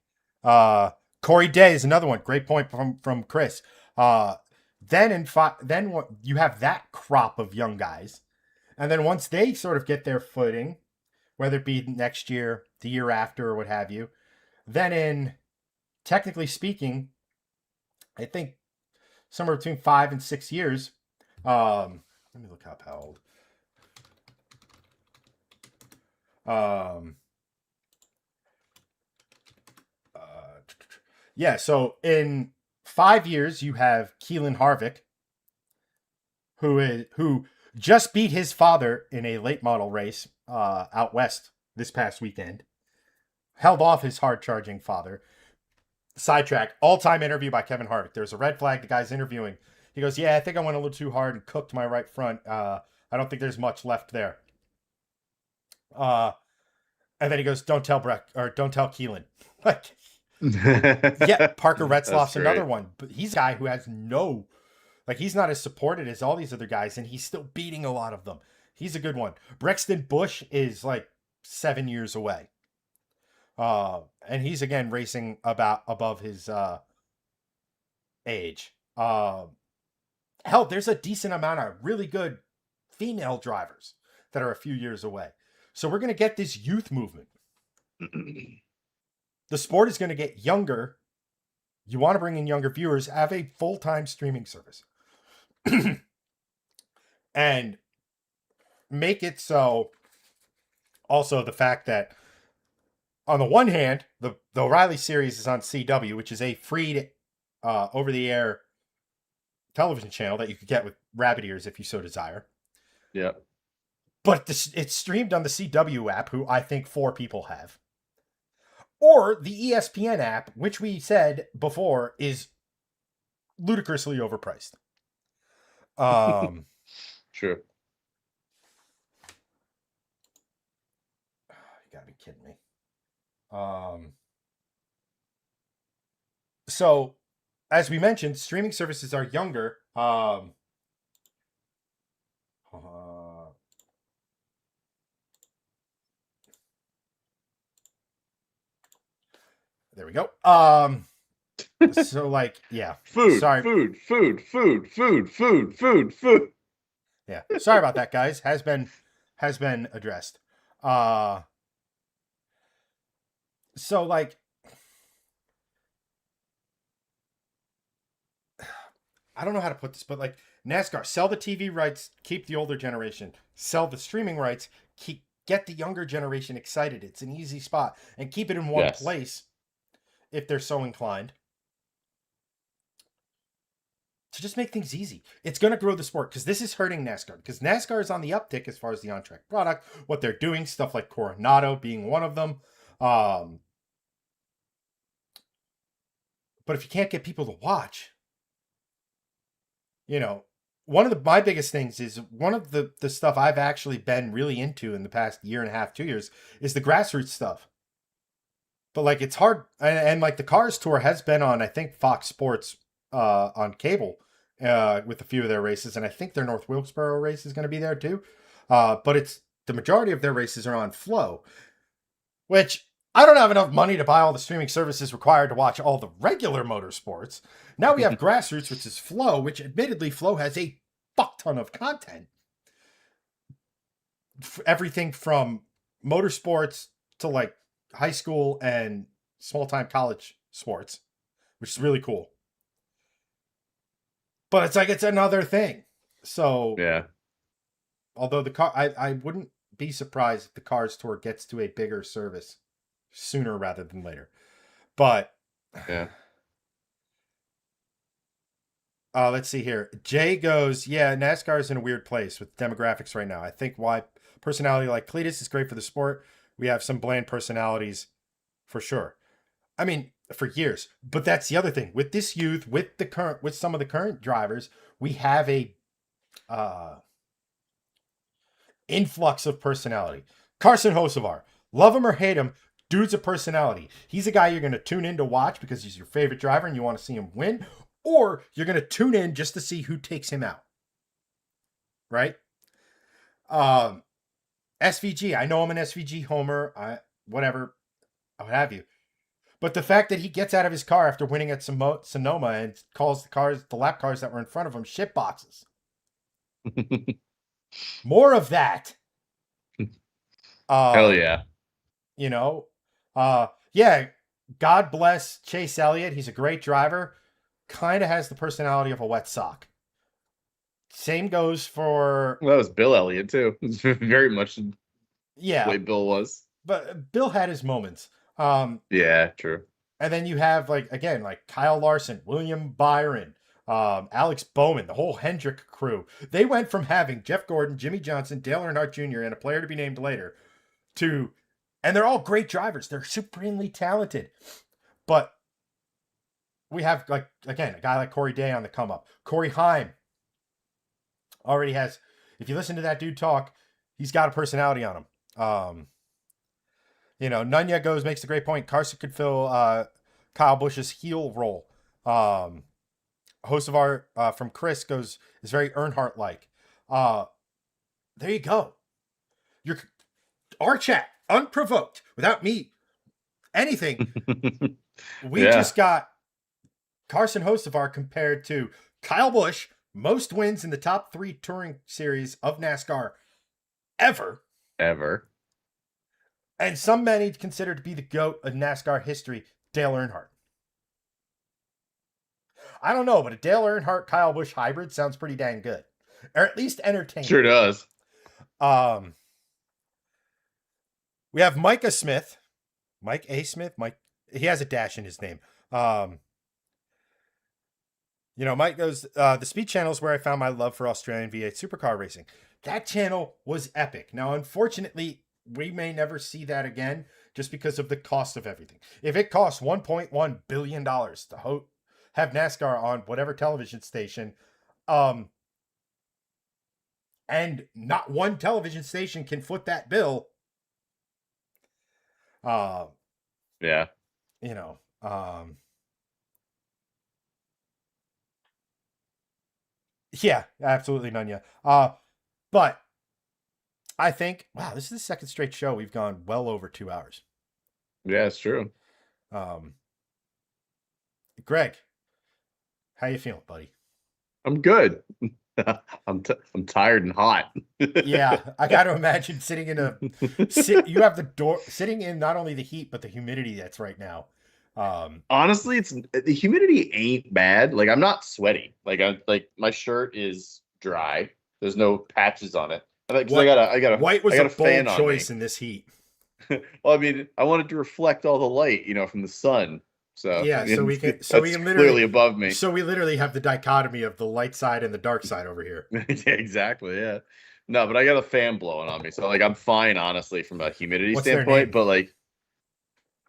Corey Day is another one. Great point from Chris. Then you have that crop of young guys. And then once they sort of get their footing, whether it be next year, the year after, or what have you, then technically speaking, I think somewhere between 5 and 6 years. Let me look up how old. Yeah, so in 5 years, you have Keelan Harvick, who just beat his father in a late model race out west this past weekend. Held off his hard-charging father. Sidetrack, all-time interview by Kevin Harvick. There's a red flag. The guy's interviewing. He goes, yeah, I think I went a little too hard and cooked my right front. I don't think there's much left there. And then he goes, don't tell Keelan. Like, yeah, Parker Retzlaff's another one. But he's a guy who has he's not as supported as all these other guys, and he's still beating a lot of them. He's a good one. Brexton Busch is like 7 years away. And he's again racing above his age. Hell, there's a decent amount of really good female drivers that are a few years away. So we're going to get this youth movement. The sport is going to get younger. You want to bring in younger viewers, have a full-time streaming service. And make it so also the fact that on the one hand, the O'Reilly series is on CW, which is a free over-the-air television channel that you could get with rabbit ears if you so desire. Yeah. But it's streamed on the CW app, who I think 4 people have. Or the ESPN app, which we said before is ludicrously overpriced. Sure. You gotta be kidding me. So, as we mentioned, streaming services are younger. There we go. So like, yeah. Food. Yeah. Sorry about that, guys. Has been addressed. So like, I don't know how to put this, but like NASCAR, sell the TV rights, keep the older generation. Sell the streaming rights, get the younger generation excited. It's an easy spot, and keep it in one place if they're so inclined. To just make things easy. It's going to grow the sport, because this is hurting NASCAR. Because NASCAR is on the uptick as far as the on-track product, what they're doing, stuff like Coronado being one of them. But if you can't get people to watch, one of my biggest things is one of the stuff I've actually been really into in the past year and a half, 2 years, is the grassroots stuff. But like, it's hard, and like the Cars Tour has been on, I think, Fox Sports on cable with a few of their races, and I think their North Wilkesboro race is going to be there too. But it's the majority of their races are on Flow, which I don't have enough money to buy all the streaming services required to watch all the regular motorsports. Now we have Grassroots, which is Flow, which admittedly Flow has a fuck ton of content. Everything from motorsports to like high school and small-time college sports, which is really cool. But it's like it's another thing. So Yeah. although the car, I wouldn't be surprised if the Cars Tour gets to a bigger service sooner rather than later. But Yeah. let's see here. Jay goes, yeah, NASCAR is in a weird place with demographics right now. I think why personality like Cletus is great for the sport. We have some bland personalities for sure. I mean, for years. But that's the other thing. With this youth, with some of the current drivers, we have a uh influx of personality. Carson Hocevar, love him or hate him, dude's a personality. He's a guy you're going to tune in to watch because he's your favorite driver and you want to see him win, or you're going to tune in just to see who takes him out. Right? Um, SVG, I know I'm an SVG homer, whatever, what have you. But the fact that he gets out of his car after winning at Sonoma and calls the lap cars that were in front of him shit boxes. More of that. Hell yeah. You know, yeah, God bless Chase Elliott. He's a great driver. Kind of has the personality of a wet sock. Same goes for Well, that was Bill Elliott too. It's very much the yeah, way Bill was. but Bill had his moments. Yeah, true. And then you have like Kyle Larson, William Byron, Alex Bowman, the whole Hendrick crew. They went from having Jeff Gordon, Jimmy Johnson, Dale Earnhardt Jr., and a player to be named later to, and they're all great drivers. They're supremely talented. But we have, like, again, a guy like Corey Day on the come up. Corey Heim already has, if you listen to that dude talk, he's got a personality on him. Nunya makes a great point. Carson could fill Kyle Busch's heel role. Hocevar from Chris goes, is very Earnhardt like. There you go. Our chat, unprovoked, without me, anything. We just got Carson Hocevar compared to Kyle Busch, most wins in the top 3 touring series of NASCAR ever. And some many consider to be the GOAT of NASCAR history, Dale Earnhardt. I don't know, but a Dale Earnhardt Kyle Busch hybrid sounds pretty dang good, or at least entertaining. Sure does. We have Mike A. Smith. He has a dash in his name. Mike goes, the Speed Channel is where I found my love for Australian V8 supercar racing. That channel was epic. Now, unfortunately, we may never see that again just because of the cost of everything. If it costs $1.1 billion to have NASCAR on whatever television station, and not one television station can foot that bill, yeah. Yeah, absolutely, Nunya. But I think, wow, this is the second straight show we've gone well over 2 hours. Yeah, it's true. Greg, how you feeling, buddy? I'm good. I'm tired and hot. Yeah, I got to imagine sitting in you have the door sitting in not only the heat but the humidity that's right now. Honestly, the humidity ain't bad. Like, I'm not sweaty. Like my shirt is dry. There's no patches on it. I got a white was I got a a fan bold on choice me. in this heat. Well, I mean, I wanted to reflect all the light, from the sun. So yeah, so we can literally clearly above me. So we literally have the dichotomy of the light side and the dark side over here. Yeah, exactly. Yeah. No, but I got a fan blowing on me, so I'm fine, honestly, from a humidity standpoint. But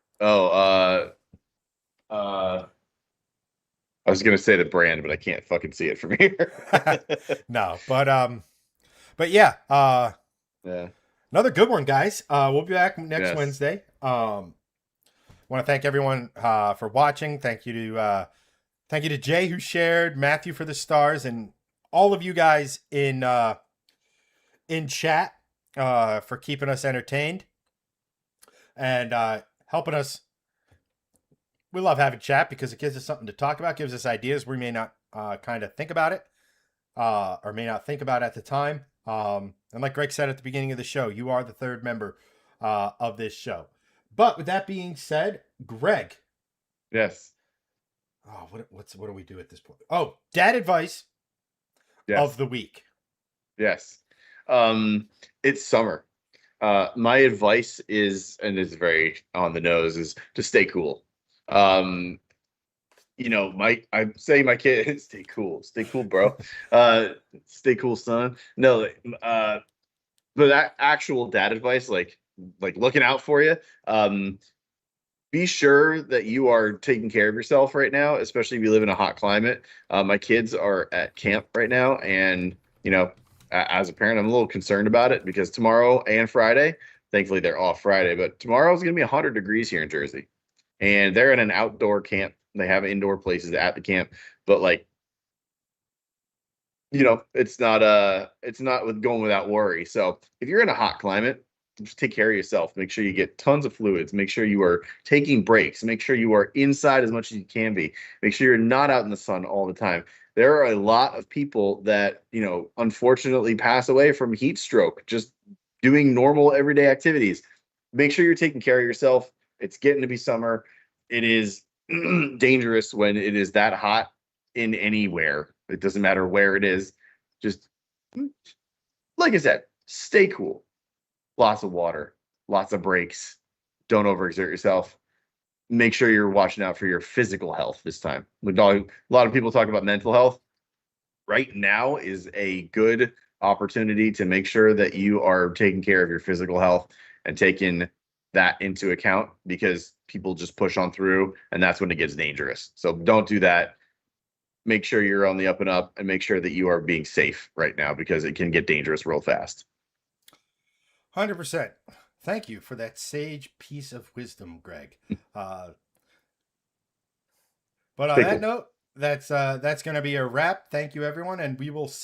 I was gonna say the brand, but I can't fucking see it from here. No, but yeah, yeah. Another good one, guys. We'll be back next Wednesday. Want to thank everyone for watching. Thank you to Jay who shared, Matthew for the stars, and all of you guys in chat for keeping us entertained and helping us. We love having chat because it gives us something to talk about, gives us ideas we may not kind of think about it or may not think about at the time. And like Greg said at the beginning of the show, you are the third member of this show. But with that being said, Greg. Yes. Oh, what do we do at this point? Oh, dad advice Yes. of the week. Yes. It's summer. My advice is, and it's very on the nose, is to stay cool. Um, I'm saying my kid, stay cool, bro. Uh, stay cool, son. No, but that actual dad advice, like looking out for you. Be sure that you are taking care of yourself right now, especially if you live in a hot climate. My kids are at camp right now, and as a parent, I'm a little concerned about it because tomorrow and Friday, thankfully they're off Friday, but tomorrow is going to be 100 degrees here in Jersey, and they're in an outdoor camp. They have indoor places at the camp, but like it's not with going without worry. So if you're in a hot climate, just take care of yourself. Make sure you get tons of fluids. Make sure you are taking breaks. Make sure you are inside as much as you can be. Make sure you're not out in the sun all the time. There are a lot of people that, unfortunately pass away from heat stroke, just doing normal everyday activities. Make sure you're taking care of yourself. It's getting to be summer. It is dangerous when it is that hot in anywhere. It doesn't matter where it is. Just like I said, stay cool. Lots of water, lots of breaks. Don't overexert yourself. Make sure you're watching out for your physical health this time. A lot of people talk about mental health. Right now is a good opportunity to make sure that you are taking care of your physical health and taking that into account, because people just push on through, and that's when it gets dangerous. So don't do that. Make sure you're on the up and up, and make sure that you are being safe right now, because it can get dangerous real fast. 100%. Thank you for that sage piece of wisdom, Greg. Uh, but on Stay that cool. note, that's going to be a wrap. Thank you, everyone, and we will see